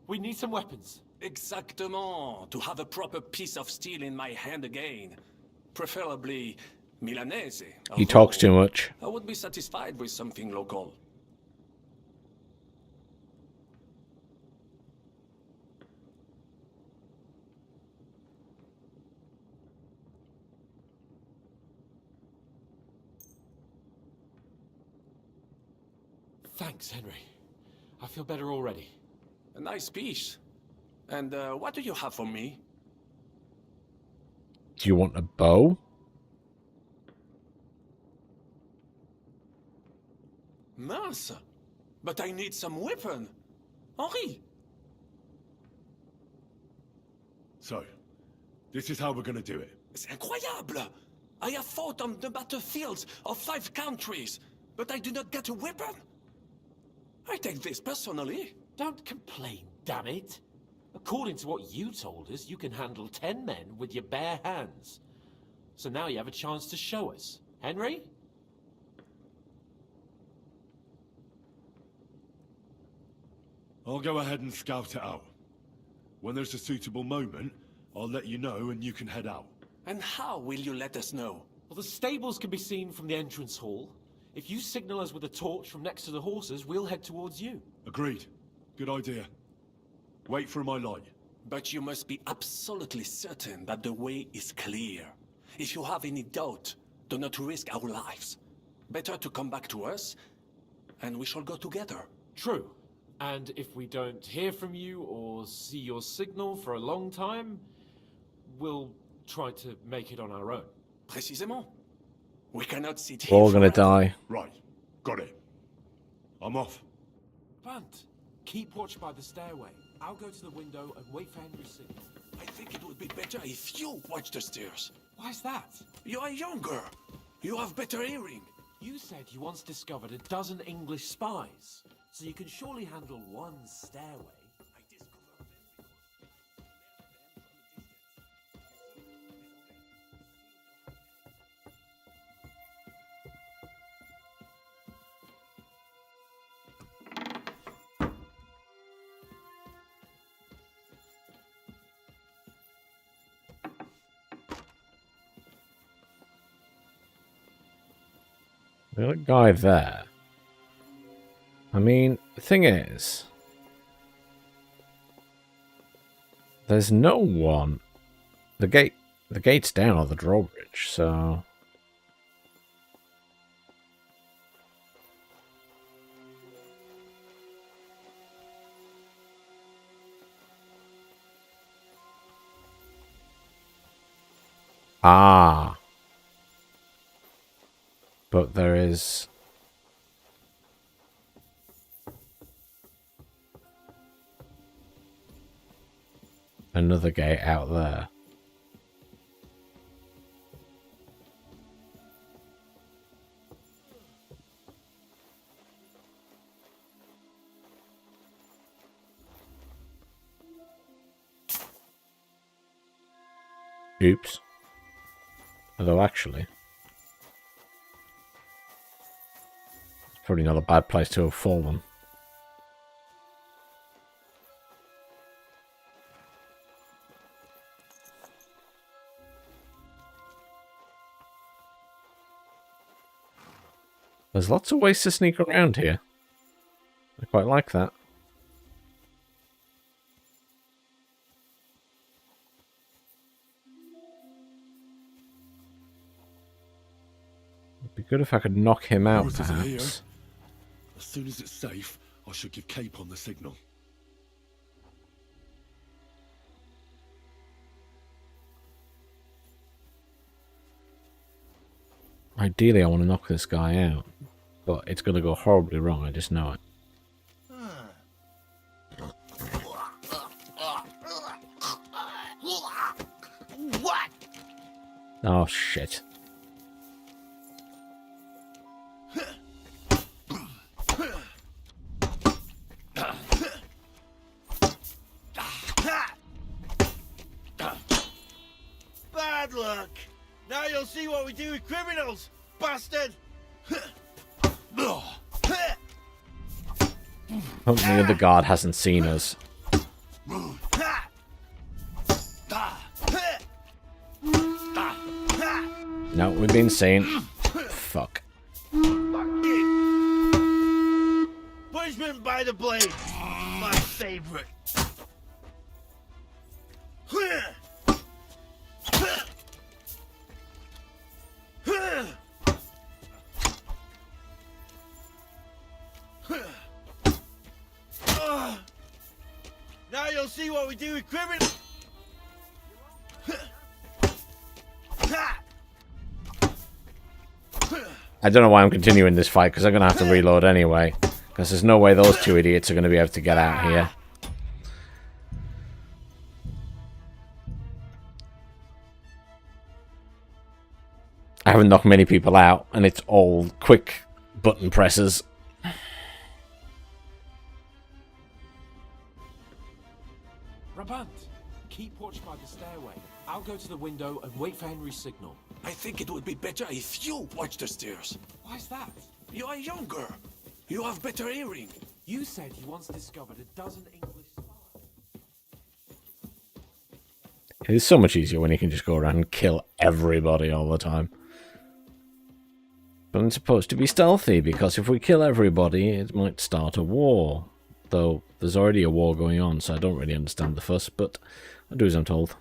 U: we need some weapons.
H: Exactement. To have a proper piece of steel in my hand again. Preferably Milanese.
A: He talks too much.
H: I would be satisfied with something local.
U: Thanks, Henry. I feel better already.
H: A nice piece. And what do you have for me?
A: Do you want a bow?
H: Mince! But I need some weapon. Henri!
C: So, this is how we're gonna do it.
H: C'est incroyable! I have fought on the battlefields of 5 countries, but I do not get a weapon. I take this personally.
U: Don't complain, damn it. According to what you told us, you can handle 10 men with your bare hands. So now you have a chance to show us. Henry?
C: I'll go ahead and scout it out. When there's a suitable moment, I'll let you know and you can head out.
H: And how will you let us know?
U: Well, the stables can be seen from the entrance hall. If you signal us with a torch from next to the horses, we'll head towards you.
C: Agreed. Good idea. Wait for my light.
H: But you must be absolutely certain that the way is clear. If you have any doubt, do not risk our lives. Better to come back to us, and we shall go together.
U: True. And if we don't hear from you or see your signal for a long time, we'll try to make it on our own.
H: Précisément. We cannot sit
A: We're
H: here
A: all gonna
H: forever.
A: die.
C: Right. Got it. I'm off.
U: Bunt, keep watch by the stairway. I'll go to the window and wait for Henry's signal.
H: I think it would be better if you watch the stairs.
U: Why's that?
H: You are younger. You have better hearing.
U: You said you once discovered a dozen English spies, so you can surely handle one stairway.
A: There's a guy there. I mean, the thing is, there's no one. The gate's down on the drawbridge, so Ah. But there is... another gate out there. Oops. Although actually, it's probably not a bad place to have fallen. There's lots of ways to sneak around here. I quite like that. It'd be good if I could knock him out,
R: Horses are here.
A: perhaps.
R: As soon as it's safe, I should give Capon the signal.
A: Ideally, I want to knock this guy out, but it's going to go horribly wrong, I just know it.
E: What?
A: Oh, shit.
E: Bad luck. Now you'll see what we do with criminals, bastard.
A: Hopefully the other guard hasn't seen us. No, we've been seen. Fuck.
E: Punishment by the blade. My favorite. Now you'll see what we do with criminals.
A: I don't know why I'm continuing this fight, because I'm going to have to reload anyway. Because there's no way those two idiots are going to be able to get out here. I haven't knocked many people out, and it's all quick button presses.
U: Rabant, keep watch by the stairway. I'll go to the window and wait for Henry's signal.
H: I think it would be better if you watch the stairs.
U: Why's that?
H: You are younger. You have better hearing.
U: You said he once discovered a dozen English spies.
A: It's so much easier when you can just go around and kill everybody all the time. But I'm supposed to be stealthy, because if we kill everybody, it might start a war. Though there's already a war going on, so I don't really understand the fuss, but I'll do as I'm told.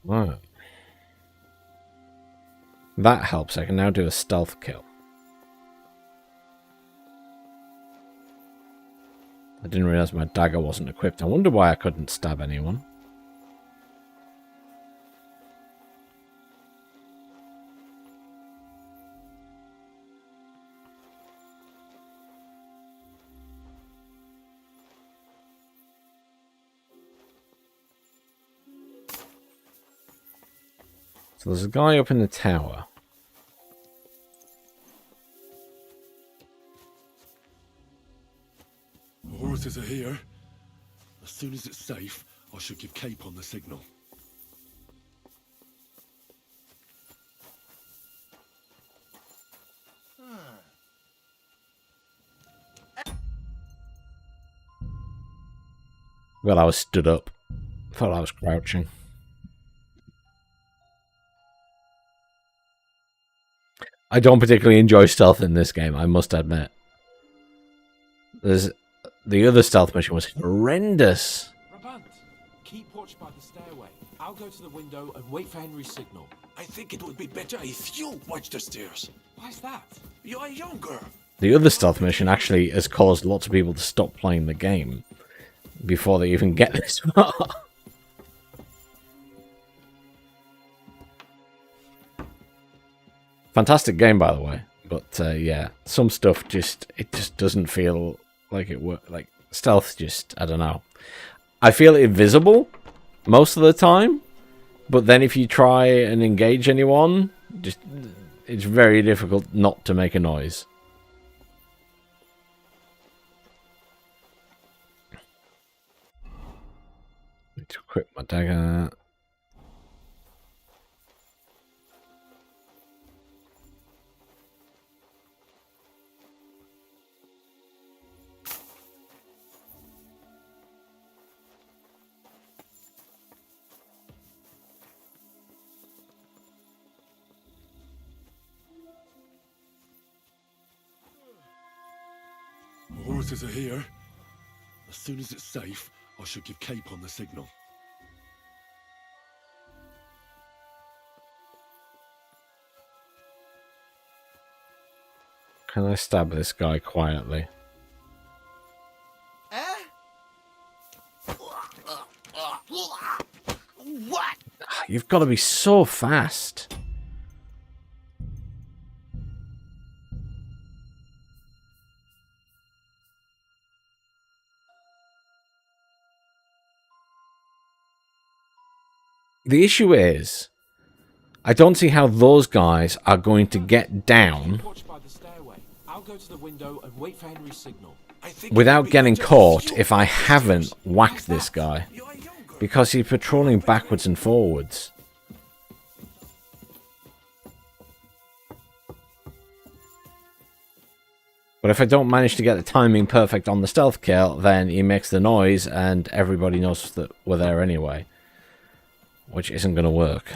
A: Right. That helps. I can now do a stealth kill. I didn't realize my dagger wasn't equipped. I wonder why I couldn't stab anyone. So there's a guy up in the tower.
R: Horses are here. As soon as it's safe, I should give Capon the signal.
A: Well, I was stood up. Thought I was crouching. I don't particularly enjoy stealth in this game, I must admit. The other stealth mission was horrendous.
U: Rabant, keep watch by the stairway. I'll go to the window and wait for Henry's signal.
H: I think it would be better if you watch the stairs.
U: Why's that?
H: You are younger.
A: The other stealth mission actually has caused lots of people to stop playing the game before they even get this far. Fantastic game, by the way. But yeah, some stuff just doesn't feel like it works. Like stealth, just I don't know. I feel invisible most of the time, but then if you try and engage anyone, it's very difficult not to make a noise. Need to equip my dagger.
R: The horses are here. As soon as it's safe, I shall give Cape on the signal.
A: Can I stab this guy quietly?
E: What?
A: You've got to be so fast. The issue is, I don't see how those guys are going to get down
U: I'll go to the window and wait for Henry's signal.
A: without getting caught if I haven't whacked this guy. Because he's patrolling backwards and forwards. But if I don't manage to get the timing perfect on the stealth kill, then he makes the noise and everybody knows that we're there anyway. Which isn't going to work.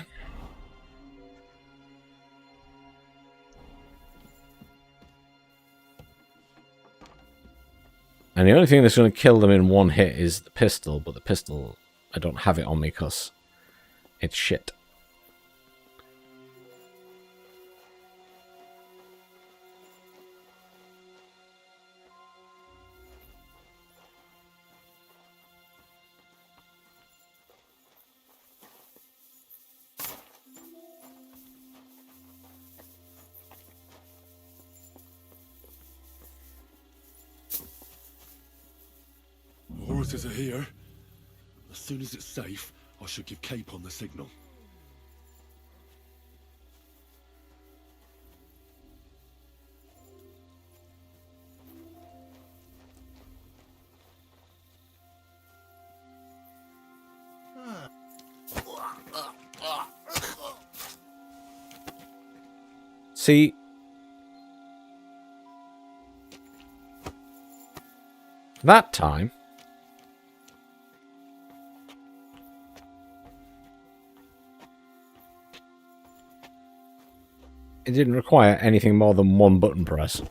A: And the only thing that's going to kill them in one hit is the pistol, but the pistol, I don't have it on me because it's shit.
R: The horses are here. As soon as it's safe, I shall give Cape on the signal.
A: See, that time, it didn't require anything more than one button press.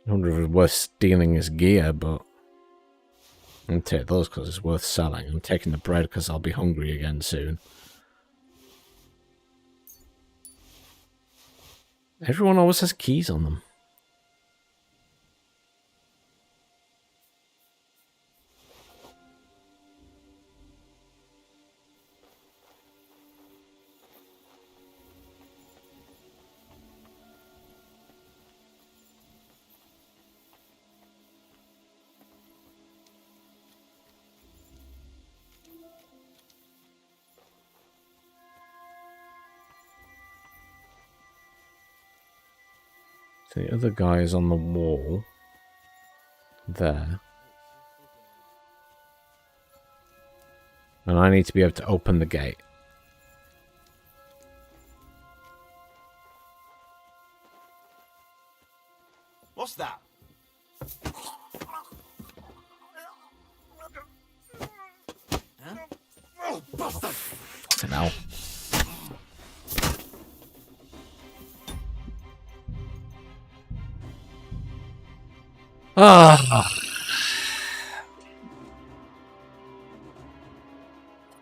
A: I wonder if it's worth stealing his gear, but I'll take those because it's worth selling. I'm taking the bread because I'll be hungry again soon. Everyone always has keys on them. So the other guy is on the wall. There. And I need to be able to open the gate.
E: What's that? Huh? Oh, bastard!
A: Fucking hell. Ah.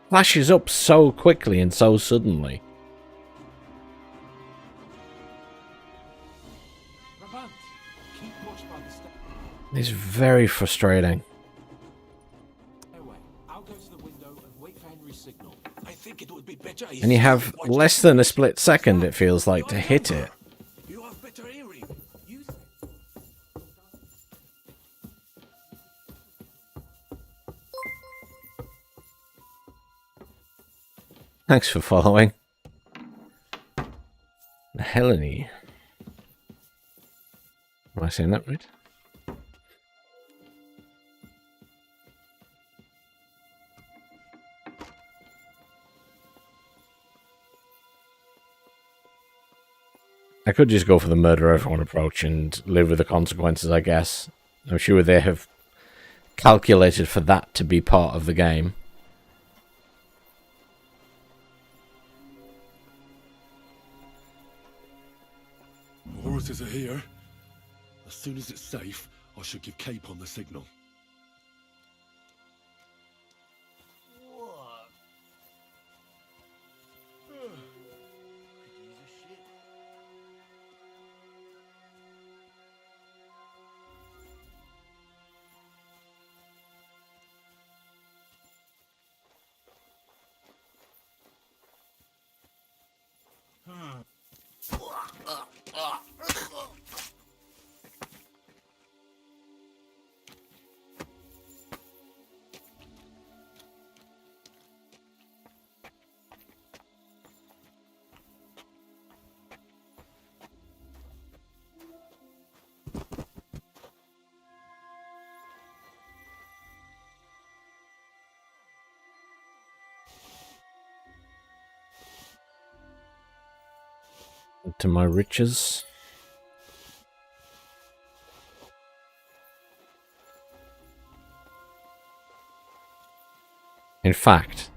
A: Flashes up so quickly and so suddenly. It's very frustrating.
U: I'll go to the window and wait for Henry's signal. I think it would be better if
A: And you have less than a split second, it feels like, to hit it.
U: you have better hearing. Use it.
A: Thanks for following. Helene. Am I saying that right? I could just go for the murder everyone approach and live with the consequences, I guess. I'm sure they have calculated for that to be part of the game.
R: The horses are here. As soon as it's safe, I should give Cape on the signal.
A: To my riches. In fact,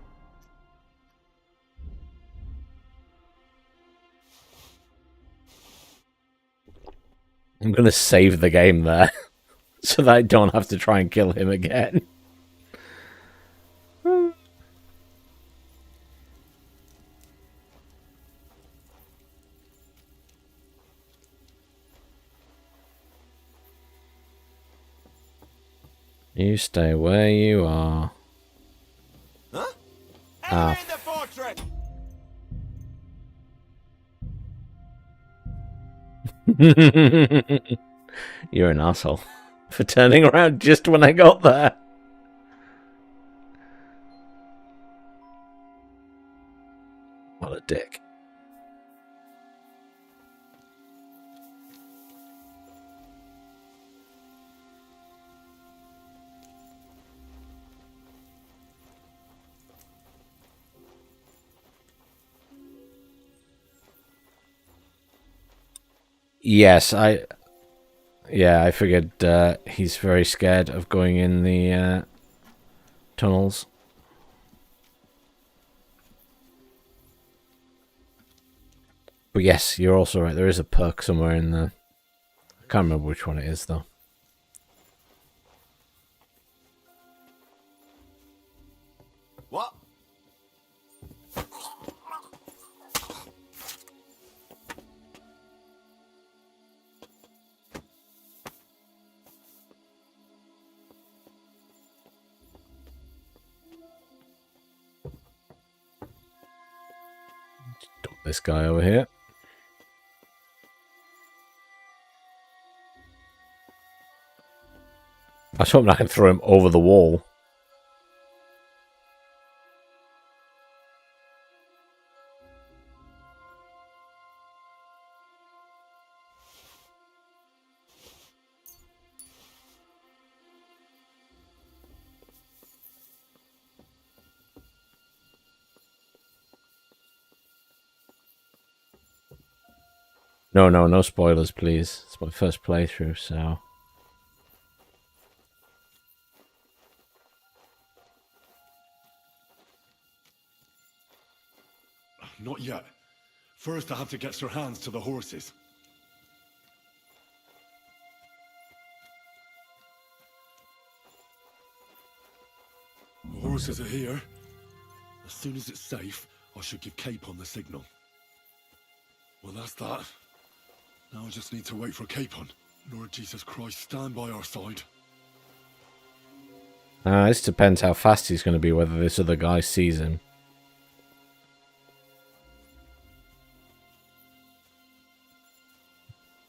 A: I'm going to save the game there so that I don't have to try and kill him again. You stay where you are.
E: Huh?
A: Ah.
E: In the fortress!
A: You're an asshole for turning around just when I got there. What a dick. Yes, I figured he's very scared of going in the tunnels. But yes, you're also right. There is a perk somewhere in the... I can't remember which one it is, though.
E: What?
A: Dump this guy over here. I was hoping I could throw him over the wall. No spoilers, please. It's my first playthrough, so...
R: Not yet. First, I have to get Sir Hans to the horses. forces are here. As soon as it's safe, I should give Capon the signal. Well, that's that. Now I just need to wait for Capon. Lord Jesus Christ, stand by our side.
A: This depends how fast he's going to be, whether this other guy sees him.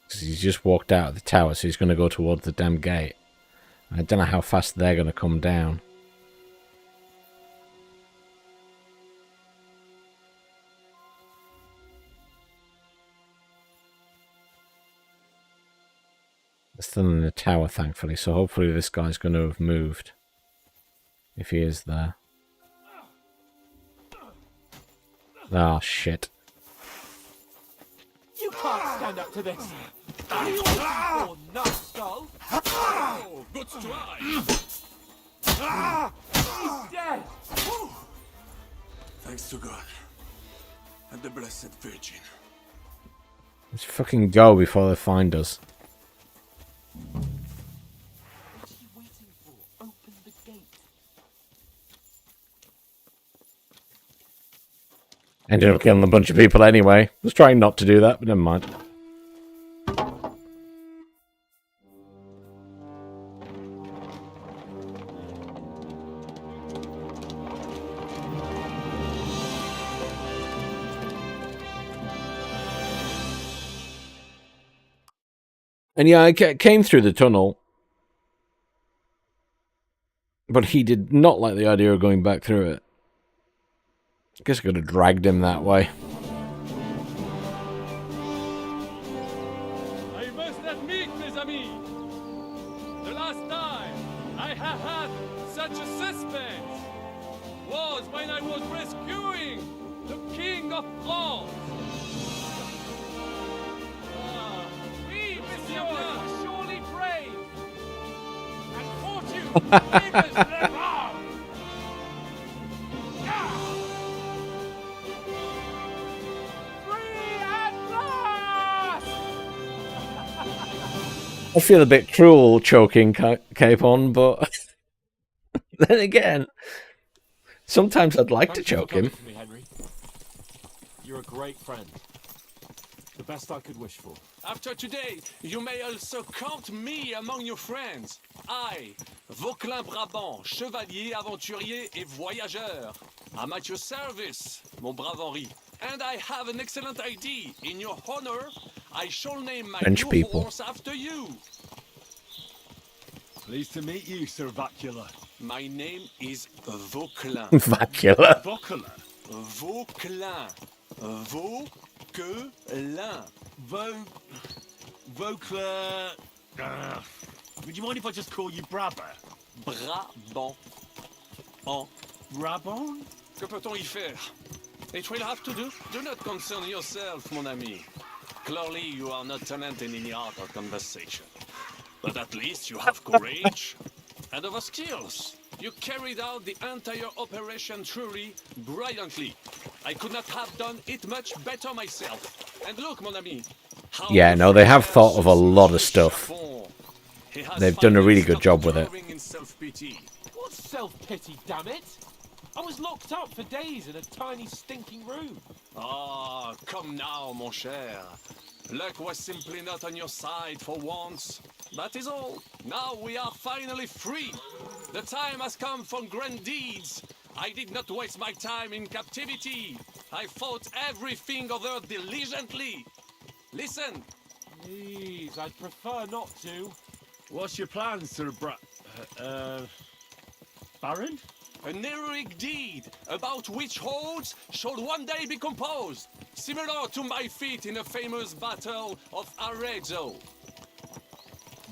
A: Because he's just walked out of the tower, so he's going to go towards the damn gate. I don't know how fast they're going to come down. They're still in the tower, thankfully, so hopefully this guy's going to have moved. If he is there. Ah, shit.
U: You can't stand up to this. What are you waiting for, numbskull?
C: Oh, good try.
U: He's dead.
C: Thanks to God and the Blessed Virgin.
A: Let's fucking go before they find us.
U: What are you waiting for? Open the gate.
A: Ended up killing a bunch of people anyway. Was trying not to do that, but never mind. And yeah, I came through the tunnel. But he did not like the idea of going back through it. I guess I could have dragged him that way.
F: I must admit, mes amis, the last time I have had such a suspense was when I was rescuing the King of France. Oui, monsieur, surely brave, and fortune favors the wrong.
A: I feel a bit cruel choking Capon, but then again, sometimes I'd like to choke him.
U: Me, Henry. You're a great friend. The best I could wish for.
H: After today, you may also count me among your friends. I, Vauquelin Brabant, chevalier, aventurier et voyageur. I'm at your service, mon brave Henri. And I have an excellent idea. In your honor, I shall name my
A: French
H: new
A: people.
H: horse after you.
R: Pleased to meet you, Sir Vacula.
H: My name is Vauquelin.
A: Vacula.
R: Vacula.
H: Vauquelin. Vauquelin.
P: Vauquelin. Would you mind if I just call you Brabant?
H: Brabant. En
P: Brabant?
H: Que peut-on y faire? It will have to do. Do not concern yourself, mon ami. Clearly, you are not talented in the art of conversation. But at least you have courage and other skills. You carried out the entire operation truly brilliantly. I could not have done it much better myself. And look, mon ami.
A: Yeah, no, they have thought of a lot of stuff. They've done a really good job with it.
U: What self-pity, damn it? I was locked up for days in a tiny stinking room.
H: Ah, come now, mon cher. Luck was simply not on your side for once. That is all. Now we are finally free. The time has come for grand deeds. I did not waste my time in captivity. I fought everything over diligently. Listen.
U: Please, I'd prefer not to.
P: What's your plan, Sir Baron?
H: An heroic deed about which hordes shall one day be composed, similar to my feat in the famous battle of Arezzo.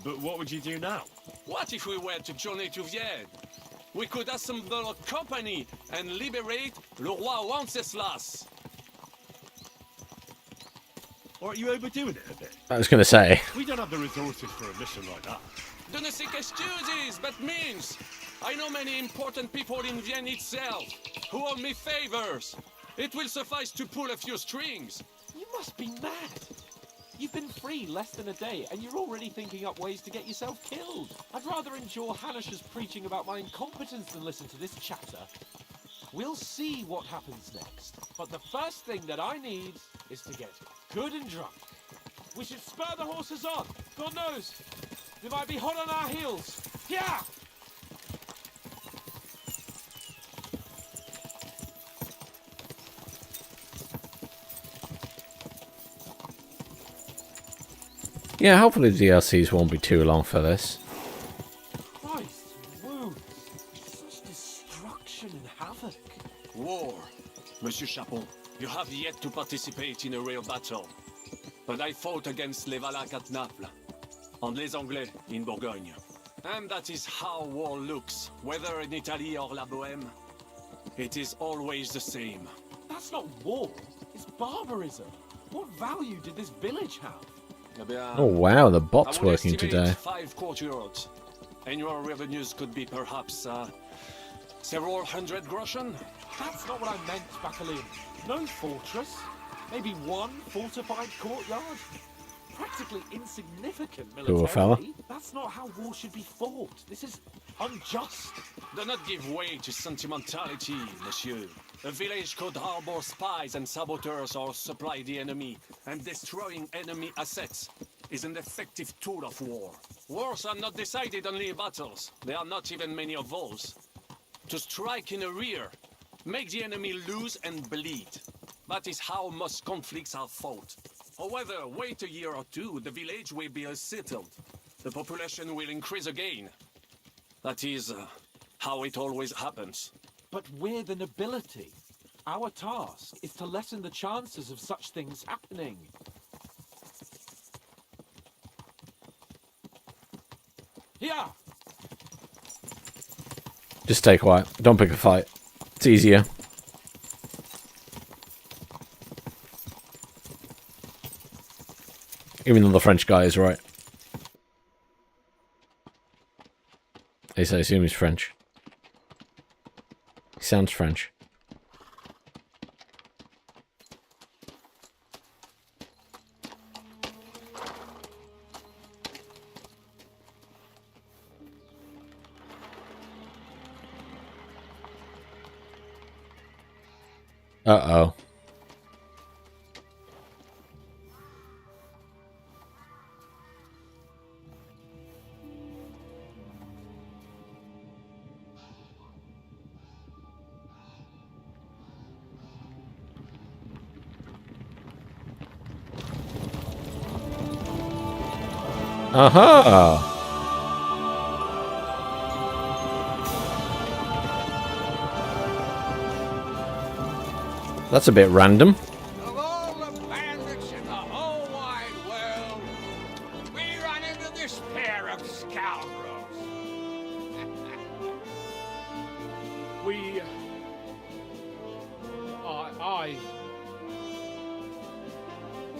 P: But what would you do now?
H: What if we were to journey to Vienne? We could assemble a company and liberate Le Roi Wenceslas.
P: Or are you overdoing it a bit?
A: I was going to say.
P: We don't have the resources for a mission like that.
H: De ne seek excuses, but means. I know many important people in Vienne itself who owe me favors. It will suffice to pull a few strings.
U: You must be mad. You've been free less than a day, and you're already thinking up ways to get yourself killed. I'd rather endure Hanish's preaching about my incompetence than listen to this chatter. We'll see what happens next, but the first thing that I need is to get good and drunk. We should spur the horses on. God knows, they might be hot on our heels. Yeah!
A: Yeah, hopefully the DLCs won't be too long for this.
U: Christ, wounds. Such destruction and havoc.
H: War. Monsieur Chapon, you have yet to participate in a real battle. But I fought against les Valaques at Naples, and les Anglais in Bourgogne. And that is how war looks, whether in Italy or La Bohème. It is always the same.
U: That's not war, it's barbarism. What value did this village have?
A: Oh wow, the bot's
H: I would
A: working
H: estimate
A: today.
H: 5 courtyards. Annual revenues could be perhaps several hundred groschen.
U: That's not what I meant, Bacalin. No fortress. Maybe one fortified courtyard. Practically insignificant
A: Cool, fella.
U: militarily. That's not how war should be fought. This is unjust.
H: Do not give way to sentimentality, monsieur. A village could harbor spies and saboteurs or supply the enemy, and destroying enemy assets is an effective tool of war. Wars are not decided only in battles. There are not even many of those. To strike in the rear, make the enemy lose and bleed. That is how most conflicts are fought. However, wait a year or two, the village will be settled. The population will increase again. That is how it always happens.
U: But we're the nobility. Our task is to lessen the chances of such things happening. Yeah.
A: Just stay quiet. Don't pick a fight. It's easier. Even though the French guy is right. At least I assume he's French. He sounds French. Uh-oh. Aha! That's a bit random.
E: Of all the bandits in the whole wide world, we run into this pair of scoundrels.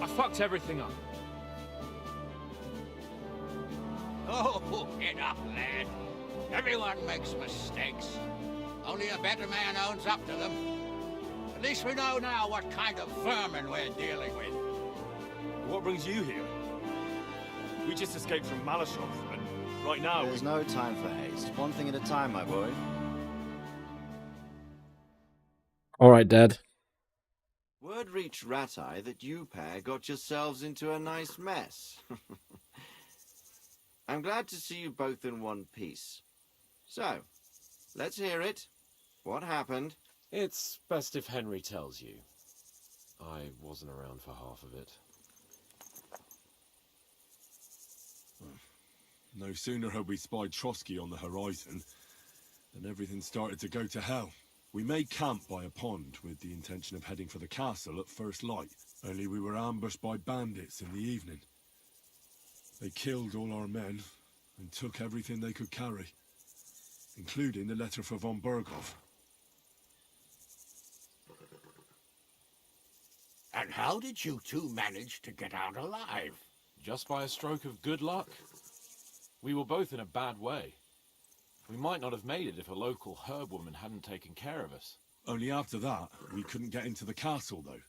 F: I fucked everything up.
E: Oh, get up, lad. Everyone makes mistakes. Only a better man owns up to them. At least we know now what kind of vermin we're dealing with.
C: What brings you here? We just escaped from Malashov, and right now
Q: There's no time for haste. One thing at a time, my boy.
A: Alright, Dad.
J: Word reached Rat-Eye that you pair got yourselves into a nice mess. I'm glad to see you both in one piece. So, let's hear it. What happened?
U: It's best if Henry tells you. I wasn't around for half of it.
R: No sooner had we spied Trotsky on the horizon than everything started to go to hell. We made camp by a pond with the intention of heading for the castle at first light, only we were ambushed by bandits in the evening. They killed all our men and took everything they could carry, including the letter for von Berghoff.
E: And how did you two manage to get out alive?
U: Just by a stroke of good luck. We were both in a bad way. We might not have made it if a local herb woman hadn't taken care of us.
R: Only after that, we couldn't get into the castle, though.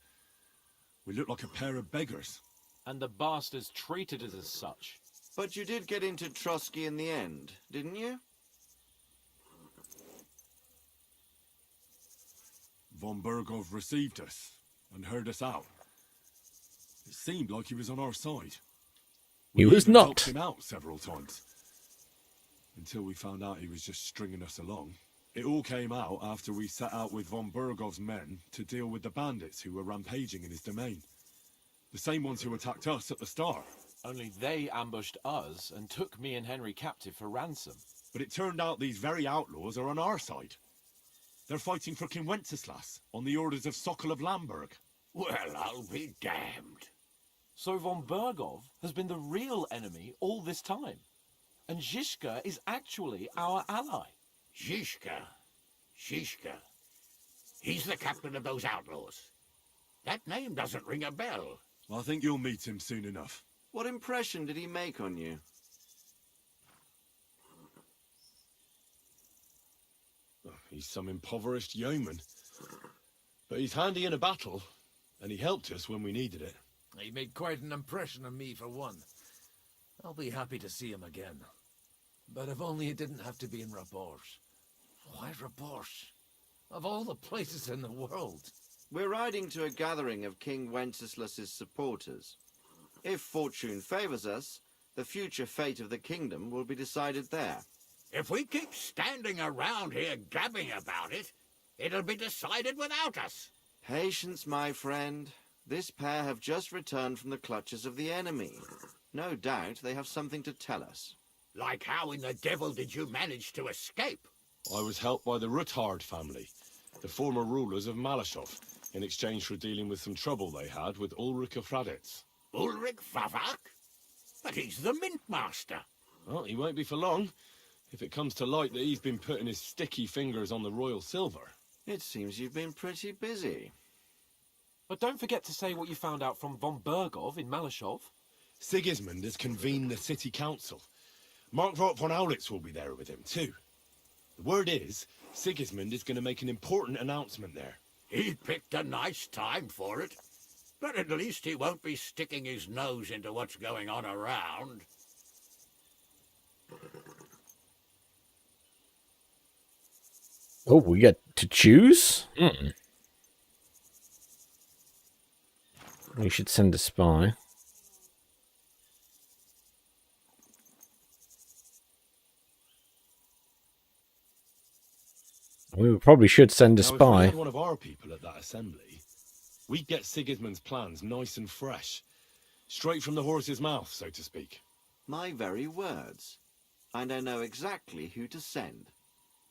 R: We looked like a pair of beggars.
U: And the bastards treated us as such.
J: But you did get into Trotsky in the end, didn't you?
R: Von Bergov received us and heard us out. It seemed like he was on our side.
A: He
R: We
A: was
R: even
A: not.
R: helped him out several times. Until we found out he was just stringing us along. It all came out after we set out with Von Bergov's men to deal with the bandits who were rampaging in his domain. The same ones who attacked us at the start.
U: Only they ambushed us and took me and Henry captive for ransom.
R: But it turned out these very outlaws are on our side. They're fighting for King Wenceslas on the orders of Sokol of Lamberg.
E: Well, I'll be damned.
U: So von Bergov has been the real enemy all this time. And Zizka is actually our ally.
E: Zizka. He's the captain of those outlaws. That name doesn't ring a bell.
R: I think you'll meet him soon enough.
J: What impression did he make on you?
R: He's some impoverished yeoman. But he's handy in a battle, and he helped us when we needed it.
L: He made quite an impression on me, for one. I'll be happy to see him again. But if only it didn't have to be in Rabosh. Why Rabosh? Of all the places in the world.
J: We're riding to a gathering of King Wenceslas's supporters. If fortune favors us, the future fate of the kingdom will be decided there.
E: If we keep standing around here gabbing about it, it'll be decided without us.
J: Patience, my friend. This pair have just returned from the clutches of the enemy. No doubt they have something to tell us.
E: Like how in the devil did you manage to escape?
R: I was helped by the Ruthard family, the former rulers of Malashov, in exchange for dealing with some trouble they had with Ulrich of Raditz.
E: Ulrich Vavak? But he's the mint master.
R: Well, he won't be for long, if it comes to light that he's been putting his sticky fingers on the royal silver.
J: It seems you've been pretty busy.
U: But don't forget to say what you found out from von Bergov in Malashov.
R: Sigismund has convened the city council. Markvart von Aulitz will be there with him, too. The word is, Sigismund is going to make an important announcement there.
E: He picked a nice time for it. But at least he won't be sticking his nose into what's going on around.
A: Oh, we get to choose? We should send a spy. We probably should send a
R: Now, if we
A: spy.
R: had one of our people at that assembly, we'd get Sigismund's plans nice and fresh. Straight from the horse's mouth, so to speak.
J: My very words. And I know exactly who to send.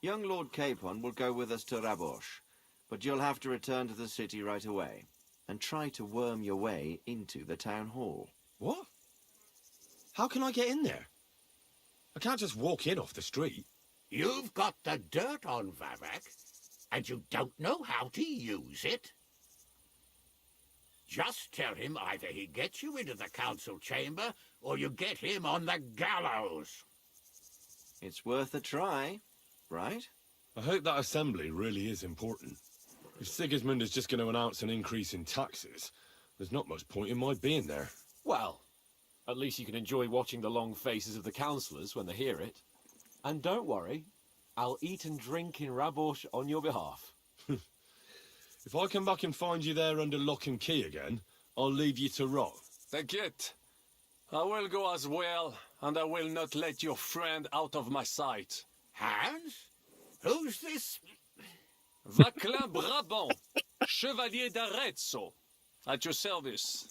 J: Young Lord Capon will go with us to Rabosh, but you'll have to return to the city right away and try to worm your way into the town hall.
R: What? How can I get in there? I can't just walk in off the street.
E: You've got the dirt on Vavak, and you don't know how to use it. Just tell him either he gets you into the council chamber, or you get him on the gallows.
J: It's worth a try, right?
R: I hope that assembly really is important. If Sigismund is just going to announce an increase in taxes, there's not much point in my being there.
U: Well, at least you can enjoy watching the long faces of the councillors when they hear it. And don't worry, I'll eat and drink in Rabosh on your behalf.
R: If I come back and find you there under lock and key again, I'll leave you to rot.
H: T'inquiète. I will go as well, and I will not let your friend out of my sight.
E: Hans? Who's this?
H: Vaclin Brabant, Chevalier d'Arezzo, at your service.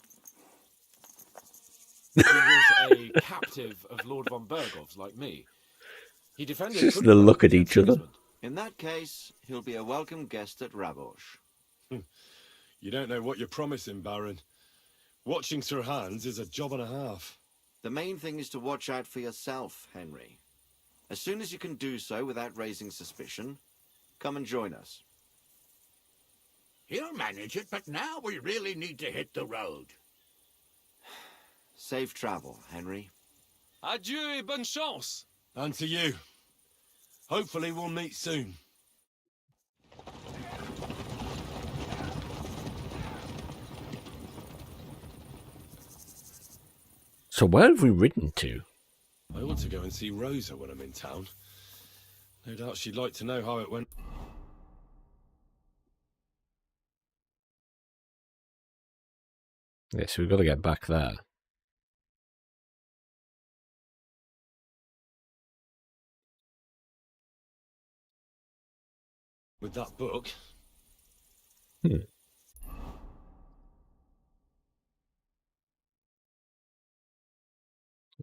U: He was a captive of Lord von Bergov's, like me. He defended
A: Just
U: pretty
A: the
U: well
A: look at
U: against
A: each other.
U: Sigismund.
J: In that case, he'll be a welcome guest at Rabosh.
R: You don't know what you're promising, Baron. Watching Sir Hans is a job and a half.
J: The main thing is to watch out for yourself, Henry. As soon as you can do so without raising suspicion, come and join us.
E: He'll manage it, but now we really need to hit the road.
J: Safe travel, Henry.
H: Adieu et bonne chance.
R: And to you. Hopefully we'll meet soon.
A: So where have we ridden to?
R: I want to go and see Rosa when I'm in town. No doubt she'd like to know how it went.
A: Yeah, so we've got to get back there.
R: With that book.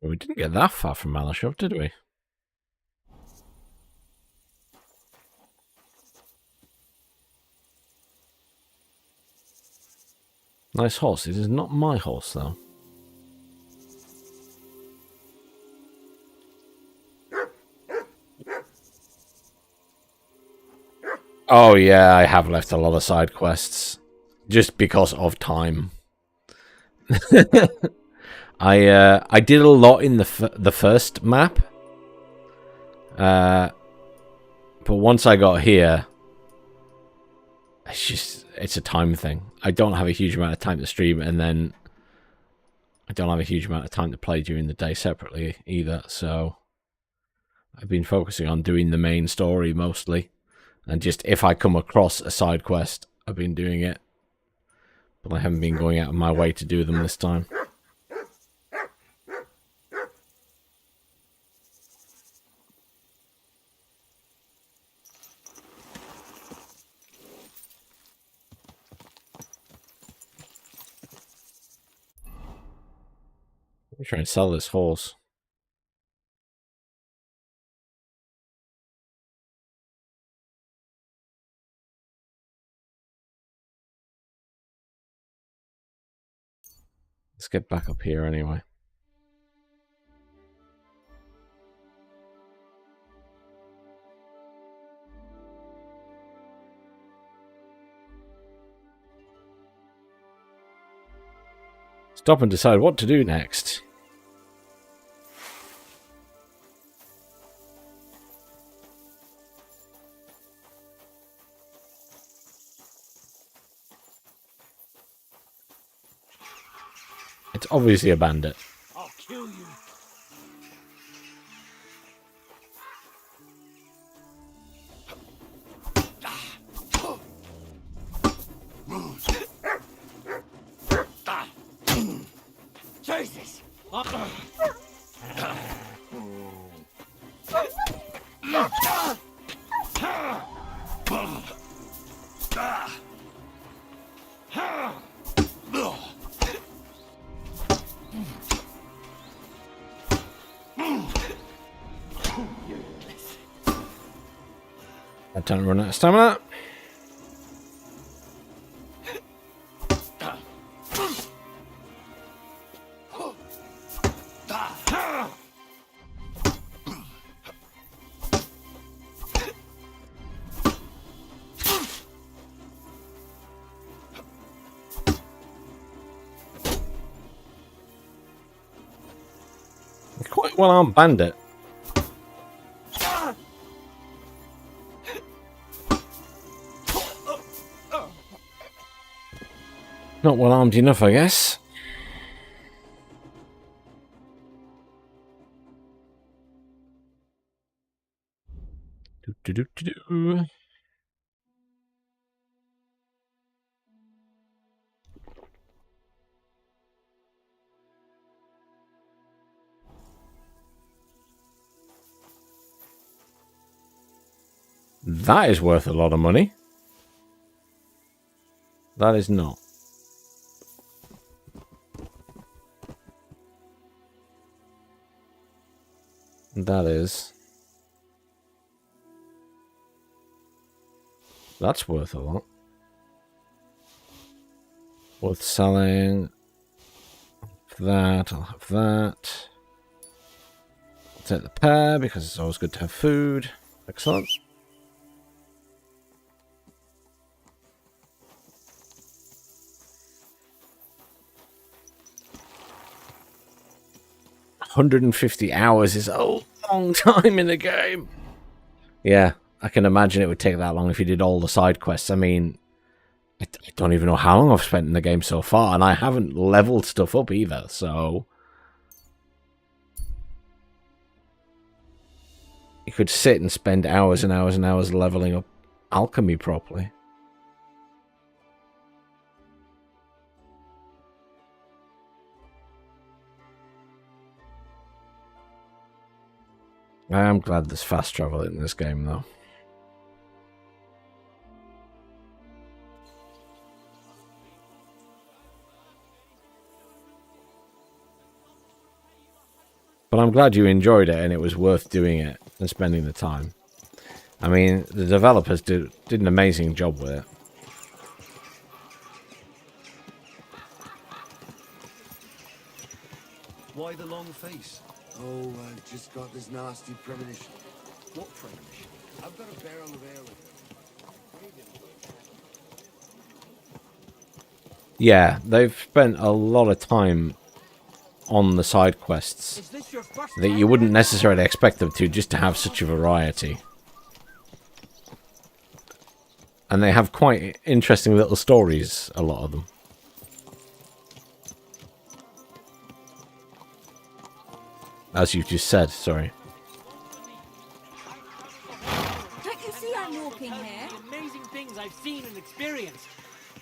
A: Well, we didn't get that far from Malashov, did we? Nice horse. It is not my horse, though. Oh, yeah, I have left a lot of side quests. Just because of time. I did a lot in the first map. But once I got here, it's a time thing. I don't have a huge amount of time to stream, and then I don't have a huge amount of time to play during the day separately either, so I've been focusing on doing the main story mostly, and just if I come across a side quest, I've been doing it, but I haven't been going out of my way to do them this time. Let me try and sell this horse. Let's get back up here anyway. Stop and decide what to do next. It's obviously a bandit.
L: I'll kill you.
E: Jesus!
A: I don't run out of stamina. Quite well-armed bandit. Not well-armed enough, I guess. Do-do-do-do-do. That is worth a lot of money. That is not. That is. That's worth a lot. Worth selling. That, I'll have that. I'll take the pear because it's always good to have food. Excellent. $150 is a long time in the game. Yeah, I can imagine it would take that long if you did all the side quests. I mean, I don't even know how long I've spent in the game so far, and I haven't leveled stuff up either, so You could sit and spend hours and hours and hours leveling up alchemy properly. I am glad there's fast travel in this game, though. But I'm glad you enjoyed it and it was worth doing it and spending the time. I mean, the developers did an amazing job with it.
K: Why the long face? Oh, I've just got this nasty premonition. What premonition? I've got a barrel of ale with me.
A: Yeah, they've spent a lot of time on the side quests that you wouldn't necessarily expect them to, just to have such a variety. And they have quite interesting little stories, a lot of them. As you just said, sorry.
V: Don't you see I'm walking here?
S: The amazing things I've seen and experienced.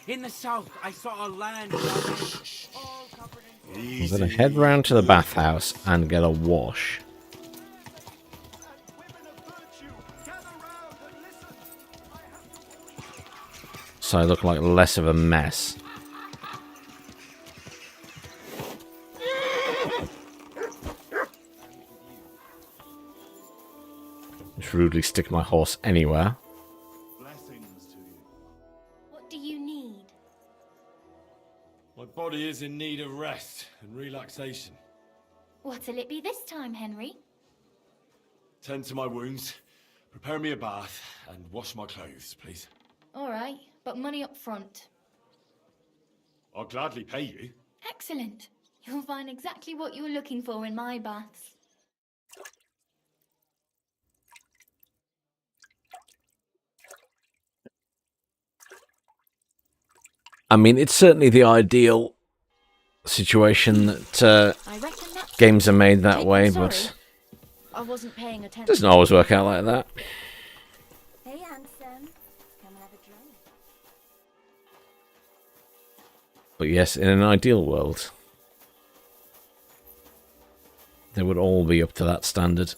S: In the south, I saw a land all covered in...
A: I'm going to head round to the bathhouse and get a wash. So I look like less of a mess. Just rudely stick my horse anywhere.
I: What do you need?
C: My body is in need of rest and relaxation.
V: What'll it be this time, Henry?
C: Tend to my wounds, prepare me a bath, and wash my clothes, please.
V: All right, but money up front.
C: I'll gladly pay you.
V: Excellent. You'll find exactly what you're looking for in my baths.
A: I mean, it's certainly the ideal situation that games are made that way, but
V: I wasn't paying attention.
A: it doesn't always work out like that.
V: Hey, handsome. Come have a drink.
A: But yes, in an ideal world, they would all be up to that standard.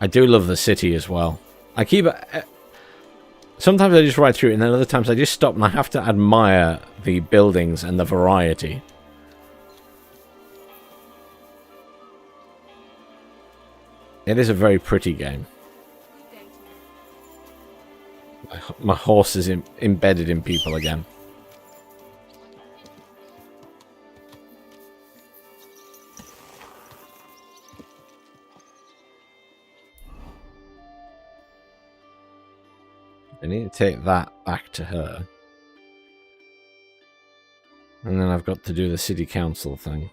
A: I do love the city as well. I keep... sometimes I just ride through it, and then other times I just stop and I have to admire the buildings and the variety. It is a very pretty game. My horse is embedded in people again. I need to take that back to her. And then I've got to do the city council thing.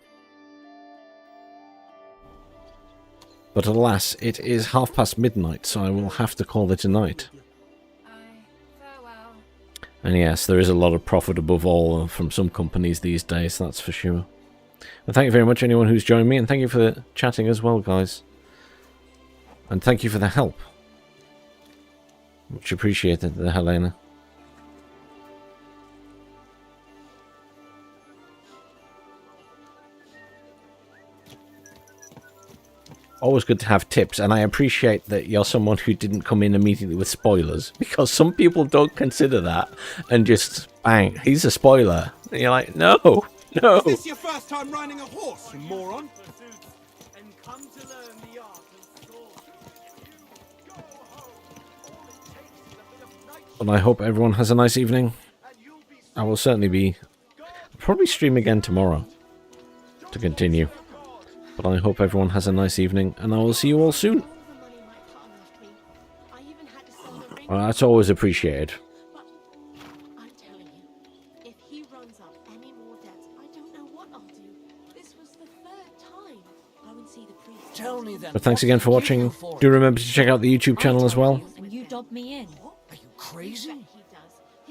A: But alas, it is midnight, so I will have to call it a night. And yes, there is a lot of profit above all from some companies these days, that's for sure. And thank you very much anyone who's joined me, and thank you for chatting as well, guys. And thank you for the help. Much appreciated, Helena. Always good to have tips, and I appreciate that you're someone who didn't come in immediately with spoilers, because some people don't consider that, and just, bang, he's a spoiler. And you're like, no, no.
G: Is this your first time riding a horse, you moron?
A: But I hope everyone has a nice evening. I will certainly be... probably stream again tomorrow to continue. But I hope everyone has a nice evening, and I will see you all soon. Well, that's always appreciated.
I: I'm telling you, if he runs up any more debts, I don't know what I'll do. This was the third time. Go and see the priest.
M: Tell me then.
A: But thanks again for watching. Do remember to check out the YouTube channel as well.
V: And you dobbed me in.
M: Are you crazy?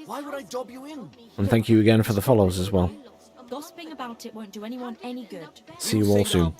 M: Why would I dob you in?
A: And thank you again for the follows as well.
B: Gossiping about it won't do anyone any good.
A: See you all soon.